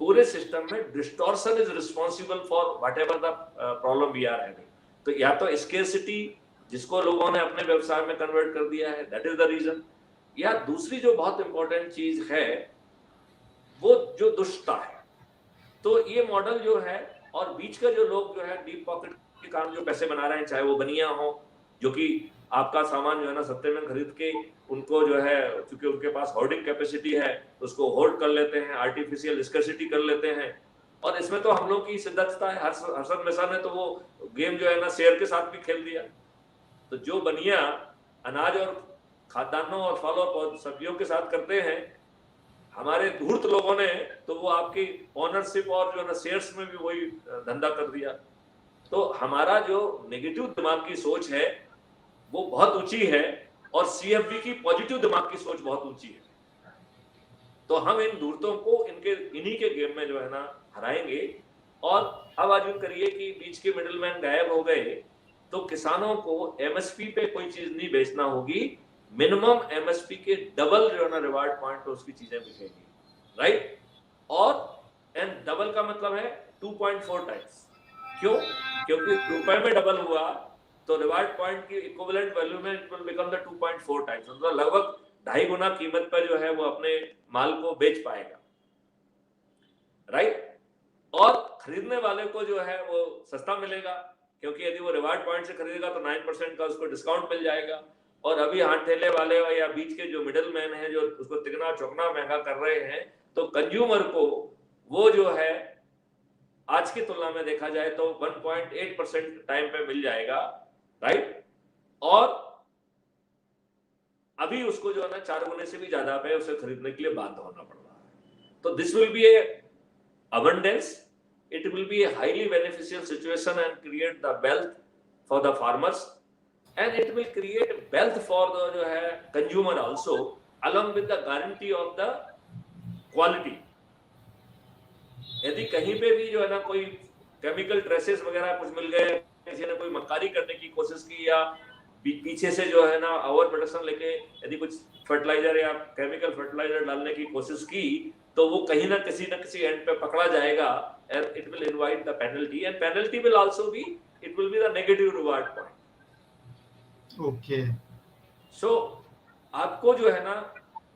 S1: पूरे सिस्टम में distortion is responsible for whatever the problem we are having. तो या तो स्केर्सिटी जिसको लोगों ने अपने व्यवसाय में कन्वर्ट कर दिया है, दैट इज द रीजन, या दूसरी जो बहुत इंपॉर्टेंट चीज है वो जो दुष्टता है। तो ये मॉडल जो है, और बीच का जो लोग जो है डीप पॉकेट के कारण जो पैसे बना रहे हैं, चाहे वो बनिया हो जो कि आपका सामान जो है ना सस्ते में खरीद के उनको जो है क्योंकि उनके पास होर्डिंग कैपेसिटी है तो उसको होल्ड कर लेते हैं, आर्टिफिशियल स्कैर्सिटी कर लेते हैं। और इसमें तो हम लोग की सिद्धता है, हर्षद मेहता ने तो वो गेम जो है ना शेयर के साथ भी खेल दिया। तो जो बनिया अनाज और खाद्यान्नों और फल और सब्जियों के साथ करते हैं, हमारे धूर्त लोगों ने तो वो आपकी ओनरशिप और जो है ना शेयर्स में भी वही धंधा कर दिया। तो हमारा जो नेगेटिव दिमाग की सोच है वो बहुत ऊंची है, और सीएफबी की पॉजिटिव दिमाग की सोच बहुत ऊंची है। तो हम इन धूर्तों को इन्हीं के गेम में जो है ना हराएंगे। और अब आजूम करिए कि बीच के मिडिलमैन गायब हो गए, तो किसानों को एमएसपी पे कोई चीज नहीं बेचना होगी, मिनिमम एमएसपी के डबल जो है ना रिवार्ड पॉइंट पे उसकी चीजें बिकेंगी, राइट। और एंड डबल का मतलब है 2.4 टाइम्स। क्यों? क्योंकि रुपए में डबल हुआ तो रिवार्ड पॉइंट की इक्विवेलेंट वैल्यू में it will become the 2.4 times, मतलब लगभग 2.5 गुना कीमत पर जो है वो अपने माल को बेच पाएगा, राइट। और खरीदने वाले को जो है वो सस्ता मिलेगा, क्योंकि यदि वो रिवार्ड पॉइंट से खरीदेगा तो 9% का उसको डिस्काउंट मिल जाएगा। और अभी हाथ ठेले वाले या बीच के जो मिडिल मैन है जो उसको तिगना चौगना महंगा कर रहे हैं, तो कंज्यूमर को वो जो है आज की तुलना में देखा जाए तो 1.8% टाइम पे मिल जाएगा, राइट। और अभी उसको जो है ना 4 गुने से भी ज्यादा पे उसे खरीदने के लिए बाध्य होना पड़ रहा है। तो this will be A abundance, it will be a highly beneficial situation and create the wealth for the farmers, and it will create wealth for the जो है consumer also, along with the guarantee of the quality। यदि कहीं पे भी जो है ना कोई केमिकल ट्रेसेस वगैरह कुछ मिल गए, किसी ने कोई मक्कारी करने की कोशिश की या पीछे से जो है ना ओवर प्रोडक्शन लेके यदि कुछ फर्टिलाइजर या केमिकल फर्टिलाइजर डालने की कोशिश की, तो वो कहीं ना किसी एंड पे पकड़ा जाएगा, and it will invite the penalty, and penalty will also be, it will be the negative reward point।
S2: Okay
S1: so आपको जो है ना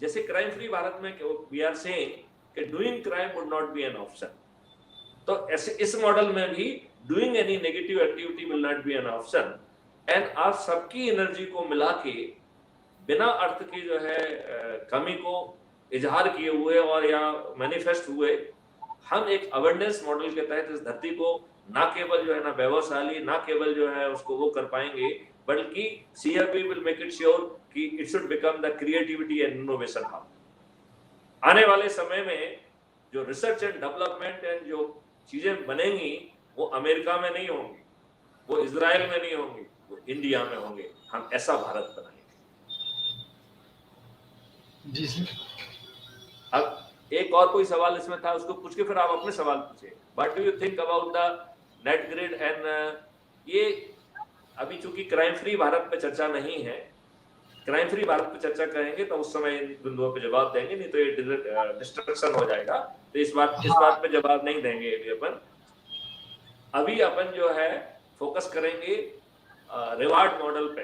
S1: जैसे क्राइम फ्री भारत में we are saying कि doing crime would not be an option, तो ऐसे इस मॉडल में भी doing any negative activity will not be an option, and आप सबकी एनर्जी को मिला के बिना अर्थ की जो है कमी को इजहार किए हुए और या मैनिफेस्ट हुए, हम एक अवेयरनेस मॉडल के तहत इस धरती को ना केवल जो है ना वैभवशाली, ना केवल जो है उसको वो कर पाएंगे, बल्कि CFB will make it sure कि it should become the creativity and innovation hub. आने वाले समय में जो रिसर्च एंड डेवलपमेंट एंड जो चीजें बनेंगी वो अमेरिका में नहीं होंगी, वो इजराइल में नहीं होंगी, वो इंडिया में होंगे। हम ऐसा भारत बनाएंगे।
S2: जी सर।
S1: अब एक और कोई सवाल इसमें था, उसको पूछ के फिर आप अपने सवाल पूछिए। What do you think about the net grid and ये अभी चूंकि क्राइम फ्री भारत पे चर्चा नहीं है, क्राइम फ्री भारत पे चर्चा करेंगे तो उस समय इन बिंदुओं पे जवाब देंगे, नहीं तो ये डिस्ट्रक्शन हो जाएगा। तो इस बात पे जवाब नहीं देंगे अभी अपन जो है फोकस करेंगे रिवार्ड मॉडल पे।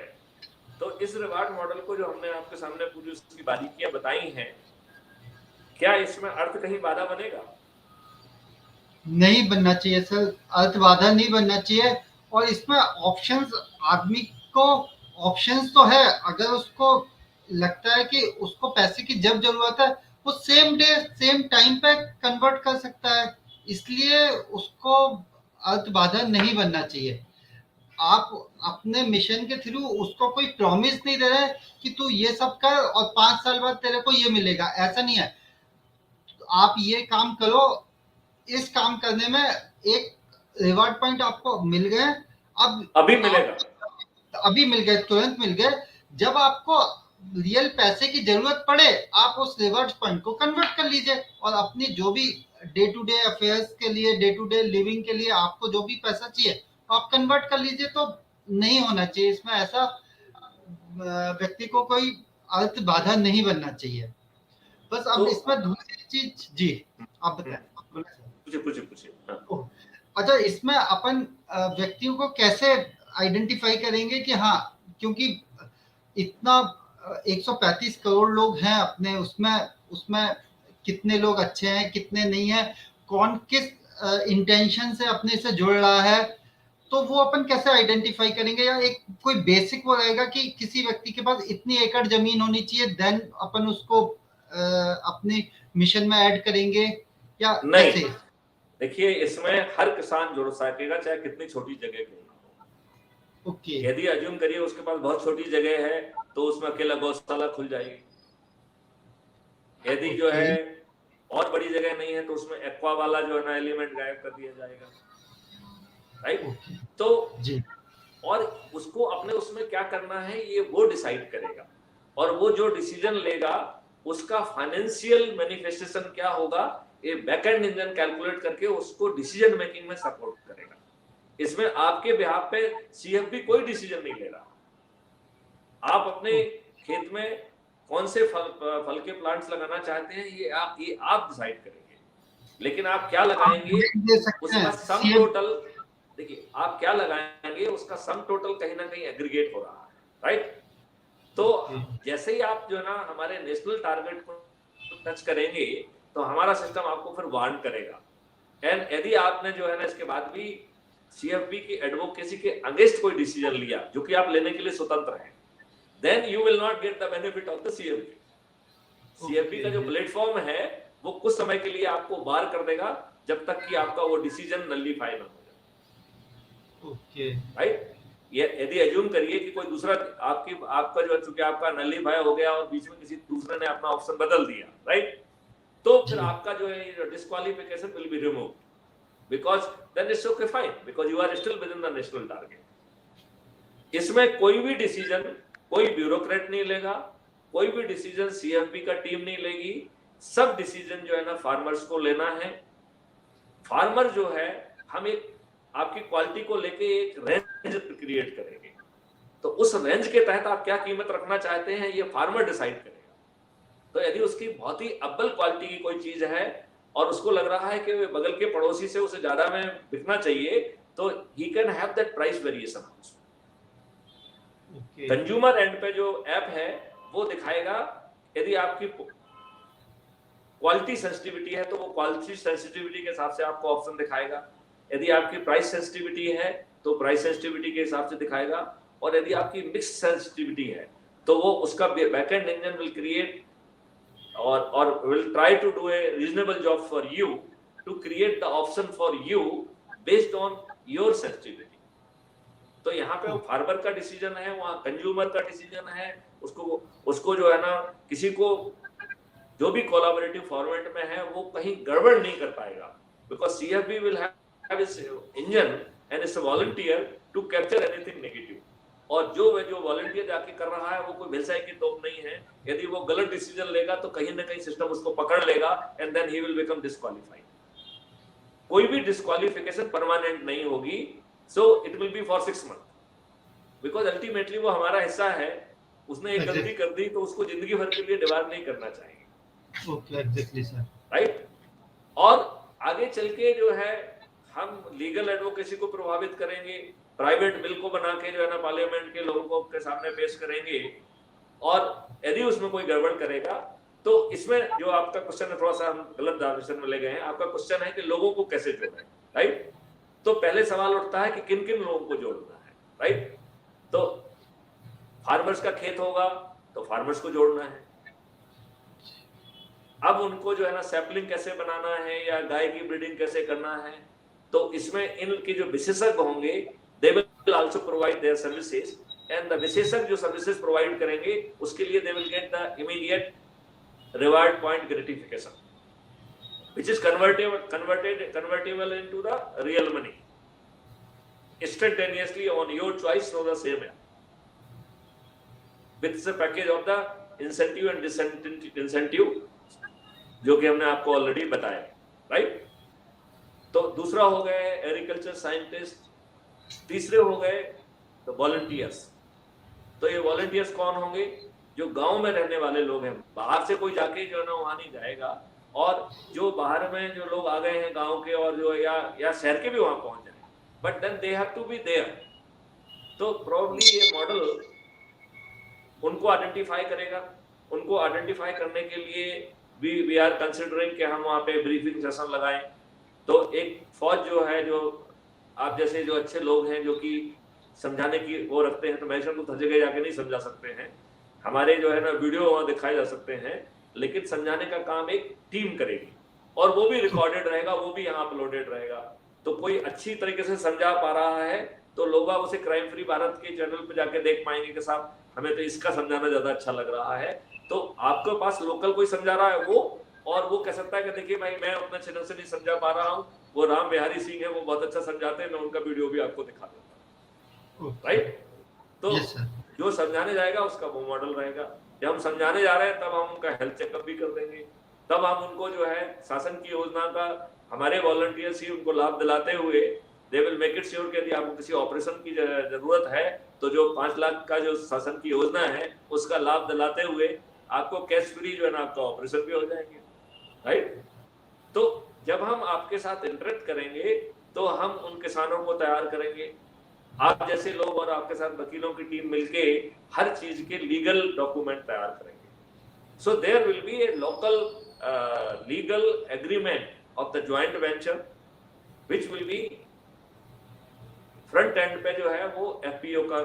S1: तो इस रिवार्ड मॉडल को जो हमने आपके सामने पूरी उसकी बारीकियां बताई हैं, क्या इसमें अर्थ कहीं बाधा बनेगा?
S2: नहीं बनना चाहिए सर, अर्थ बाधा नहीं बनना चाहिए। और इसमें ऑप्शंस आदमी को ऑप्शंस तो है, अगर उसको लगता है कि उसको पैसे की जब जरूरत है, वो सेम डे सेम टाइम पे कन्वर्ट कर सकता है, इसलिए उसको अर्थ बाधा नहीं बनना चाहिए। आप अपने मिशन के थ्रू उसको कोई प्रॉमिस नहीं दे रहे कि तू ये सब कर और 5 साल बाद तेरे को ये मिलेगा, ऐसा नहीं है। आप ये काम करो, इस काम करने में एक रिवार्ड पॉइंट आपको मिल गए, अब
S1: अभी मिलेगा।
S2: आप अभी मिल गए, तुरंत मिल गए, जब आपको रियल पैसे की जरूरत पड़े आप उस रिवर्स पॉइंट को कन्वर्ट कर लीजिए और अपनी जो भी डे टू डे अफेयर्स के लिए, डे टू डे लिविंग के लिए आपको जो भी पैसा चाहिए आप कन्वर्ट कर लीजिए। तो नहीं होना चाहिए इसमें ऐसा, व्यक्ति को कोई अर्थ बाधा नहीं बनना चाहिए। बस अब
S1: तो
S2: इसमें दूसरी चीज, जी आप बताएं।
S1: पूछिए पूछिए पूछिए। हाँ।
S2: ओह, अच्छा, इसमें अपन व्यक्तियों को कैसे आइडेंटिफाई करेंगे कि हाँ, क्योंकि इतना 135 करोड़ लोग हैं अपने उसमें उसमें कितने लोग अच्छे हैं कितने नहीं है, कौन किस इंटेंशन से अपने से जुड़ रहा है, तो वो अपन कैसे आइडेंटिफाई करेंगे? या एक कोई बेसिक वो रहेगा कि किसी व्यक्ति के पास इतनी एकड़ जमीन होनी चाहिए, देन अपन उसको अपने मिशन में ऐड करेंगे, या
S1: नहीं,
S2: कैसे?
S1: देखिए इसमें हर किसान जुड़ सकेगा चाहे कितनी छोटी जगह क्यों ना हो।
S2: ओके,
S1: यदि अज्यूम करिए उसके पास बहुत छोटी जगह है तो उसमें अकेला गौशाला खुल जाएगी। यदि जो है और बड़ी जगह नहीं है तो उसमें एक्वा वाला जो है ना एलिमेंट गायब कर दिया जाएगा, राइट। तो
S2: जी,
S1: और उसको अपने उसमें क्या करना है ये वो डिसाइड करेगा, और वो जो डिसीजन लेगा उसका फाइनेंशियल मैनिफेस्टेशन क्या होगा, ये बैकएंड इंजन कैलकुलेट करके उसको डिसीजन मेकिंग में सपोर्ट करेगा। इसमें आपके बिहाफ पे सीएफपी कोई डिसीजन नहीं ले रहा। आप अपने खेत में कौन से फल के प्लांट्स लगाना चाहते हैं ये आप डिसाइड करेंगे, लेकिन आप क्या लगाएंगे
S2: दे सकते
S1: उसका
S2: हैं
S1: सम टोटल, देखिए आप क्या लगाएंगे उसका सम टोटल कहीं ना कहीं एग्रीगेट हो रहा है, राइट। तो जैसे ही आप जो है ना हमारे नेशनल टारगेट को टच करेंगे तो हमारा सिस्टम आपको फिर वार्न करेगा। एंड यदि आपने जो है ना इसके बाद भी सीएफपी की एडवोकेसी के अगेंस्ट कोई डिसीजन लिया जो कि आप लेने के लिए स्वतंत्र हैं, then you will not get the benefit of the CFP. CFP का जो प्लेटफॉर्म है वो कुछ समय के लिए आपको बार कर देगा जब तक कि आपका वो डिसीजन नलिफाई ना हो जाए।
S2: Okay,
S1: right. यदि एज्यूम करिए कि कोई दूसरा आपका जो चूंकि आपका नलिफाई हो गया और बीच में किसी दूसरे ने अपना ऑप्शन बदल दिया, राइट, तो फिर आपका जो है disqualification will be remove because then it's okay fine because you are still within the national target. इसमें कोई भी डिसीजन कोई ब्यूरोक्रेट नहीं लेगा, कोई भी डिसीजन सीएफपी का टीम नहीं लेगी, सब डिसीजन जो है ना फार्मर्स को लेना है। फार्मर जो है हम एक आपकी क्वालिटी को लेके एक रेंज क्रिएट करेंगे, तो उस रेंज के तहत आप क्या कीमत रखना चाहते हैं ये फार्मर डिसाइड करेगा। तो यदि उसकी बहुत ही अव्वल क्वालिटी की कोई चीज है और उसको लग रहा है कि बगल के पड़ोसी से उसे ज्यादा में बिकना चाहिए तो he can have that price variation. Consumer and पे जो ऐप है वो दिखाएगा, यदि आपकी क्वालिटी सेंसिटिविटी है तो वो क्वालिटी सेंसिटिविटी के हिसाब से आपको ऑप्शन दिखाएगा, यदि आपकी प्राइस सेंसिटिविटी है तो प्राइस सेंसिटिविटी के हिसाब से दिखाएगा, और यदि आपकी मिक्स सेंसिटिविटी है तो वो उसका backend engine will create or will try to do a reasonable job for you to create the option for you based on your sensitivity। तो यहाँ पे वो फार्मर का डिसीजन है, वहाँ कंज्यूमर का डिसीजन है, उसको जो है ना किसी को जो भी कोलैबोरेटिव फॉर्मेट में है वो कहीं गड़बड़ नहीं कर पाएगा because CFB will have its engine and it's a volunteer to capture anything negative. और जो वॉलंटियर जाके कर रहा है वो कोई भेलसाई की तोप नहीं है, यदि वो गलत डिसीजन लेगा तो कहीं ना कहीं सिस्टम उसको पकड़ लेगा and then he will become disqualified. कोई भी डिस्क्वालिफिकेशन परमानेंट नहीं होगी, so it will be for 6 month because ultimately वो हमारा हिस्सा है, उसने एक गलती कर दी तो उसको जिंदगी भर के लिए डिवार नहीं करना चाहेंगे।
S2: Okay, exactly sir,
S1: right. और आगे चल के जो है हम लीगल एडवोकेसी को प्रभावित करेंगे, प्राइवेट बिल को बना के जो है ना पार्लियामेंट के लोगों को के सामने पेश करेंगे, और यदि उसमें कोई गड़बड़ करेगा तो इसमें जो आपका क्वेश्चन है थोड़ा सा हम गलत डायरेक्शन में ले गए हैं। आपका क्वेश्चन है कि लोगों को कैसे जोड़ें, राइट। तो पहले सवाल उठता है कि किन किन लोगों को जोड़ना है, राइट। तो फार्मर्स का खेत होगा तो फार्मर्स को जोड़ना है। अब उनको जो है ना सैपलिंग कैसे बनाना है या गाय की ब्रीडिंग कैसे करना है, तो इसमें इनके जो विशेषज्ञ होंगे they will also provide their services, and the विशेषज्ञ जो सर्विसेज प्रोवाइड करेंगे उसके लिए they will get the immediate reward point gratification which is convertible into the real money instantaneously on your choice or the same with the package of the incentive and disincentive जो कि हमने आपको already बताया, right. तो दूसरा हो गए agriculture scientist, तीसरे हो गए तो वॉलंटियर्स। तो ये वॉलंटियर्स कौन होंगे? जो गांव में रहने वाले लोग हैं, बाहर से कोई जाके जो है ना वहां नहीं जाएगा, और जो बाहर में जो लोग आ गए हैं गांव के और जो या शहर के भी वहां पहुंच जाए, but then they have to be there. तो प्रोबब्ली ये मॉडल उनको आइडेंटिफाई करेगा। उनको आइडेंटिफाई करने के लिए वी आर कंसिडरिंग कि हम वहाँ पे ब्रीफिंग सेशन लगाएं। तो एक फौज जो है, जो आप जैसे जो अच्छे लोग हैं जो कि समझाने की वो रखते हैं, तो मैं को हर जगह जाके नहीं समझा सकते हैं, हमारे जो है ना वीडियो वहाँ दिखाए जा सकते हैं, लेकिन समझाने का काम एक टीम करेगी और वो भी रिकॉर्डेड रहेगा, वो भी यहाँ अपलोडेड रहेगा। तो कोई अच्छी तरीके से समझा पा रहा है तो लोग उसे क्राइम फ्री भारत के चैनल पे जाके देख पाएंगे कि साहब हमें तो इसका समझाना ज्यादा अच्छा लग रहा है। तो आपके पास लोकल कोई समझा रहा है वो, और वो कह सकता है कि देखिए भाई मैं अपने चैनल से नहीं समझा पा रहा हूँ, वो राम बिहारी सिंह है, वो बहुत अच्छा समझाते हैं, मैं उनका वीडियो भी आपको दिखा देता हूँ, राइट। तो जो समझाने जाएगा उसका वो मॉडल रहेगा। जब हम समझाने जा रहे हैं तब हम उनका हेल्थ चेकअप भी कर देंगे, तब हम उनको जो है शासन की योजना का हमारे वॉलंटियर्स ही उनको लाभ दिलाते हुए they will make it sure कि यदि आपको किसी ऑपरेशन की जरूरत है तो जो 5 लाख का जो शासन की योजना है उसका लाभ दिलाते हुए आपको कैश फ्री जो है ना आपका ऑपरेशन भी हो जाएंगे, राइट। तो जब हम आपके साथ इंटरेक्ट करेंगे तो हम उन किसानों को तैयार करेंगे, आप जैसे लोग और आपके साथ वकीलों की टीम मिलके हर चीज के लीगल डॉक्यूमेंट तैयार करेंगे। So there will be a local legal agreement of the joint venture which will be front end पे जो है वो एफपीओ का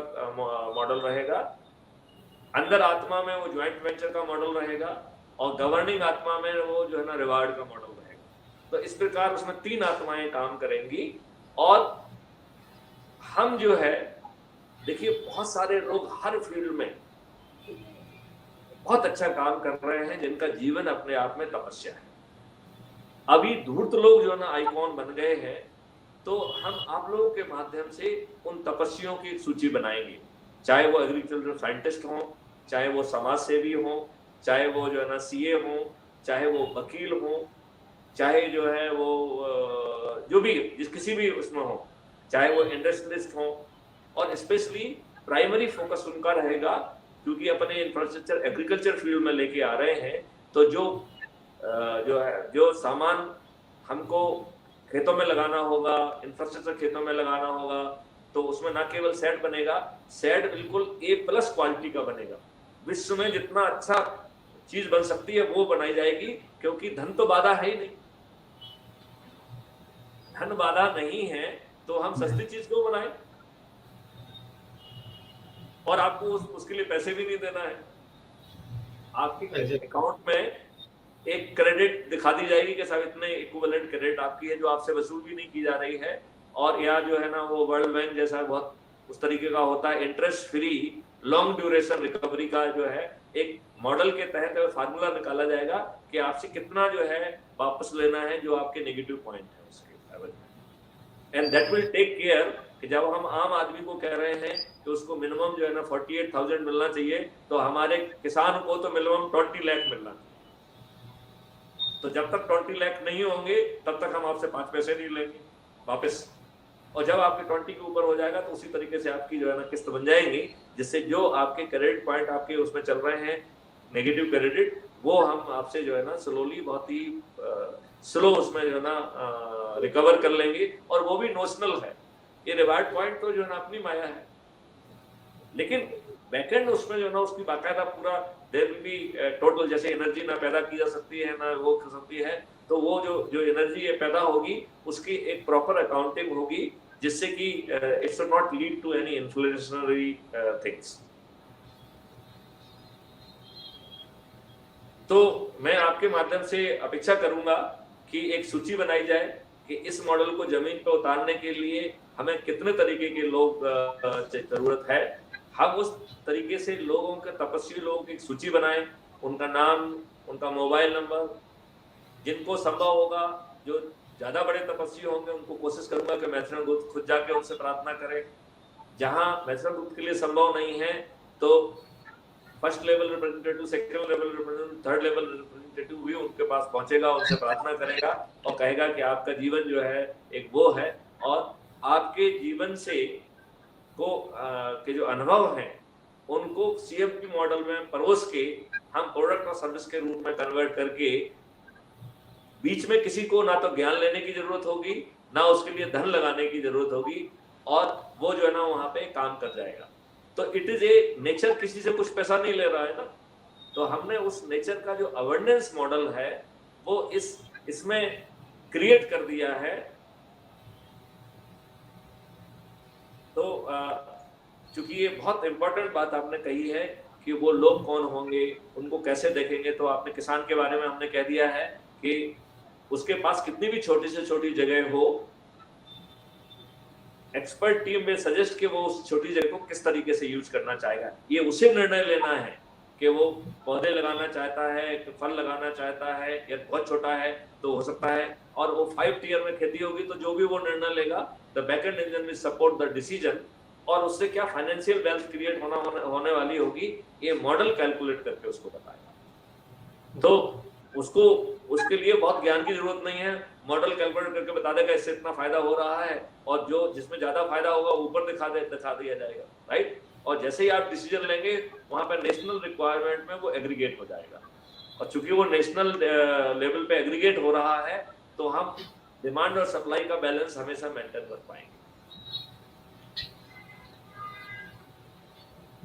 S1: मॉडल रहेगा, अंदर आत्मा में वो ज्वाइंट वेंचर का मॉडल रहेगा, और गवर्निंग आत्मा में वो जो है ना रिवार्ड का मॉडल रहेगा। तो इस प्रकार उसमें 3 आत्माएं काम करेंगी। और हम जो है देखिए बहुत सारे लोग हर फील्ड में बहुत अच्छा काम कर रहे हैं जिनका जीवन अपने आप में तपस्या है। अभी धूर्त लोग जो ना आइकॉन बन गए हैं, तो हम आप लोगों के माध्यम से उन तपस्वियों की सूची बनाएंगे, चाहे वो एग्रीकल्चर साइंटिस्ट हों, चाहे वो समाज सेवी हों, चाहे वो जो है ना सीए हों, चाहे वो वकील हों, चाहे जो है वो जो भी किसी भी उसमें हो, चाहे वो इंडस्ट्रियलिस्ट हो, और स्पेशली प्राइमरी फोकस उनका रहेगा क्योंकि अपने इंफ्रास्ट्रक्चर एग्रीकल्चर फील्ड में लेके आ रहे हैं। तो जो सामान हमको खेतों में लगाना होगा, इंफ्रास्ट्रक्चर खेतों में लगाना होगा, तो उसमें ना केवल सेट बनेगा, सेट बिल्कुल A+ क्वालिटी का बनेगा, विश्व में जितना अच्छा चीज बन सकती है वो बनाई जाएगी, क्योंकि धन तो बाधा है ही नहीं। धन बाधा नहीं है तो हम सस्ती चीज क्यों बनाएं, और आपको उसके लिए पैसे भी नहीं देना है। आपके अकाउंट में एक क्रेडिट दिखा दी जाएगी कि साहब इतने इक्विवेलेंट क्रेडिट आपकी है जो आपसे वसूल भी नहीं की जा रही है। और यहाँ जो है ना वो वर्ल्ड बैंक जैसा बहुत उस तरीके का होता है, interest free long duration recovery का जो है एक मॉडल के तहत फार्मूला निकाला जाएगा कि आपसे कितना जो है वापस लेना है जो आपके नेगेटिव पॉइंट है उसके लेवल में। And that will take care कि जब हम आम आदमी को कह रहे हैं कि उसको मिनिमम जो है ना 48,000 मिलना चाहिए, तो हमारे किसान को तो मिनिमम 20 लाख मिलना चाहिए। तो जब तक 20 लाख नहीं होंगे तब तक हम आपसे 5 पैसे नहीं लेंगे वापस। और जब आपके 20 के ऊपर हो जाएगा तो उसी तरीके से आपकी जो है ना किस्त बन जाएंगी, जिससे जो आपके क्रेडिट पॉइंट आपके उसमें चल रहे हैं नेगेटिव क्रेडिट, वो हम आपसे जो है ना स्लोली बहुत ही स्लो उसमें जो है ना रिकवर कर लेंगे, और वो भी नोशनल है। ये रिवार्ड पॉइंट तो जो है ना अपनी माया है, लेकिन बैकएंड उसमें जो है ना उसकी बाकायदा पूरा देयर विल बी टोटल, जैसे एनर्जी ना पैदा की जा सकती है ना वो कर सकती है, तो वो जो एनर्जी पैदा होगी उसकी एक प्रॉपर अकाउंटिंग होगी, जिससे कि it should not lead to any inflationary things. तो मैं आपके माध्यम से अपेक्षा करूंगा कि एक सूची बनाई जाए कि इस मॉडल को जमीन पर उतारने के लिए हमें कितने तरीके के लोग जरूरत है। हम उस तरीके से लोगों के, तपस्वी लोगों की एक सूची बनाएं, उनका नाम, उनका मोबाइल नंबर, जिनको संभव होगा, जो ज्यादा बड़े तपस्वी होंगे उनको कोशिश करूंगा कि मैथुन गुप्त खुद जाके उनसे प्रार्थना करें। जहां मैथुन गुप्त के लिए संभव नहीं है तो first level representative, second level representative, third level representative भी उनके पास पहुंचेगा, उनसे प्रार्थना करेगा और कहेगा कि आपका जीवन जो है एक वो है, और आपके जीवन से के जो अनुभव हैं उनको CFP मॉडल में परोस के हम प्रोडक्ट और सर्विस के रूप में कन्वर्ट करके, बीच में किसी को ना तो ज्ञान लेने की जरूरत होगी, ना उसके लिए धन लगाने की जरूरत होगी, और वो जो है ना वहां पे काम कर जाएगा। तो इट इज ए नेचर किसी से कुछ पैसा नहीं ले रहा है ना, तो हमने उस नेचर का जो अवेयरनेस मॉडल है वो इसमें क्रिएट कर दिया है। तो चूंकि ये बहुत इंपॉर्टेंट बात आपने कही है कि वो लोग कौन होंगे, उनको कैसे देखेंगे, तो आपने किसान के बारे में हमने कह दिया है कि उसके पास कितनी भी छोटी से छोटी जगह हो, एक्सपर्ट टीम में सजेस्ट कि वो उस छोटी जगह को किस तरीके से यूज करना चाहेगा। ये उसे निर्णय लेना है कि वो पौधे लगाना चाहता है, कि फल लगाना चाहता है, या बहुत छोटा है तो हो सकता है, और वो 5 टियर में खेती होगी तो जो भी वो निर्णय लेगा, the backend engine will support the decision, और उससे क्या फाइनेंशियल वेल्थ क्रिएट होने वाली होगी, ये मॉडल कैलकुलेट करके उसको बताएगा। तो उसको उसके लिए बहुत ज्ञान की जरूरत नहीं है, मॉडल कैलकुलेट करके बता देगा इससे इतना फायदा हो रहा है, और जो जिसमें ज्यादा फायदा होगा ऊपर दिखा दिया जाएगा, राइट। और जैसे ही आप डिसीजन लेंगे वहां पर नेशनल रिक्वायरमेंट में वो एग्रीगेट हो जाएगा, और चूंकि वो नेशनल लेवल पे एग्रीगेट हो रहा है तो हम डिमांड और सप्लाई का बैलेंस हमेशा मेंटेन कर पाएंगे।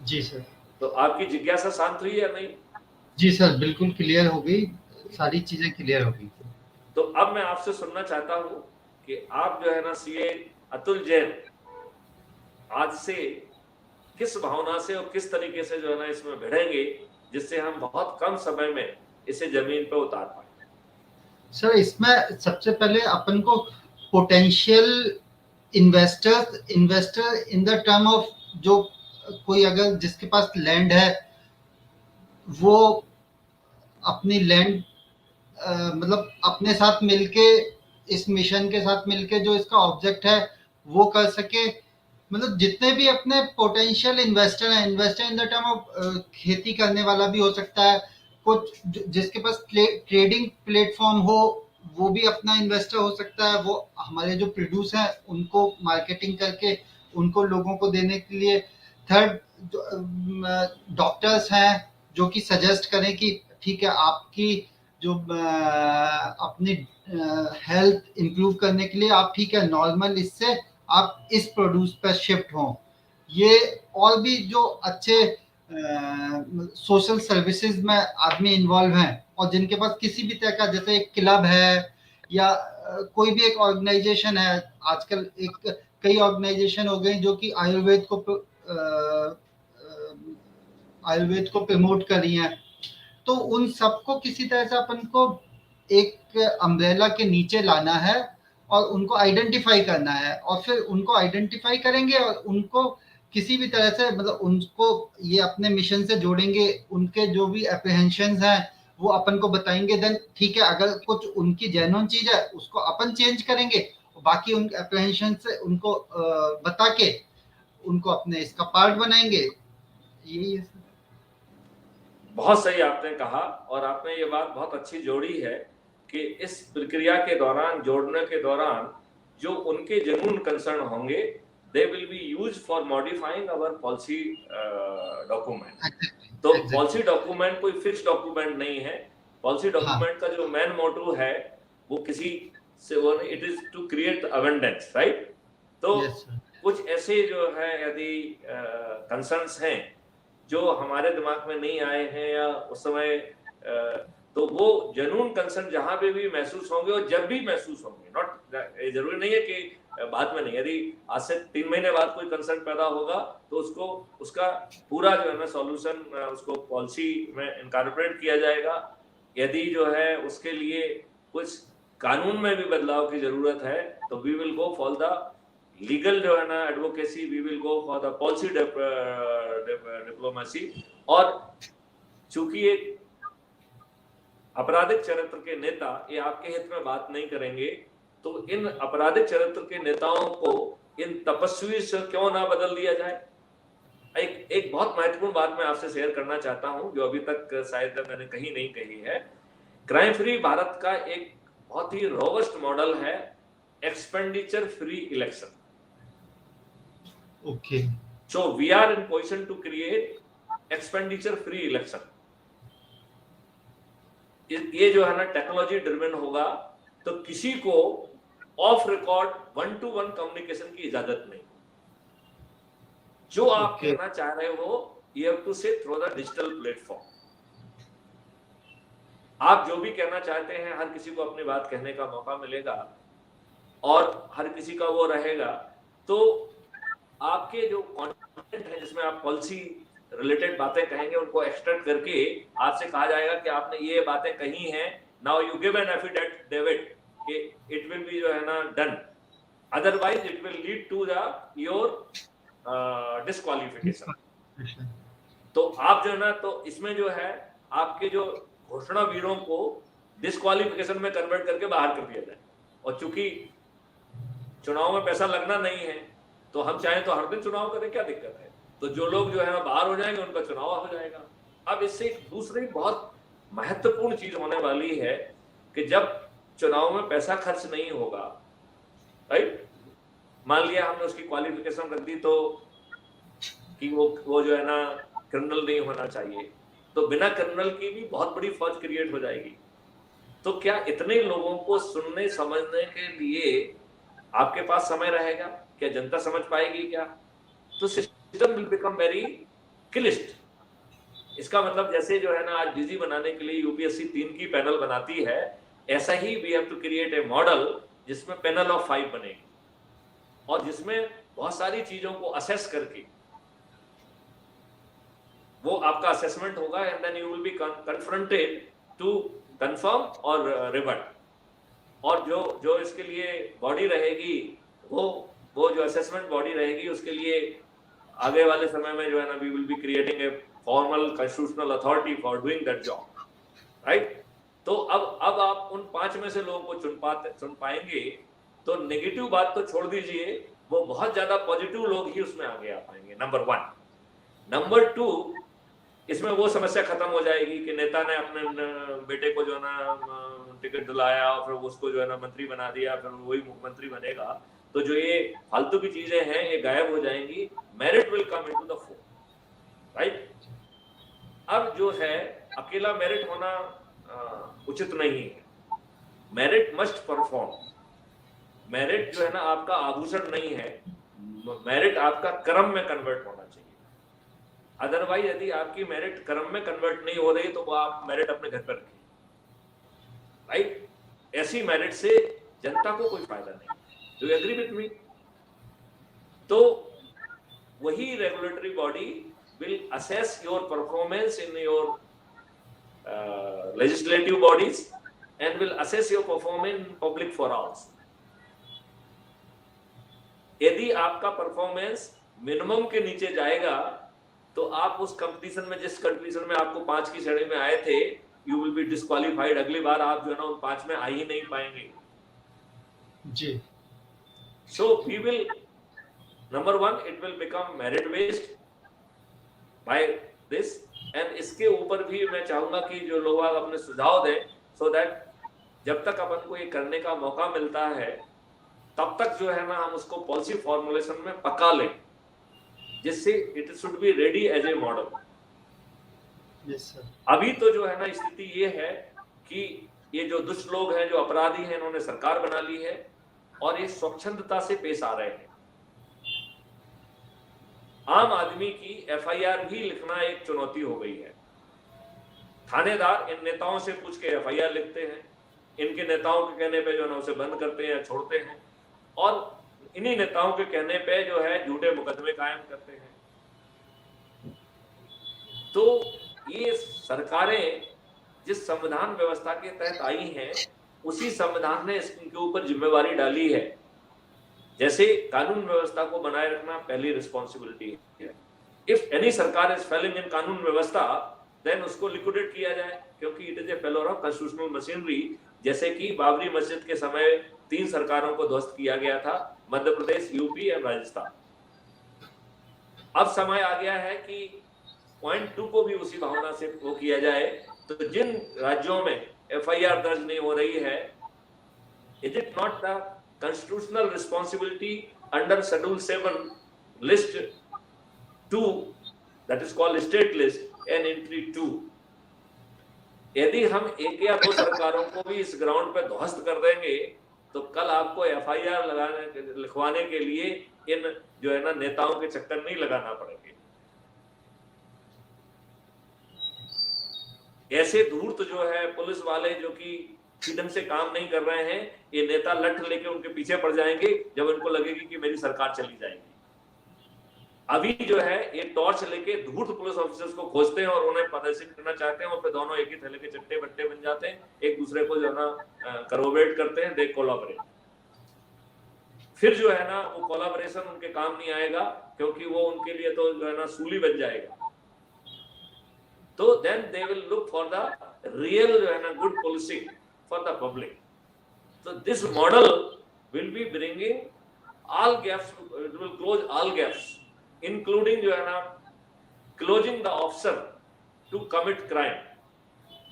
S2: जी सर।
S1: तो आपकी जिज्ञासा शांत हुई या नहीं?
S2: जी सर, बिल्कुल क्लियर हो गई, सारी चीजें क्लियर हो गई।
S1: तो अब मैं आपसे सुनना चाहता हूं कि आप जो है ना CA अतुल जैन आज से किस भावना से और किस तरीके से जो है ना इसमें भिड़ेंगे, जिससे हम बहुत कम समय में इसे जमीन पर उतार पाए।
S2: सर, इसमें सबसे पहले अपन को potential investor in the term of, जो कोई अगर जिसके पास लैंड है वो अपनी लैंड मतलब अपने साथ मिलके, इस मिशन के साथ मिलके जो इसका ऑब्जेक्ट है वो कर सके। मतलब जितने भी अपने पोटेंशियल इन्वेस्टर हैं, investor in the term of खेती करने वाला भी हो सकता है, कुछ जिसके पास ट्रेडिंग प्लेटफॉर्म हो वो भी अपना इन्वेस्टर हो सकता है, वो हमारे जो प्रोड्यूस हैं उनको मार्केटिंग करके उनको लोगों को देने के लिए। थर्ड, डॉक्टर्स हैं जो कि सजेस्ट करें कि ठीक है, आपकी जो अपनी हेल्थ इंप्रूव करने के लिए आप ठीक है नॉर्मल इससे आप इस प्रोड्यूस पर शिफ्ट हों। ये और भी जो अच्छे सोशल सर्विसेज में आदमी इन्वॉल्व हैं और जिनके पास किसी भी तरह का, जैसे एक क्लब है या कोई भी एक ऑर्गेनाइजेशन है, आजकल एक कई ऑर्गेनाइजेशन हो गई जो कि आयुर्वेद को प्रमोट कर रही हैं। तो उन सबको किसी तरह से अपन को एक अम्ब्रेला के नीचे लाना है और उनको आइडेंटिफाई करना है, और फिर उनको आइडेंटिफाई करेंगे और उनको किसी भी तरह से, मतलब उनको ये अपने मिशन से जोड़ेंगे, उनके जो भी एप्रीहेंशंस हैं वो अपन को बताएंगे। देन ठीक है, अगर कुछ उनकी जेन्युइन चीज है उसको अपन चेंज करेंगे, बाकी उन एप्रीहेंशन से उनको बता के उनको अपने इसका पार्ट बनाएंगे। यही है।
S1: बहुत सही आपने कहा, और आपने ये बात बहुत अच्छी जोड़ी है कि इस प्रक्रिया के दौरान, जोड़ने के दौरान, जो उनके जेन्युइन कंसर्न होंगे they will be used for modifying our policy document. तो पॉलिसी डॉक्यूमेंट कोई फिक्स डॉक्यूमेंट नहीं है। पॉलिसी डॉक्यूमेंट का जो मेन मोटो है वो किसी से वो, it is to create abundance, right. तो कुछ ऐसे जो है यदि कंसर्न्स हैं जो हमारे दिमाग में नहीं आए हैं या उस समय, तो वो जेन्युइन कंसर्न जहां पे भी महसूस होंगे और जब भी महसूस होंगे, नॉट जरूरी नहीं है कि बाद में नहीं, यदि आज से 3 महीने बाद कोई कंसर्न पैदा होगा तो उसको, उसका पूरा जो है ना सॉल्यूशन उसको पॉलिसी में इनकॉर्पोरेट किया जाएगा। यदि जो है उसके लिए कुछ कानून में भी बदलाव की जरूरत है तो we will go for the legal जो है ना advocacy, we will go for the policy diplomacy. और चूंकि एक आपराधिक चरित्र के नेता ये आपके हित में बात नहीं करेंगे, तो इन आपराधिक चरित्र के नेताओं को इन तपस्वी से क्यों ना बदल दिया जाए। एक बहुत महत्वपूर्ण बात मैं आपसे शेयर करना चाहता हूं जो अभी तक शायद मैंने कहीं नहीं कही है। क्राइम फ्री भारत का एक बहुत ही रोबस्ट मॉडल है expenditure free election.
S2: Okay,
S1: so we are in position to create expenditure free election. ये जो है ना टेक्नोलॉजी ड्रिवन होगा, तो किसी को ऑफ रिकॉर्ड 1-to-1 कम्युनिकेशन की इजाजत नहीं। जो आप
S2: Okay.
S1: कहना चाह रहे हो यू हैव टू से थ्रू द डिजिटल प्लेटफॉर्म। आप जो भी कहना चाहते हैं हर किसी को अपनी बात कहने का मौका मिलेगा और हर किसी का वो रहेगा। तो आपके जो कंटेंट है जिसमें आप पॉलिसी रिलेटेड बातें कहेंगे उनको एक्सट्रैक्ट करके आपसे कहा जाएगा कि आपने ये बातें कही हैं, now you give an affidavit कि इट विल बी जो है ना done, otherwise it will lead to the your disqualification. तो आप जो है ना, तो इसमें जो है आपके जो घोषणा वीरों को डिस्क्वालिफिकेशन में कन्वर्ट करके बाहर कर दिया जाए। और चूंकि चुनाव में पैसा लगना नहीं है तो हम चाहें तो हर दिन चुनाव करें, क्या दिक्कत है। तो जो लोग जो है ना बाहर हो जाएंगे उनका चुनाव हो जाएगा। अब इससे एक दूसरी बहुत महत्वपूर्ण चीज होने वाली है कि जब चुनाव में पैसा खर्च नहीं होगा, राइट, मान लिया हमने उसकी क्वालिफिकेशन रख दी तो कि वो जो है ना क्रिमिनल नहीं होना चाहिए, तो बिना क्रिमिनल की भी बहुत बड़ी फौज क्रिएट हो जाएगी। तो क्या इतने लोगों को सुनने समझने के लिए आपके पास समय रहेगा? क्या जनता समझ पाएगी क्या? तो सिस्टम विल बिकम वेरी क्लिष्ट। इसका मतलब जैसे जो है ना आज डीजी बनाने के लिए यूपीएससी 3 की पैनल बनाती है, ऐसा ही we have to create a model जिसमें पैनल ऑफ 5 बनेगी और जिसमें बहुत सारी चीजों को असेस करके वो आपका असेसमेंट होगा and then you will be confronted to confirm और रिवर्ट। और जो इसके लिए बॉडी रहेगी वो जो असेसमेंट बॉडी रहेगी उसके लिए आगे वाले समय में जो है ना we will be creating a formal constitutional authority for doing that job, right. तो अब आप उन 5 में से लोगों को चुन पाएंगे तो नेगेटिव बात तो छोड़ दीजिए, वो बहुत ज्यादा पॉजिटिव लोग ही उसमें आगे आ पाएंगे, नंबर 1। नंबर 2, इसमें वो समस्या खत्म हो जाएगी कि नेता ने अपने बेटे को जो है ना टिकट दिलाया और फिर उसको जो है ना मंत्री बना दिया, फिर वही मुख्यमंत्री बनेगा। तो जो ये फालतू की चीजें हैं ये गायब हो जाएंगी, merit will come into the four, right. अब जो है अकेला मेरिट होना उचित नहीं है, मेरिट मस्ट परफॉर्म। मेरिट जो है ना आपका आभूषण नहीं है, मेरिट आपका कर्म में कन्वर्ट होना चाहिए। अदरवाइज यदि आपकी मेरिट कर्म में कन्वर्ट नहीं हो रही तो वो आप मेरिट अपने घर पर रखिए, राइट। ऐसी मेरिट से जनता को कोई फायदा नहीं। Do you agree with me? तो वही regulatory body will assess your performance in your legislative bodies and will assess your performance in public forums. यदि आपका परफॉर्मेंस मिनिमम के नीचे जाएगा तो आप उस कंपटीशन में, जिस कंपटीशन में आपको 5 की श्रेणी में आए थे, यू विल बी डिस्क्वालीफाइड। अगली बार आप जो है ना उन 5 में आ ही नहीं पाएंगे
S2: जी।
S1: So we will, number 1, it will become merit based by this. And इसके ऊपर भी मैं चाहूंगा कि जो लोग अपने सुझाव दें, सो दैट जब तक अपन को ये करने का मौका मिलता है तब तक जो है ना हम उसको पॉलिसी फॉर्मुलेशन में पका लें, जिससे it should be ready as a model.
S2: Yes sir.
S1: अभी तो जो है ना स्थिति ये है कि ये जो दुष्ट लोग हैं, जो अपराधी हैं, इन्होंने सरकार बना ली है और ये स्वच्छंदता से पेश आ रहे हैं। आम आदमी की एफआईआर भी लिखना एक चुनौती हो गई है। थानेदार इन नेताओं से पूछ के एफआईआर लिखते हैं, इनके नेताओं के कहने पे जो है ना उसे बंद करते हैं, छोड़ते हैं, और इन्हीं नेताओं के कहने पे जो है झूठे मुकदमे कायम करते हैं। तो ये सरकारें जिस संविधान व्यवस्था के तहत आई हैं, उसी संविधान ने इनके ऊपर जिम्मेवारी डाली है। जैसे कानून व्यवस्था को बनाए रखना पहली रिस्पॉन्सिबिलिटी है। इफ एनी सरकार इज फेलिंग इन कानून व्यवस्था, देन उसको लिक्विडेट किया जाए, क्योंकि it is a failure of constitutional machinery. जैसे कि बाबरी मस्जिद के समय 3 सरकारों को ध्वस्त किया गया था, मध्य प्रदेश, यूपी और राजस्थान। अब समय आ गया है कि पॉइंट 2 को भी उसी भावना से वो किया जाए। तो जिन राज्यों में एफआईआर दर्ज नहीं हो रही है, is it not the constitutional responsibility under schedule 7 list 2, that is called state list and entry 2, यदि हम 1 या 2 सरकारों को भी इस ग्राउंड पे ध्वस्त कर देंगे, तो कल आपको एफआईआर लिखवाने के लिए इन जो है ना नेताओं के चक्कर नहीं लगाना पड़ेंगे। ऐसे धूर्त जो है पुलिस वाले जो कि ढंग से काम नहीं कर रहे हैं, ये नेता लठ लेके उनके पीछे पड़ जाएंगे जब उनको लगेगी कि मेरी सरकार चली जाएगी। अभी जो है ये टॉर्च लेके धूर्त पुलिस ऑफिसर्स को खोजते हैं और उन्हें प्रदर्शित करना चाहते हैं, और फिर दोनों एक ही थैले के चट्टे बट्टे बन जाते हैं, एक दूसरे को जो है ना कोलैबोरेट करते हैं, दे कोलैबोरेट। फिर जो है ना वो कोलैबोरेशन उनके काम नहीं आएगा, क्योंकि वो उनके लिए तो जो है ना सूली बन जाएगा। तो then they will look for the real जो है ना good policing for the public. So this model will be bringing all gaps, it will close all gaps, including जो है ना closing the option to commit crime.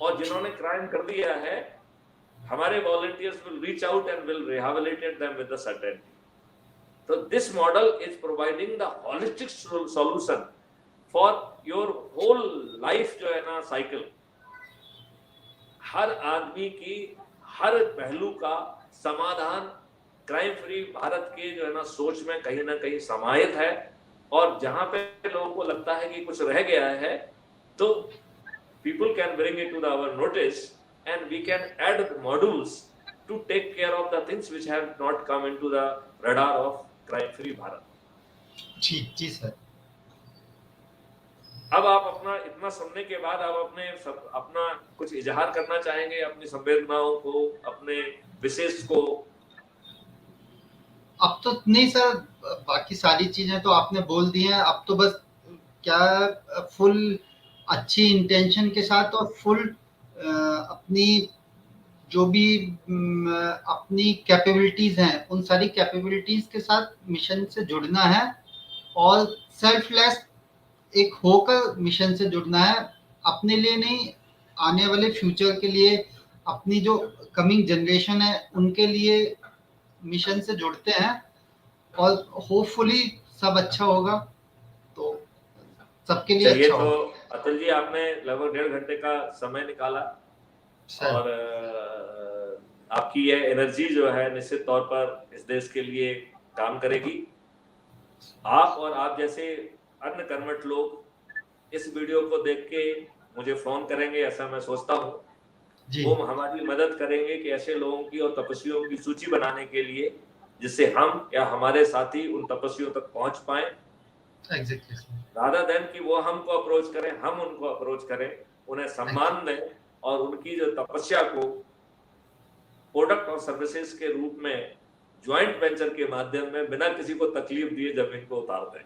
S1: और जिन्होंने crime कर दिया है, हमारे volunteers will reach out and will rehabilitate them with the certainty. So this model is providing the holistic solution for your whole life जो है ना cycle. हर आदमी की हर पहलू का समाधान क्राइम फ्री भारत के जो है ना सोच में कहीं ना कहीं समाहित है। और जहां पे लोगों को लगता है कि कुछ रह गया है, तो people can bring it to our notice and we can add modules to take care of the things which have not come into the radar of crime free Bharat.
S2: जी सर।
S1: अब आप अपना इतना सुनने के बाद आप अपना कुछ इजहार करना चाहेंगे, अपनी संवेदनाओं को, अपने विशेष को?
S2: अब तो नहीं सर, बाकी सारी चीजें तो आपने बोल दी हैं। अब तो बस क्या फुल अच्छी इंटेंशन के साथ और फुल अपनी जो भी अपनी कैपेबिलिटीज हैं, उन सारी कैपेबिलिटीज के साथ मिशन से जुड़ना है और सेल्फलेस एक होकर मिशन से जुड़ना है। अपने लिए नहीं, आने वाले फ्यूचर के लिए, अपनी जो कमिंग जनरेशन है उनके लिए मिशन से जुड़ते हैं और होपफुली सब अच्छा होगा, तो सबके लिए अच्छा होगा।
S1: तो अतुल जी, आपने लगभग 1.5 घंटे का समय निकाला और आपकी यह एनर्जी जो है निश्चित तौर पर इस देश के लिए काम करेगी। आप और आप जैसे अन्य कर्मठ लोग इस वीडियो को देख के मुझे फोन करेंगे, ऐसा मैं सोचता हूँ। वो हमारी मदद करेंगे कि ऐसे लोगों की और तपस्वियों की सूची बनाने के लिए, जिससे हम या हमारे साथी उन तपस्वियों तक पहुंच पाए। रादर देन कि वो हमको अप्रोच करें, हम उनको अप्रोच करें, उन्हें सम्मान दें और उनकी जो तपस्या को प्रोडक्ट और सर्विसेज के रूप में ज्वाइंट वेंचर के माध्यम में बिना किसी को तकलीफ दिए जमीन को उतार दें।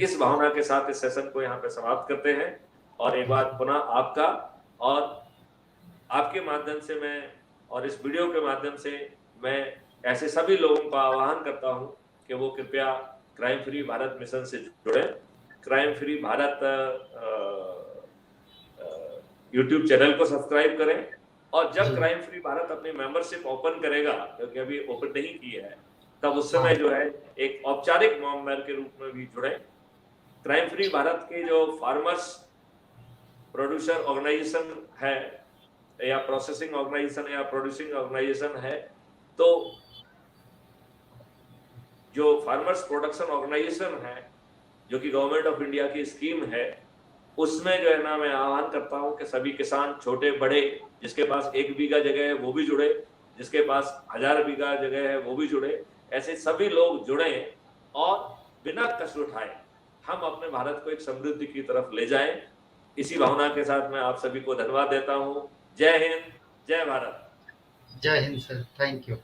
S1: इस भावना के साथ इस सेशन को यहाँ पे समाप्त करते हैं। और एक बार पुनः आपका और आपके माध्यम से मैं और इस वीडियो के माध्यम से मैं ऐसे सभी लोगों का आह्वान करता हूँ कि वो कृपया क्राइम फ्री भारत मिशन से जुड़े। Crime free Bharat YouTube channel को सब्सक्राइब करें, और जब क्राइम फ्री भारत अपनी मेंबरशिप ओपन करेगा, क्योंकि अभी ओपन नहीं की है, तब उस समय जो है एक औपचारिक मेंबर के रूप में भी जुड़े। क्राइम फ्री भारत के जो फार्मर्स प्रोड्यूसर ऑर्गेनाइजेशन है या प्रोसेसिंग ऑर्गेनाइजेशन या प्रोड्यूसिंग ऑर्गेनाइजेशन है, तो जो फार्मर्स प्रोडक्शन ऑर्गेनाइजेशन है जो कि गवर्नमेंट ऑफ इंडिया की स्कीम है, उसमें जो है ना मैं आह्वान करता हूं कि सभी किसान, छोटे बड़े, जिसके पास 1 बीघा जगह है वो भी जुड़े, जिसके पास 1000 बीघा जगह है वो भी जुड़े। ऐसे सभी लोग जुड़े और बिना कष्ट उठाए हम अपने भारत को एक समृद्धि की तरफ ले जाएं। इसी भावना के साथ मैं आप सभी को धन्यवाद देता हूँ। जय हिंद, जय भारत।
S2: जय हिंद सर, थैंक यू।